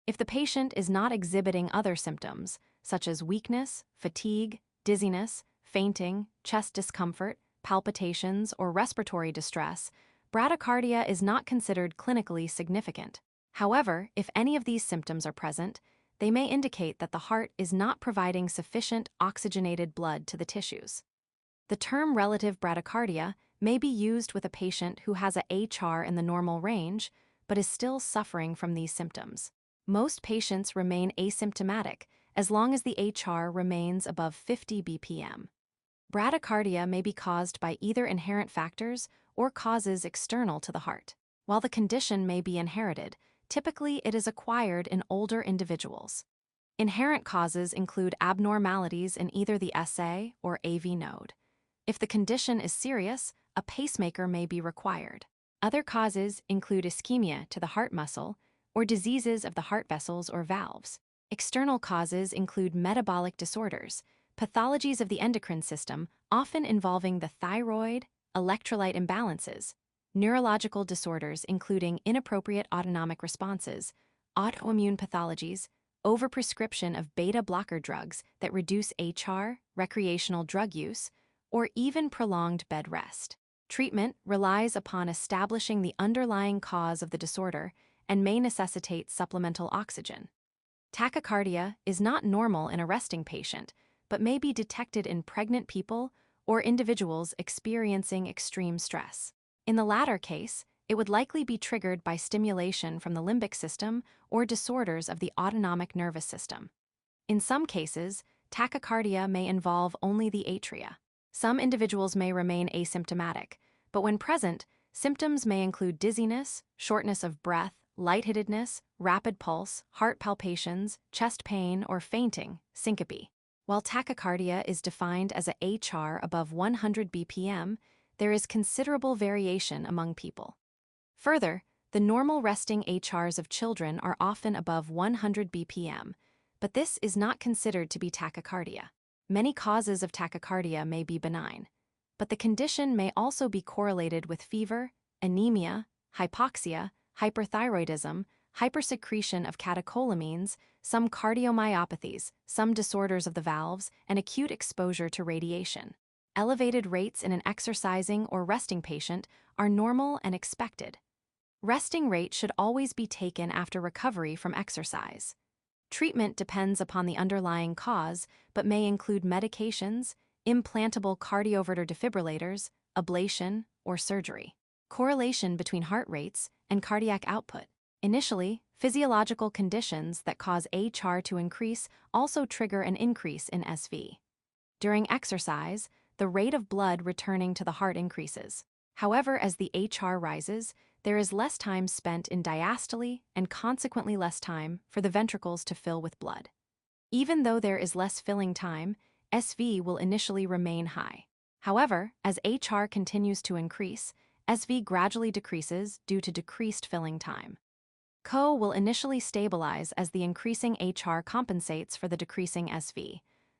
If the patient is not exhibiting other symptoms, such as weakness, fatigue, dizziness, fainting, chest discomfort, palpitations, or respiratory distress, bradycardia is not considered clinically significant. However, if any of these symptoms are present, they may indicate that the heart is not providing sufficient oxygenated blood to the tissues. The term relative bradycardia may be used with a patient who has a HR in the normal range but is still suffering from these symptoms. Most patients remain asymptomatic as long as the HR remains above 50 bpm. Bradycardia may be caused by either inherent factors or causes external to the heart. While the condition may be inherited, typically it is acquired in older individuals. Inherent causes include abnormalities in either the SA or AV node. If the condition is serious, a pacemaker may be required. Other causes include ischemia to the heart muscle or diseases of the heart vessels or valves. External causes include metabolic disorders, pathologies of the endocrine system, often involving the thyroid, electrolyte imbalances, neurological disorders including inappropriate autonomic responses, autoimmune pathologies, overprescription of beta blocker drugs that reduce HR, recreational drug use, or even prolonged bed rest. Treatment relies upon establishing the underlying cause of the disorder and may necessitate supplemental oxygen. Tachycardia is not normal in a resting patient, but may be detected in pregnant people or individuals experiencing extreme stress. In the latter case, it would likely be triggered by stimulation from the limbic system or disorders of the autonomic nervous system. In some cases, tachycardia may involve only the atria. Some individuals may remain asymptomatic, but when present, symptoms may include dizziness, shortness of breath, lightheadedness, rapid pulse, heart palpitations, chest pain, or fainting, syncope. While tachycardia is defined as a HR above 100 bpm, there is considerable variation among people. Further, the normal resting HRs of children are often above 100 bpm, but this is not considered to be tachycardia. Many causes of tachycardia may be benign, but the condition may also be correlated with fever, anemia, hypoxia, hyperthyroidism, hypersecretion of catecholamines, some cardiomyopathies, some disorders of the valves, and acute exposure to radiation. Elevated rates in an exercising or resting patient are normal and expected. Resting rate should always be taken after recovery from exercise. Treatment depends upon the underlying cause, but may include medications, implantable cardioverter defibrillators, ablation, or surgery. Correlation between heart rates and cardiac output. Initially, physiological conditions that cause HR to increase also trigger an increase in SV. During exercise, the rate of blood returning to the heart increases. However, as the HR rises, there is less time spent in diastole and consequently less time for the ventricles to fill with blood. Even though there is less filling time, SV will initially remain high. However, as HR continues to increase, SV gradually decreases due to decreased filling time. CO will initially stabilize as the increasing HR compensates for the decreasing SV,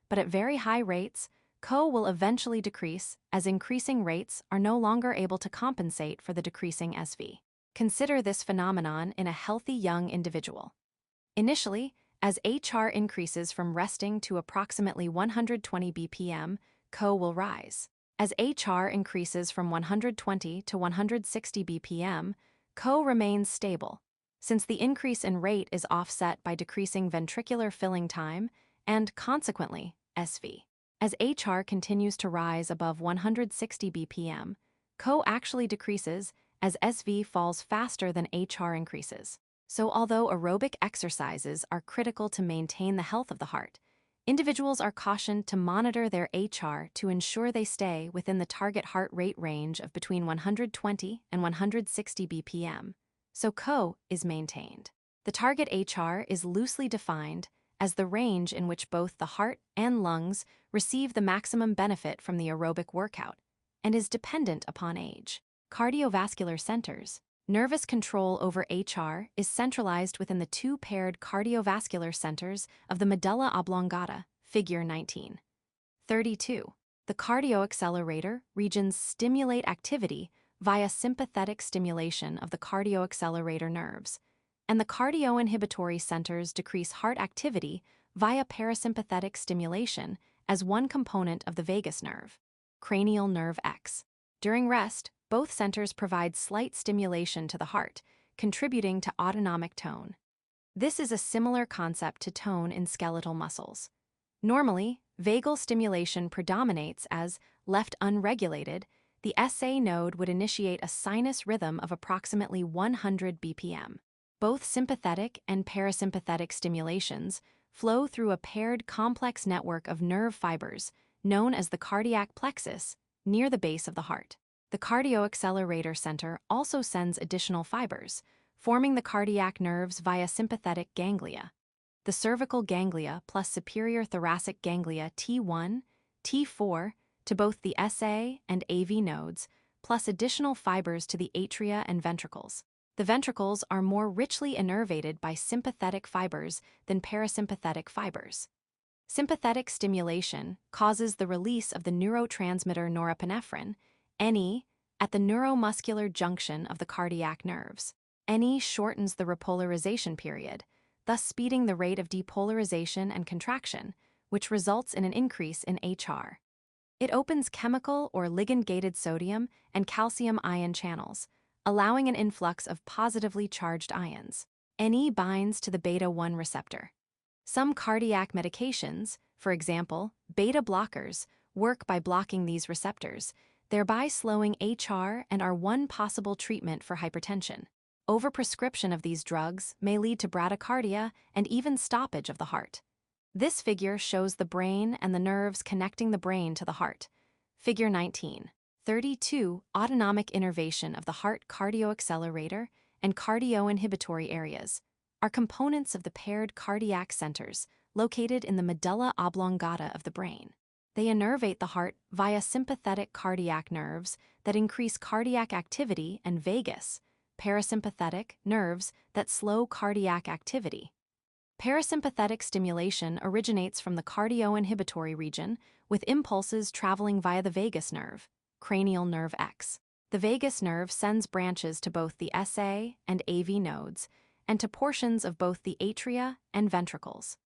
but at very high rates, CO will eventually decrease as increasing rates are no longer able to compensate for the decreasing SV. Consider this phenomenon in a healthy young individual. Initially, as HR increases from resting to approximately 120 bpm, CO will rise. As HR increases from 120 to 160 bpm, CO remains stable, since the increase in rate is offset by decreasing ventricular filling time and, consequently, SV. As HR continues to rise above 160 bpm, CO actually decreases as SV falls faster than HR increases. So although aerobic exercises are critical to maintain the health of the heart, individuals are cautioned to monitor their HR to ensure they stay within the target heart rate range of between 120 and 160 bpm, so CO is maintained. The target HR is loosely defined as the range in which both the heart and lungs receive the maximum benefit from the aerobic workout, and is dependent upon age. Cardiovascular centers. Nervous control over HR is centralized within the two paired cardiovascular centers of the medulla oblongata, figure 19. 32. The cardioaccelerator regions stimulate activity via sympathetic stimulation of the cardioaccelerator nerves, and the cardioinhibitory centers decrease heart activity via parasympathetic stimulation as one component of the vagus nerve. Cranial nerve X. During rest, both centers provide slight stimulation to the heart, contributing to autonomic tone. This is a similar concept to tone in skeletal muscles. Normally, vagal stimulation predominates as, left unregulated, the SA node would initiate a sinus rhythm of approximately 100 bpm. Both sympathetic and parasympathetic stimulations flow through a paired complex network of nerve fibers known as the cardiac plexus near the base of the heart. The cardioaccelerator center also sends additional fibers, forming the cardiac nerves via sympathetic ganglia. The cervical ganglia plus superior thoracic ganglia T1, T4 to both the SA and AV nodes, plus additional fibers to the atria and ventricles. The ventricles are more richly innervated by sympathetic fibers than parasympathetic fibers. Sympathetic stimulation causes the release of the neurotransmitter norepinephrine, NE, at the neuromuscular junction of the cardiac nerves. NE shortens the repolarization period, thus speeding the rate of depolarization and contraction, which results in an increase in HR. It opens chemical or ligand-gated sodium and calcium ion channels, allowing an influx of positively charged ions. Ne binds to the beta-1 receptor. Some cardiac medications, for example, beta blockers, work by blocking these receptors, thereby slowing HR and are one possible treatment for hypertension. Overprescription of these drugs may lead to bradycardia and even stoppage of the heart. This figure shows the brain and the nerves connecting the brain to the heart. Figure 19. 32. Autonomic innervation of the heart cardioaccelerator and cardioinhibitory areas are components of the paired cardiac centers located in the medulla oblongata of the brain. They innervate the heart via sympathetic cardiac nerves that increase cardiac activity and vagus, parasympathetic nerves that slow cardiac activity. Parasympathetic stimulation originates from the cardioinhibitory region, with impulses traveling via the vagus nerve, cranial nerve X. The vagus nerve sends branches to both the SA and AV nodes, and to portions of both the atria and ventricles.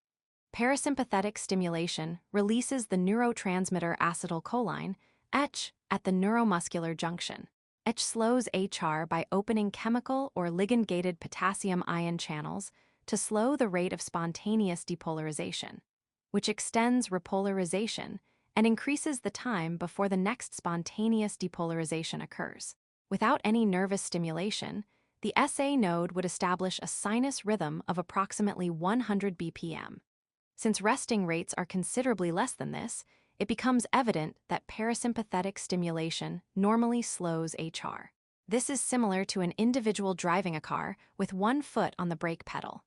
Parasympathetic stimulation releases the neurotransmitter acetylcholine, ECH, at the neuromuscular junction. ECH slows HR by opening chemical or ligand-gated potassium ion channels to slow the rate of spontaneous depolarization, which extends repolarization and increases the time before the next spontaneous depolarization occurs. Without any nervous stimulation, the SA node would establish a sinus rhythm of approximately 100 BPM. Since resting rates are considerably less than this, it becomes evident that parasympathetic stimulation normally slows HR. This is similar to an individual driving a car with one foot on the brake pedal.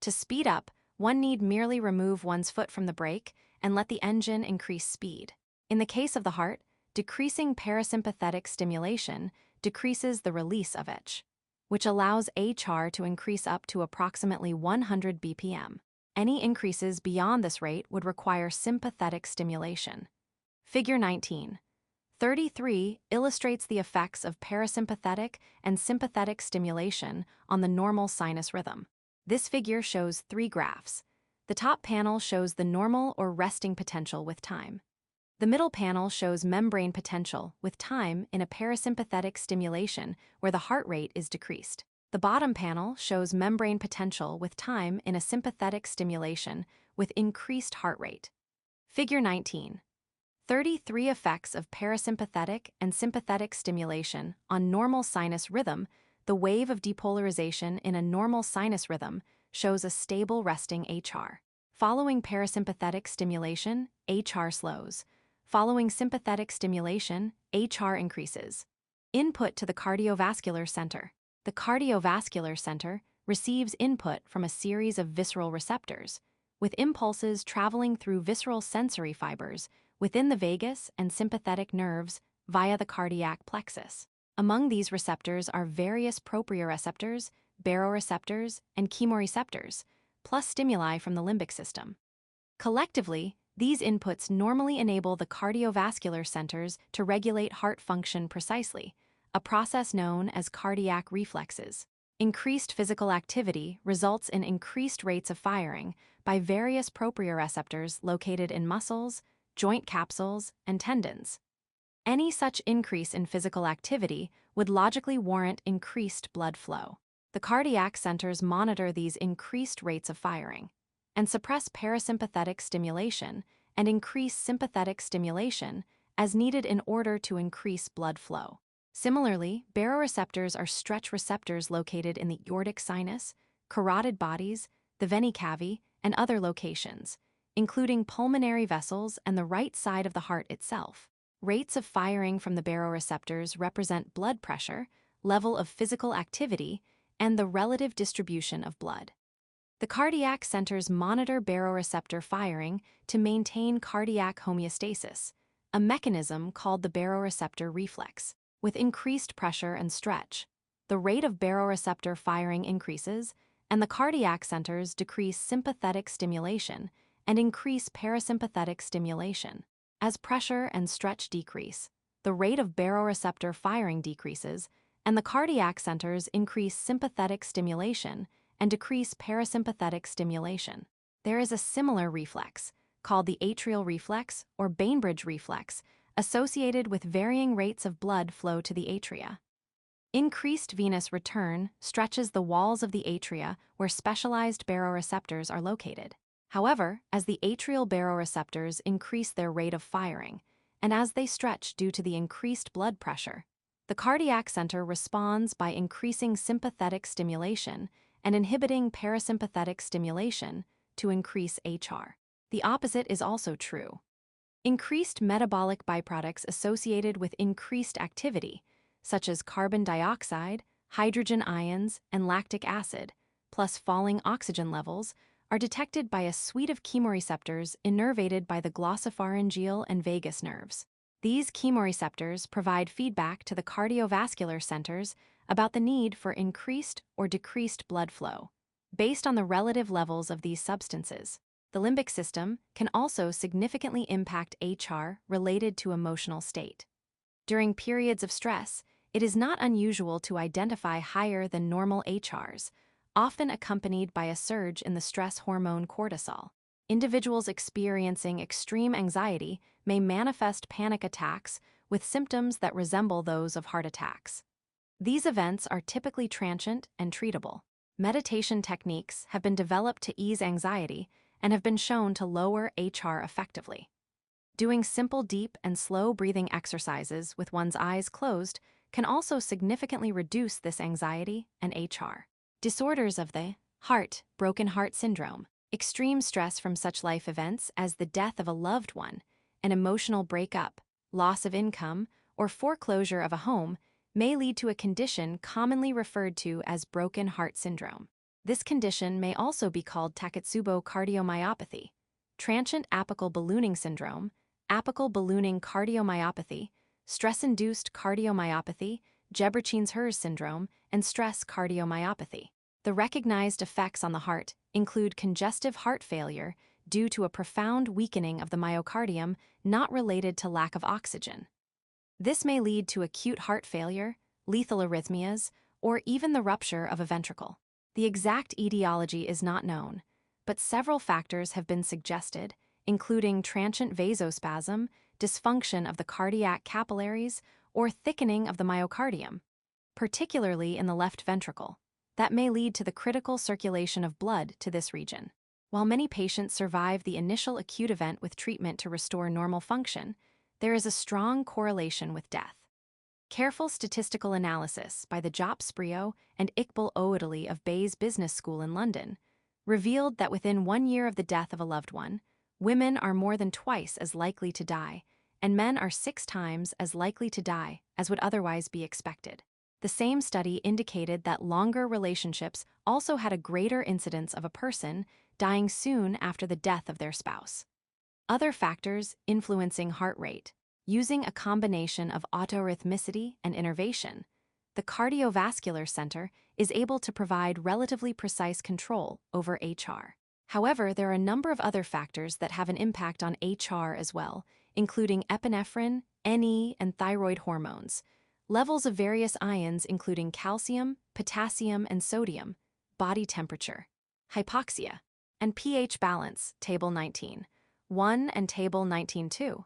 To speed up, one need merely remove one's foot from the brake and let the engine increase speed. In the case of the heart, decreasing parasympathetic stimulation decreases the release of ECH, which allows HR to increase up to approximately 100 BPM. Any increases beyond this rate would require sympathetic stimulation. Figure 19. 33 illustrates the effects of parasympathetic and sympathetic stimulation on the normal sinus rhythm. This figure shows 3 graphs. The top panel shows the normal or resting potential with time. The middle panel shows membrane potential with time in a parasympathetic stimulation where the heart rate is decreased. The bottom panel shows membrane potential with time in a sympathetic stimulation with increased heart rate. Figure 19. 33 effects of parasympathetic and sympathetic stimulation on normal sinus rhythm. The wave of depolarization in a normal sinus rhythm shows a stable resting HR. Following parasympathetic stimulation, HR slows. Following sympathetic stimulation, HR increases. Input to the cardiovascular center. The cardiovascular center receives input from a series of visceral receptors, with impulses traveling through visceral sensory fibers within the vagus and sympathetic nerves via the cardiac plexus. Among these receptors are various proprioceptors, baroreceptors, and chemoreceptors, plus stimuli from the limbic system. Collectively, these inputs normally enable the cardiovascular centers to regulate heart function precisely, a process known as cardiac reflexes. Increased physical activity results in increased rates of firing by various proprioceptors located in muscles, joint capsules, and tendons. Any such increase in physical activity would logically warrant increased blood flow. The cardiac centers monitor these increased rates of firing and suppress parasympathetic stimulation and increase sympathetic stimulation as needed in order to increase blood flow. Similarly, baroreceptors are stretch receptors located in the aortic sinus, carotid bodies, the vena cava, and other locations, including pulmonary vessels and the right side of the heart itself. Rates of firing from the baroreceptors represent blood pressure, level of physical activity, and the relative distribution of blood. The cardiac centers monitor baroreceptor firing to maintain cardiac homeostasis, a mechanism called the baroreceptor reflex. With increased pressure and stretch, the rate of baroreceptor firing increases, and the cardiac centers decrease sympathetic stimulation and increase parasympathetic stimulation. As pressure and stretch decrease, the rate of baroreceptor firing decreases, and the cardiac centers increase sympathetic stimulation and decrease parasympathetic stimulation. There is a similar reflex, called the atrial reflex or Bainbridge reflex, associated with varying rates of blood flow to the atria. Increased venous return stretches the walls of the atria where specialized baroreceptors are located. However, as the atrial baroreceptors increase their rate of firing, and as they stretch due to the increased blood pressure, the cardiac center responds by increasing sympathetic stimulation and inhibiting parasympathetic stimulation to increase HR. The opposite is also true. Increased metabolic byproducts associated with increased activity, such as carbon dioxide, hydrogen ions, and lactic acid, plus falling oxygen levels, are detected by a suite of chemoreceptors innervated by the glossopharyngeal and vagus nerves. These chemoreceptors provide feedback to the cardiovascular centers about the need for increased or decreased blood flow, based on the relative levels of these substances. The limbic system can also significantly impact HR related to emotional state. During periods of stress, it is not unusual to identify higher than normal HRs, often accompanied by a surge in the stress hormone cortisol. Individuals experiencing extreme anxiety may manifest panic attacks with symptoms that resemble those of heart attacks. These events are typically transient and treatable. Meditation techniques have been developed to ease anxiety and have been shown to lower HR effectively. Doing simple deep and slow breathing exercises with one's eyes closed can also significantly reduce this anxiety and HR. Disorders of the heart, broken heart syndrome, extreme stress from such life events as the death of a loved one, an emotional breakup, loss of income, or foreclosure of a home may lead to a condition commonly referred to as broken heart syndrome. This condition may also be called Takotsubo cardiomyopathy, transient apical ballooning syndrome, apical ballooning cardiomyopathy, stress-induced cardiomyopathy, Gebrechins's syndrome, and stress cardiomyopathy. The recognized effects on the heart include congestive heart failure due to a profound weakening of the myocardium not related to lack of oxygen. This may lead to acute heart failure, lethal arrhythmias, or even the rupture of a ventricle. The exact etiology is not known, but several factors have been suggested, including transient vasospasm, dysfunction of the cardiac capillaries, or thickening of the myocardium, particularly in the left ventricle, that may lead to the critical circulation of blood to this region. While many patients survive the initial acute event with treatment to restore normal function, there is a strong correlation with death. Careful statistical analysis by the Jop Sprio and Iqbal Oadali of Bayes Business School in London revealed that within 1 year of the death of a loved one, women are more than twice as likely to die, and men are 6 times as likely to die as would otherwise be expected. The same study indicated that longer relationships also had a greater incidence of a person dying soon after the death of their spouse. Other factors influencing heart rate. Using a combination of autorhythmicity and innervation, the cardiovascular center is able to provide relatively precise control over HR. However, there are a number of other factors that have an impact on HR as well, including epinephrine, NE, and thyroid hormones, levels of various ions including calcium, potassium, and sodium, body temperature, hypoxia, and pH balance, Table 19.1 and Table 19.2.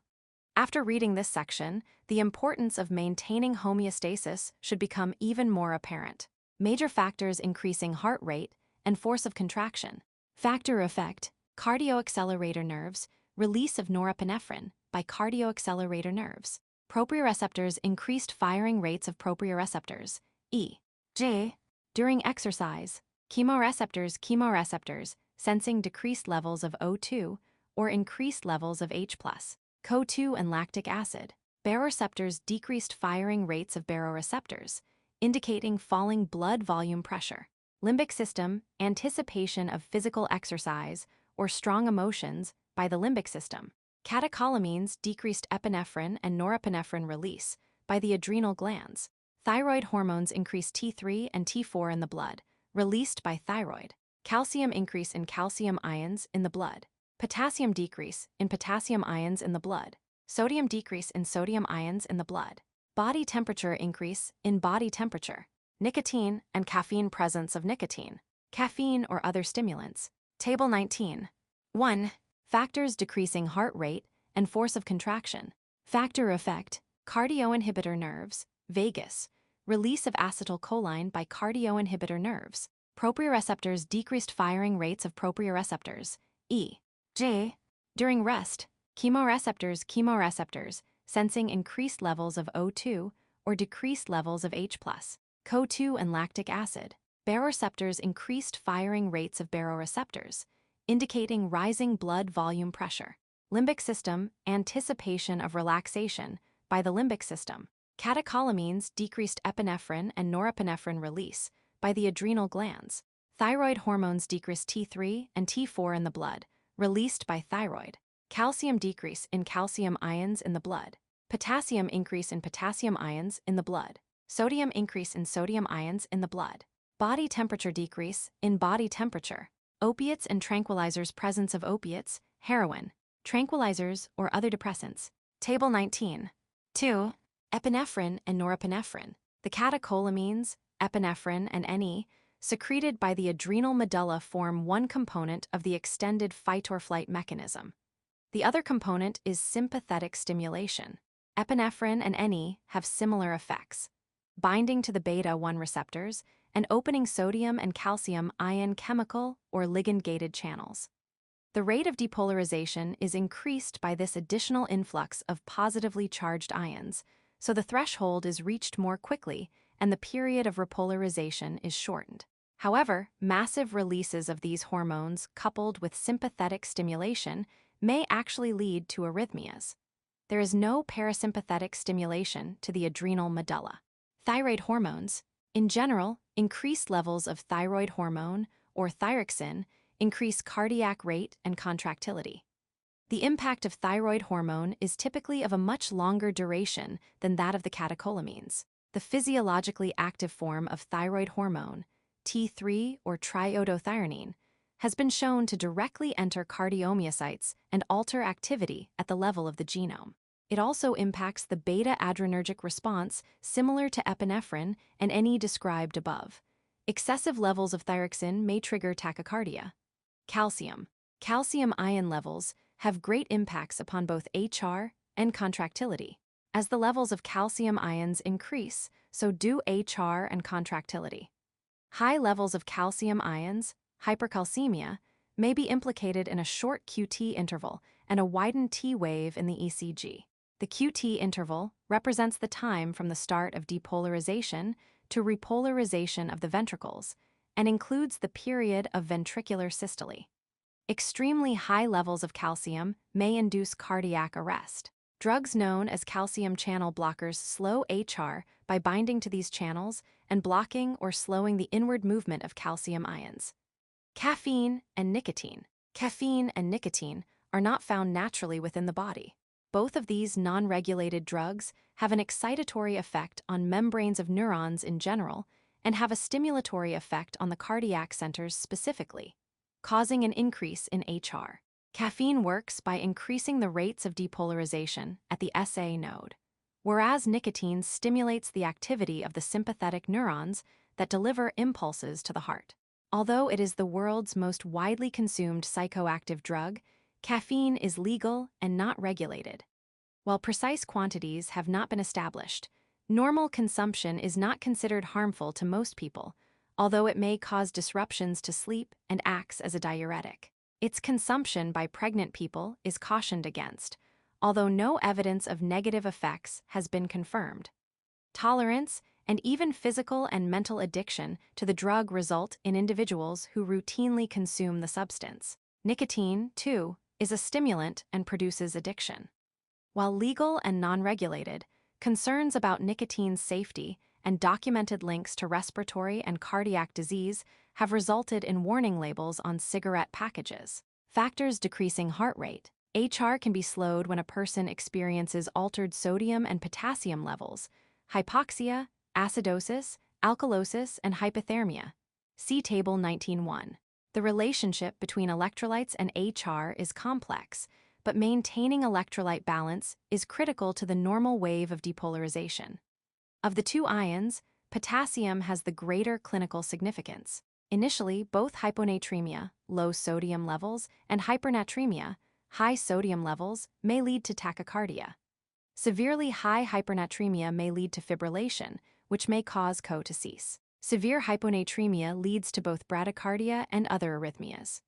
After reading this section, the importance of maintaining homeostasis should become even more apparent. Major factors increasing heart rate and force of contraction. Factor effect, cardioaccelerator nerves, release of norepinephrine by cardioaccelerator nerves. Proprioreceptors increased firing rates of proprioreceptors, e.g. during exercise. Chemoreceptors, sensing decreased levels of O2 or increased levels of H+. CO2 and lactic acid. Baroreceptors decreased firing rates of baroreceptors, indicating falling blood volume pressure. Limbic system, anticipation of physical exercise or strong emotions by the limbic system. Catecholamines decreased epinephrine and norepinephrine release by the adrenal glands. Thyroid hormones increase T3 and T4 in the blood, released by thyroid. Calcium increase in calcium ions in the blood. Potassium decrease in potassium ions in the blood. Sodium decrease in sodium ions in the blood. Body temperature increase in body temperature. Nicotine and caffeine presence of nicotine, caffeine or other stimulants. Table 19.1. Factors decreasing heart rate and force of contraction. Factor effect, cardioinhibitor nerves, vagus, release of acetylcholine by cardioinhibitor nerves. Proprioceptors decreased firing rates of proprioceptors, e.g. during rest, chemoreceptors, sensing increased levels of O2 or decreased levels of H+, CO2 and lactic acid. Baroreceptors increased firing rates of baroreceptors, indicating rising blood volume pressure. Limbic system, anticipation of relaxation by the limbic system. Catecholamines decreased epinephrine and norepinephrine release by the adrenal glands. Thyroid hormones decreased T3 and T4 in the blood, released by thyroid. Calcium decrease in calcium ions in the blood. Potassium increase in potassium ions in the blood. Sodium increase in sodium ions in the blood. Body temperature decrease in body temperature. Opiates and tranquilizers presence of opiates, heroin, tranquilizers, or other depressants. Table 19. 2. Epinephrine and norepinephrine. The catecholamines, epinephrine and NE, secreted by the adrenal medulla form one component of the extended fight-or-flight mechanism. The other component is sympathetic stimulation. Epinephrine and NE have similar effects, binding to the beta-1 receptors and opening sodium and calcium ion chemical or ligand-gated channels. The rate of depolarization is increased by this additional influx of positively charged ions, so the threshold is reached more quickly and the period of repolarization is shortened. However, massive releases of these hormones coupled with sympathetic stimulation may actually lead to arrhythmias. There is no parasympathetic stimulation to the adrenal medulla. Thyroid hormones. In general, increased levels of thyroid hormone, or thyroxine, increase cardiac rate and contractility. The impact of thyroid hormone is typically of a much longer duration than that of the catecholamines. The physiologically active form of thyroid hormone, T3 or triiodothyronine, has been shown to directly enter cardiomyocytes and alter activity at the level of the genome. It also impacts the beta-adrenergic response similar to epinephrine and NE described above. Excessive levels of thyroxine may trigger tachycardia. Calcium. Calcium ion levels have great impacts upon both HR and contractility. As the levels of calcium ions increase, so do HR and contractility. High levels of calcium ions, hypercalcemia, may be implicated in a short QT interval and a widened T wave in the ECG. The QT interval represents the time from the start of depolarization to repolarization of the ventricles and includes the period of ventricular systole. Extremely high levels of calcium may induce cardiac arrest. Drugs known as calcium channel blockers slow HR by binding to these channels and blocking or slowing the inward movement of calcium ions. Caffeine and nicotine. Caffeine and nicotine are not found naturally within the body. Both of these non-regulated drugs have an excitatory effect on membranes of neurons in general and have a stimulatory effect on the cardiac centers specifically, causing an increase in HR. Caffeine works by increasing the rates of depolarization at the SA node, whereas nicotine stimulates the activity of the sympathetic neurons that deliver impulses to the heart. Although it is the world's most widely consumed psychoactive drug, caffeine is legal and not regulated. While precise quantities have not been established, normal consumption is not considered harmful to most people, although it may cause disruptions to sleep and acts as a diuretic. Its consumption by pregnant people is cautioned against, although no evidence of negative effects has been confirmed. Tolerance and even physical and mental addiction to the drug result in individuals who routinely consume the substance. Nicotine, too, is a stimulant and produces addiction. While legal and non-regulated, concerns about nicotine's safety and documented links to respiratory and cardiac disease have resulted in warning labels on cigarette packages. Factors decreasing heart rate. HR can be slowed when a person experiences altered sodium and potassium levels, hypoxia, acidosis, alkalosis, and hypothermia. See Table 19.1. The relationship between electrolytes and HR is complex, but maintaining electrolyte balance is critical to the normal wave of depolarization. Of the two ions, potassium has the greater clinical significance. Initially, both hyponatremia, low sodium levels, and hypernatremia, high sodium levels, may lead to tachycardia. Severely high hypernatremia may lead to fibrillation, which may cause CO to cease. Severe hyponatremia leads to both bradycardia and other arrhythmias.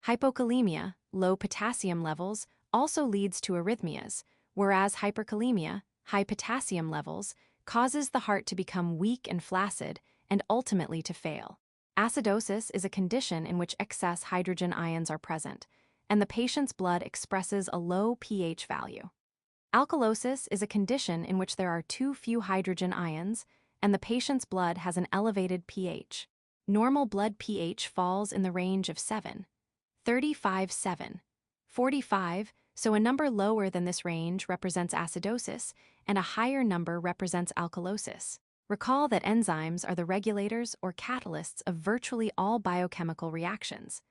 Hypokalemia, low potassium levels, also leads to arrhythmias, whereas hyperkalemia, high potassium levels, causes the heart to become weak and flaccid and ultimately to fail. Acidosis is a condition in which excess hydrogen ions are present, and the patient's blood expresses a low pH value. Alkalosis is a condition in which there are too few hydrogen ions, and the patient's blood has an elevated pH. Normal blood pH falls in the range of 7, 35-7, 45, so a number lower than this range represents acidosis, and a higher number represents alkalosis. Recall that enzymes are the regulators or catalysts of virtually all biochemical reactions.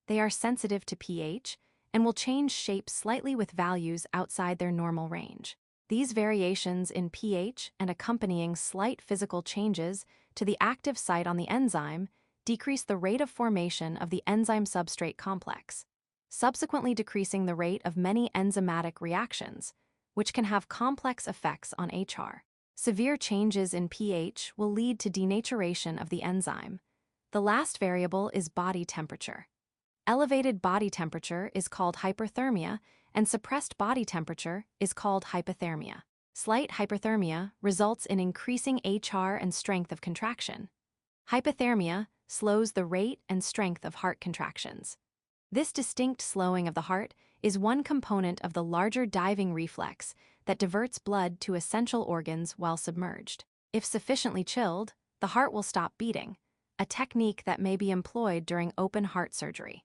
They are sensitive to pH and will change shape slightly with values outside their normal range. These variations in pH and accompanying slight physical changes to the active site on the enzyme decrease the rate of formation of the enzyme-substrate complex, subsequently decreasing the rate of many enzymatic reactions, which can have complex effects on HR. Severe changes in pH will lead to denaturation of the enzyme. The last variable is body temperature. Elevated body temperature is called hyperthermia, and suppressed body temperature is called hypothermia. Slight hyperthermia results in increasing HR and strength of contraction. Hypothermia slows the rate and strength of heart contractions. This distinct slowing of the heart is one component of the larger diving reflex that diverts blood to essential organs while submerged. If sufficiently chilled, the heart will stop beating, a technique that may be employed during open heart surgery.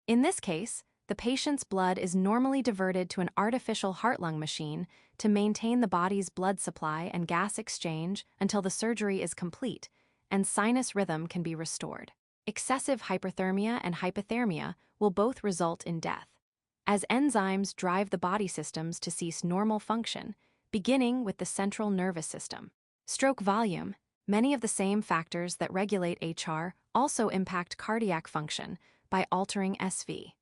In this case, the patient's blood is normally diverted to an artificial heart-lung machine to maintain the body's blood supply and gas exchange until the surgery is complete and sinus rhythm can be restored. Excessive hyperthermia and hypothermia will both result in death, as enzymes drive the body systems to cease normal function, beginning with the central nervous system. Stroke volume. Many of the same factors that regulate HR also impact cardiac function by altering SV.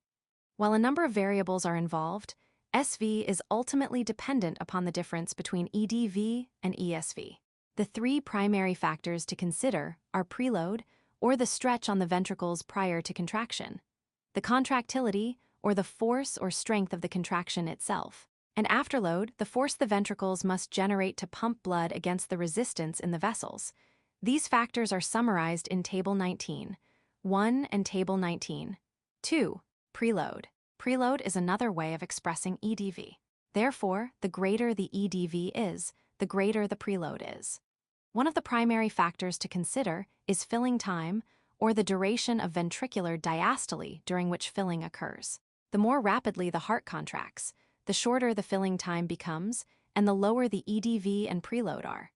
While a number of variables are involved, SV is ultimately dependent upon the difference between EDV and ESV. The three primary factors to consider are preload, or the stretch on the ventricles prior to contraction, the contractility, or the force or strength of the contraction itself, and afterload, the force the ventricles must generate to pump blood against the resistance in the vessels. These factors are summarized in Table 19.1 and Table 19.2. Preload. Preload is another way of expressing EDV. Therefore, the greater the EDV is, the greater the preload is. One of the primary factors to consider is filling time, or the duration of ventricular diastole during which filling occurs. The more rapidly the heart contracts, the shorter the filling time becomes, and the lower the EDV and preload are.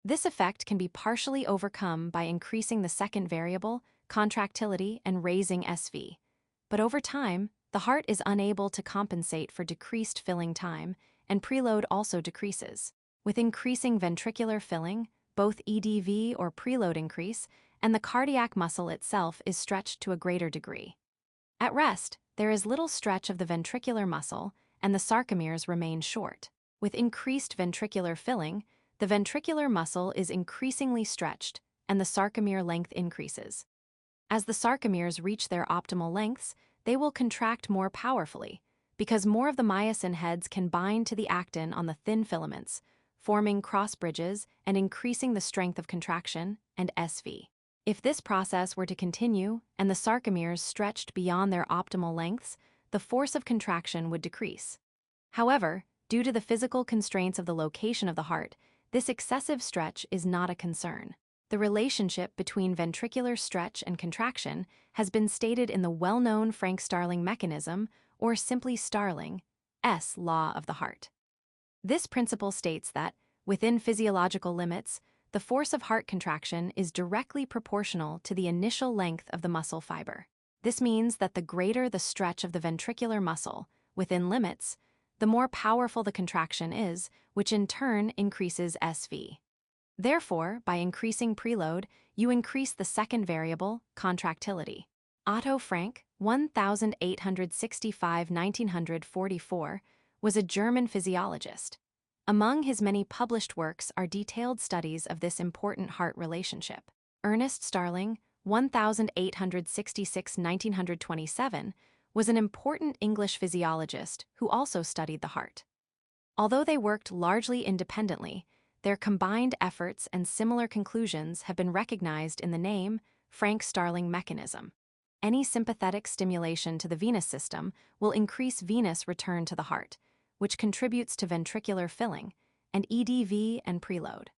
This effect can be partially overcome by increasing the second variable, contractility, and raising SV. But over time, the heart is unable to compensate for decreased filling time, and preload also decreases. With increasing ventricular filling, both EDV or preload increase, and the cardiac muscle itself is stretched to a greater degree. At rest, there is little stretch of the ventricular muscle, and the sarcomeres remain short. With increased ventricular filling, the ventricular muscle is increasingly stretched, and the sarcomere length increases. As the sarcomeres reach their optimal lengths, they will contract more powerfully, because more of the myosin heads can bind to the actin on the thin filaments, forming cross bridges and increasing the strength of contraction and SV. If this process were to continue and the sarcomeres stretched beyond their optimal lengths, the force of contraction would decrease. However, due to the physical constraints of the location of the heart, this excessive stretch is not a concern. The relationship between ventricular stretch and contraction has been stated in the well-known Frank-Starling mechanism, or simply Starling's law of the heart. This principle states that, within physiological limits, the force of heart contraction is directly proportional to the initial length of the muscle fiber. This means that the greater the stretch of the ventricular muscle, within limits, the more powerful the contraction is, which in turn increases SV. Therefore, by increasing preload, you increase the second variable, contractility. Otto Frank, 1865–1944, was a German physiologist. Among his many published works are detailed studies of this important heart relationship. Ernest Starling, 1866–1927, was an important English physiologist who also studied the heart. Although they worked largely independently, their combined efforts and similar conclusions have been recognized in the name Frank Starling mechanism. Any sympathetic stimulation to the venous system will increase venous return to the heart, which contributes to ventricular filling, and EDV and preload.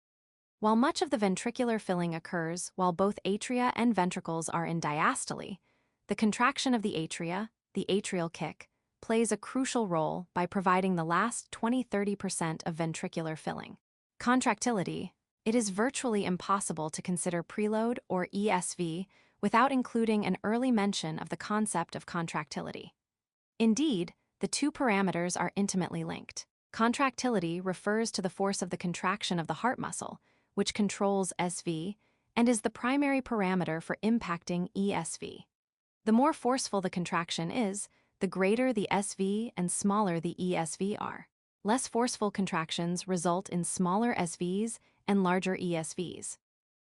While much of the ventricular filling occurs while both atria and ventricles are in diastole, the contraction of the atria, the atrial kick, plays a crucial role by providing the last 20–30% of ventricular filling. Contractility. It is virtually impossible to consider preload or ESV without including an early mention of the concept of contractility. Indeed, the two parameters are intimately linked. Contractility refers to the force of the contraction of the heart muscle, which controls SV, and is the primary parameter for impacting ESV. The more forceful the contraction is, the greater the SV and smaller the ESV are. Less forceful contractions result in smaller SVs and larger ESVs.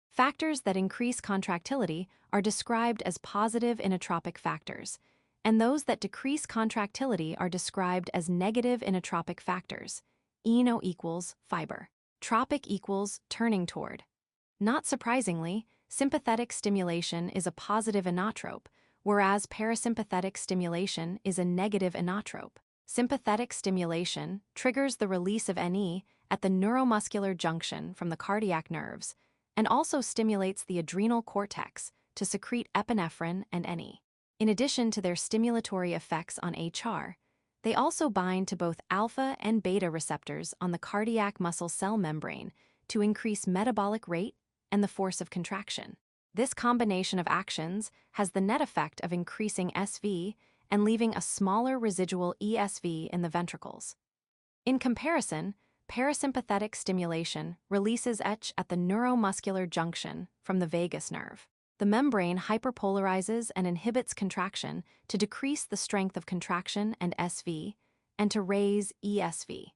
Factors that increase contractility are described as positive inotropic factors, and those that decrease contractility are described as negative inotropic factors. Ino equals fiber. Tropic equals turning toward. Not surprisingly, sympathetic stimulation is a positive inotrope, whereas parasympathetic stimulation is a negative inotrope. Sympathetic stimulation triggers the release of Ne at the neuromuscular junction from the cardiac nerves and also stimulates the adrenal cortex to secrete epinephrine and Ne. In addition to their stimulatory effects on HR, they also bind to both alpha and beta receptors on the cardiac muscle cell membrane to increase metabolic rate and the force of contraction. This combination of actions has the net effect of increasing SV and leaving a smaller residual ESV in the ventricles. In comparison, parasympathetic stimulation releases H at the neuromuscular junction from the vagus nerve. The membrane hyperpolarizes and inhibits contraction to decrease the strength of contraction and SV and to raise ESV.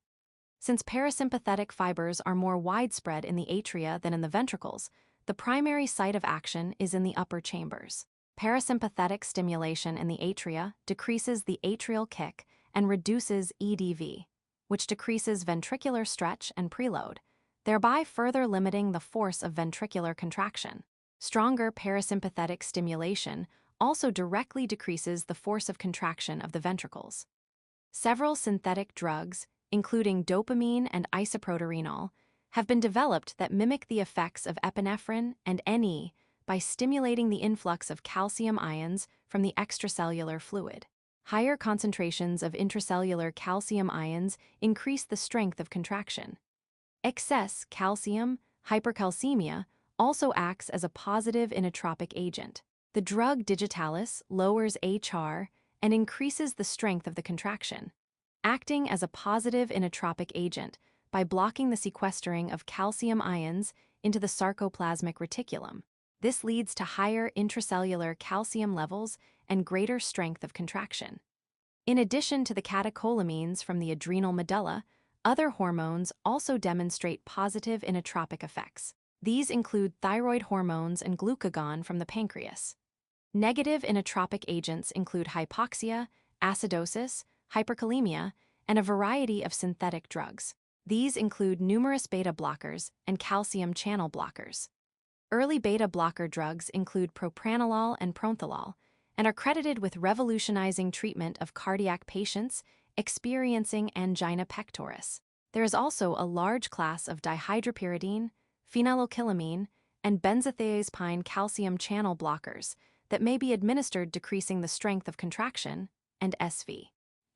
Since parasympathetic fibers are more widespread in the atria than in the ventricles, the primary site of action is in the upper chambers. Parasympathetic stimulation in the atria decreases the atrial kick and reduces EDV, which decreases ventricular stretch and preload, thereby further limiting the force of ventricular contraction. Stronger parasympathetic stimulation also directly decreases the force of contraction of the ventricles. Several synthetic drugs, including dopamine and isoproterenol, have been developed that mimic the effects of epinephrine and Ne by stimulating the influx of calcium ions from the extracellular fluid. Higher concentrations of intracellular calcium ions increase the strength of contraction. Excess calcium, hypercalcemia, also acts as a positive inotropic agent. The drug digitalis lowers HR and increases the strength of the contraction, acting as a positive inotropic agent by blocking the sequestering of calcium ions into the sarcoplasmic reticulum. This leads to higher intracellular calcium levels and greater strength of contraction. In addition to the catecholamines from the adrenal medulla, other hormones also demonstrate positive inotropic effects. These include thyroid hormones and glucagon from the pancreas. Negative inotropic agents include hypoxia, acidosis, hyperkalemia, and a variety of synthetic drugs. These include numerous beta blockers and calcium channel blockers. Early beta blocker drugs include propranolol and prontholol and are credited with revolutionizing treatment of cardiac patients experiencing angina pectoris. There is also a large class of dihydropyridine, phenylkylamine, and benzothiazepine calcium channel blockers that may be administered decreasing the strength of contraction and SV.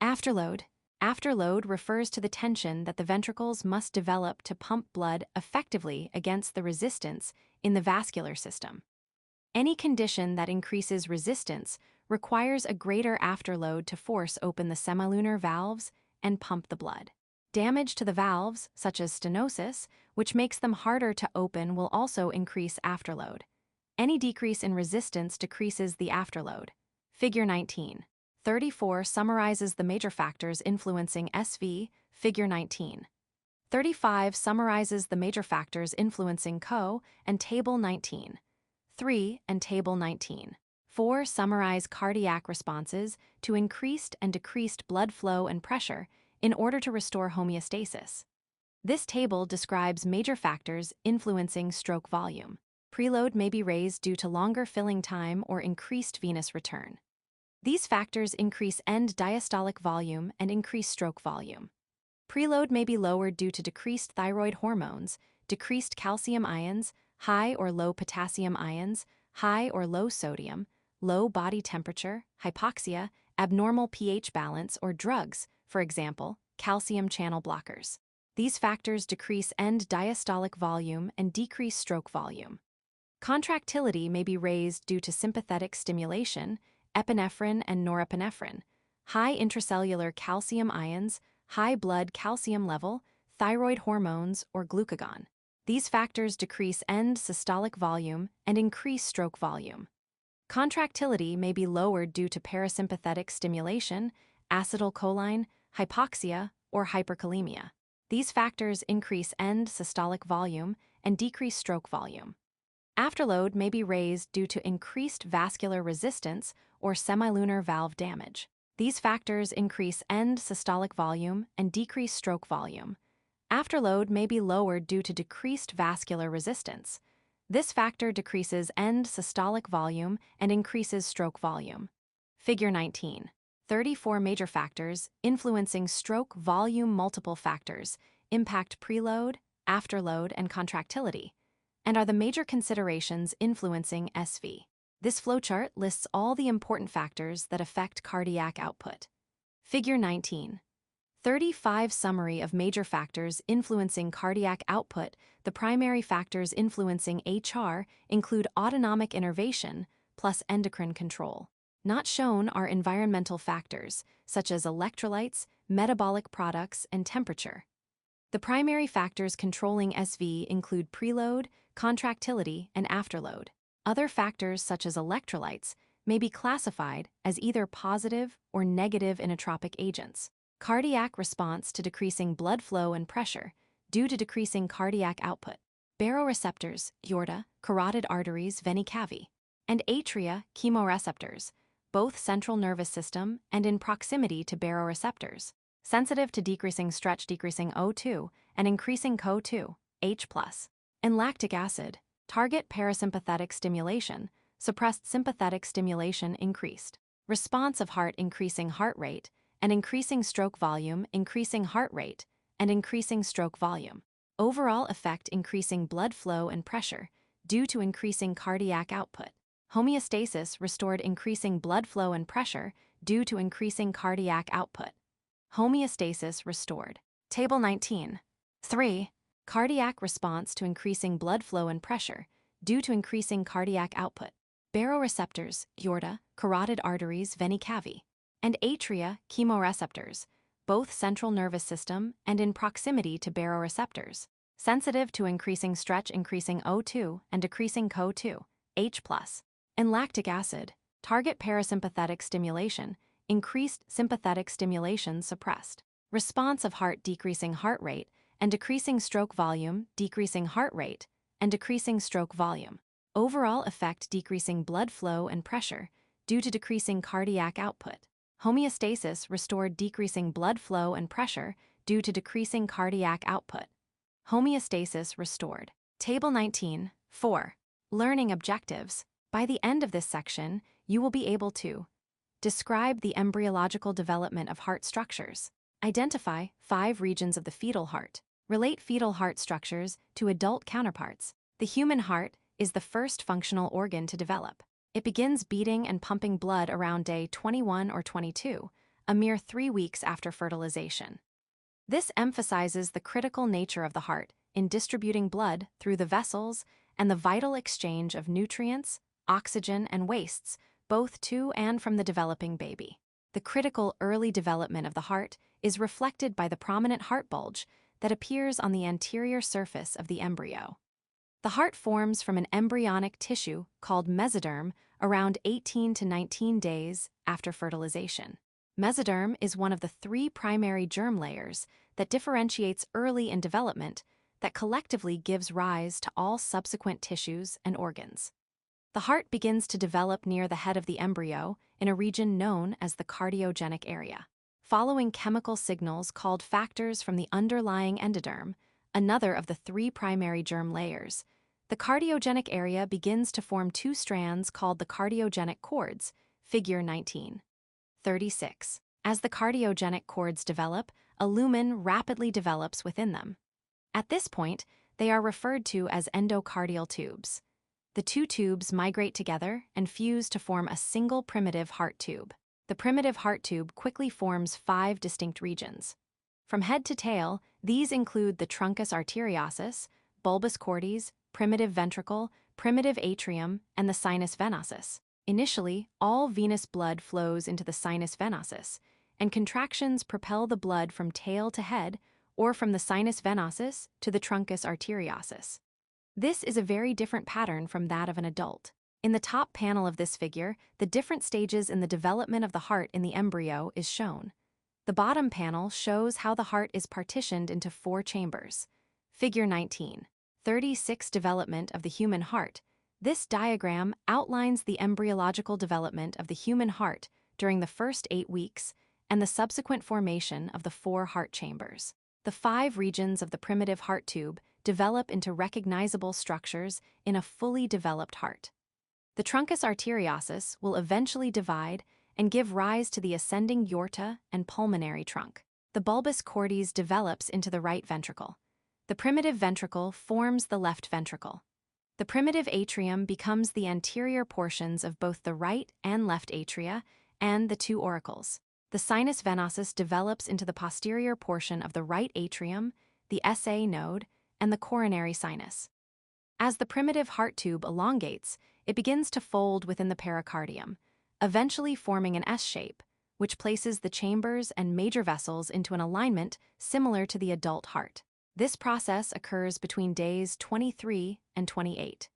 Afterload. Afterload refers to the tension that the ventricles must develop to pump blood effectively against the resistance in the vascular system. Any condition that increases resistance requires a greater afterload to force open the semilunar valves and pump the blood. Damage to the valves, such as stenosis, which makes them harder to open, will also increase afterload. Any decrease in resistance decreases the afterload. Figure 19:34 summarizes the major factors influencing SV. Figure 19. 35 summarizes the major factors influencing CO and Table 19. 3 and Table 19. 4 summarize cardiac responses to increased and decreased blood flow and pressure in order to restore homeostasis. This table describes major factors influencing stroke volume. Preload may be raised due to longer filling time or increased venous return. These factors increase end diastolic volume and increase stroke volume. Preload may be lowered due to decreased thyroid hormones, decreased calcium ions, high or low potassium ions, high or low sodium, low body temperature, hypoxia, abnormal pH balance, or drugs, for example, calcium channel blockers. These factors decrease end diastolic volume and decrease stroke volume. Contractility may be raised due to sympathetic stimulation, epinephrine and norepinephrine, high intracellular calcium ions, high blood calcium level, thyroid hormones, or glucagon. These factors decrease end systolic volume and increase stroke volume. Contractility may be lowered due to parasympathetic stimulation, acetylcholine, hypoxia, or hyperkalemia. These factors increase end systolic volume and decrease stroke volume. Afterload may be raised due to increased vascular resistance or semilunar valve damage. These factors increase end systolic volume and decrease stroke volume. Afterload may be lowered due to decreased vascular resistance. This factor decreases end systolic volume and increases stroke volume. Figure 19. 34 major factors influencing stroke volume. Multiple factors impact preload, afterload, and contractility, and are the major considerations influencing SV. This flowchart lists all the important factors that affect cardiac output. Figure 19. 35 summary of major factors influencing cardiac output. The primary factors influencing HR include autonomic innervation plus endocrine control. Not shown are environmental factors, such as electrolytes, metabolic products, and temperature. The primary factors controlling SV include preload, contractility, and afterload. Other factors, such as electrolytes, may be classified as either positive or negative inotropic agents. Cardiac response to decreasing blood flow and pressure due to decreasing cardiac output. Baroreceptors, aorta, carotid arteries, vena cava, and atria, chemoreceptors, both central nervous system and in proximity to baroreceptors, sensitive to decreasing stretch, decreasing O2, and increasing CO2, H+. And lactic acid, target parasympathetic stimulation, suppressed sympathetic stimulation increased. Response of heart increasing heart rate, and increasing stroke volume, increasing heart rate, and increasing stroke volume. Overall effect increasing blood flow and pressure due to increasing cardiac output. Homeostasis restored increasing blood flow and pressure due to increasing cardiac output. Homeostasis restored. Table 19. 3. Cardiac response to increasing blood flow and pressure due to increasing cardiac output. Baroreceptors, aorta, carotid arteries, vena cava, and atria, chemoreceptors, both central nervous system and in proximity to baroreceptors, sensitive to increasing stretch, increasing O2, and decreasing CO2, H+. And lactic acid, target parasympathetic stimulation, increased sympathetic stimulation suppressed. Response of heart decreasing heart rate and decreasing stroke volume, decreasing heart rate, and decreasing stroke volume. Overall effect decreasing blood flow and pressure due to decreasing cardiac output. Homeostasis restored decreasing blood flow and pressure due to decreasing cardiac output. Homeostasis restored. Table 19. 4. Learning objectives. By the end of this section, you will be able to describe the embryological development of heart structures, identify 5 regions of the fetal heart, relate fetal heart structures to adult counterparts. The human heart is the first functional organ to develop. It begins beating and pumping blood around day 21 or 22, a mere 3 weeks after fertilization. This emphasizes the critical nature of the heart in distributing blood through the vessels and the vital exchange of nutrients, oxygen, and wastes, both to and from the developing baby. The critical early development of the heart is reflected by the prominent heart bulge that appears on the anterior surface of the embryo. The heart forms from an embryonic tissue called mesoderm around 18 to 19 days after fertilization. Mesoderm is one of the 3 primary germ layers that differentiates early in development that collectively gives rise to all subsequent tissues and organs. The heart begins to develop near the head of the embryo in a region known as the cardiogenic area. Following chemical signals called factors from the underlying endoderm, another of the 3 primary germ layers, the cardiogenic area begins to form 2 strands called the cardiogenic cords, figure 19:36. As the cardiogenic cords develop, a lumen rapidly develops within them. At this point, they are referred to as endocardial tubes. The 2 tubes migrate together and fuse to form a single primitive heart tube. The primitive heart tube quickly forms 5 distinct regions. From head to tail, these include the truncus arteriosus, bulbus cordis, primitive ventricle, primitive atrium, and the sinus venosus. Initially, all venous blood flows into the sinus venosus, and contractions propel the blood from tail to head or from the sinus venosus to the truncus arteriosus. This is a very different pattern from that of an adult. In the top panel of this figure, the different stages in the development of the heart in the embryo is shown. The bottom panel shows how the heart is partitioned into 4 chambers. Figure 19:36 Development of the human heart. This diagram outlines the embryological development of the human heart during the first 8 weeks and the subsequent formation of the 4 heart chambers. The 5 regions of the primitive heart tube develop into recognizable structures in a fully developed heart. The truncus arteriosus will eventually divide and give rise to the ascending aorta and pulmonary trunk. The bulbus cordis develops into the right ventricle. The primitive ventricle forms the left ventricle. The primitive atrium becomes the anterior portions of both the right and left atria and the 2 auricles. The sinus venosus develops into the posterior portion of the right atrium, the SA node, and the coronary sinus. As the primitive heart tube elongates, it begins to fold within the pericardium, eventually forming an S shape, which places the chambers and major vessels into an alignment similar to the adult heart. This process occurs between days 23 and 28.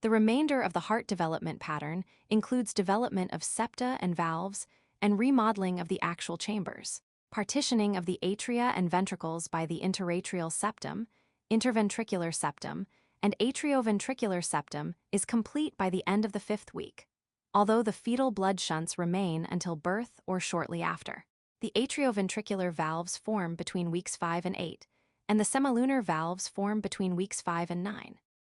The remainder of the heart development pattern includes development of septa and valves and remodeling of the actual chambers. Partitioning of the atria and ventricles by the interatrial septum, interventricular septum, and atrioventricular septum is complete by the end of the 5th week, although the fetal blood shunts remain until birth or shortly after. The atrioventricular valves form between weeks 5 and 8, and the semilunar valves form between weeks 5 and 9.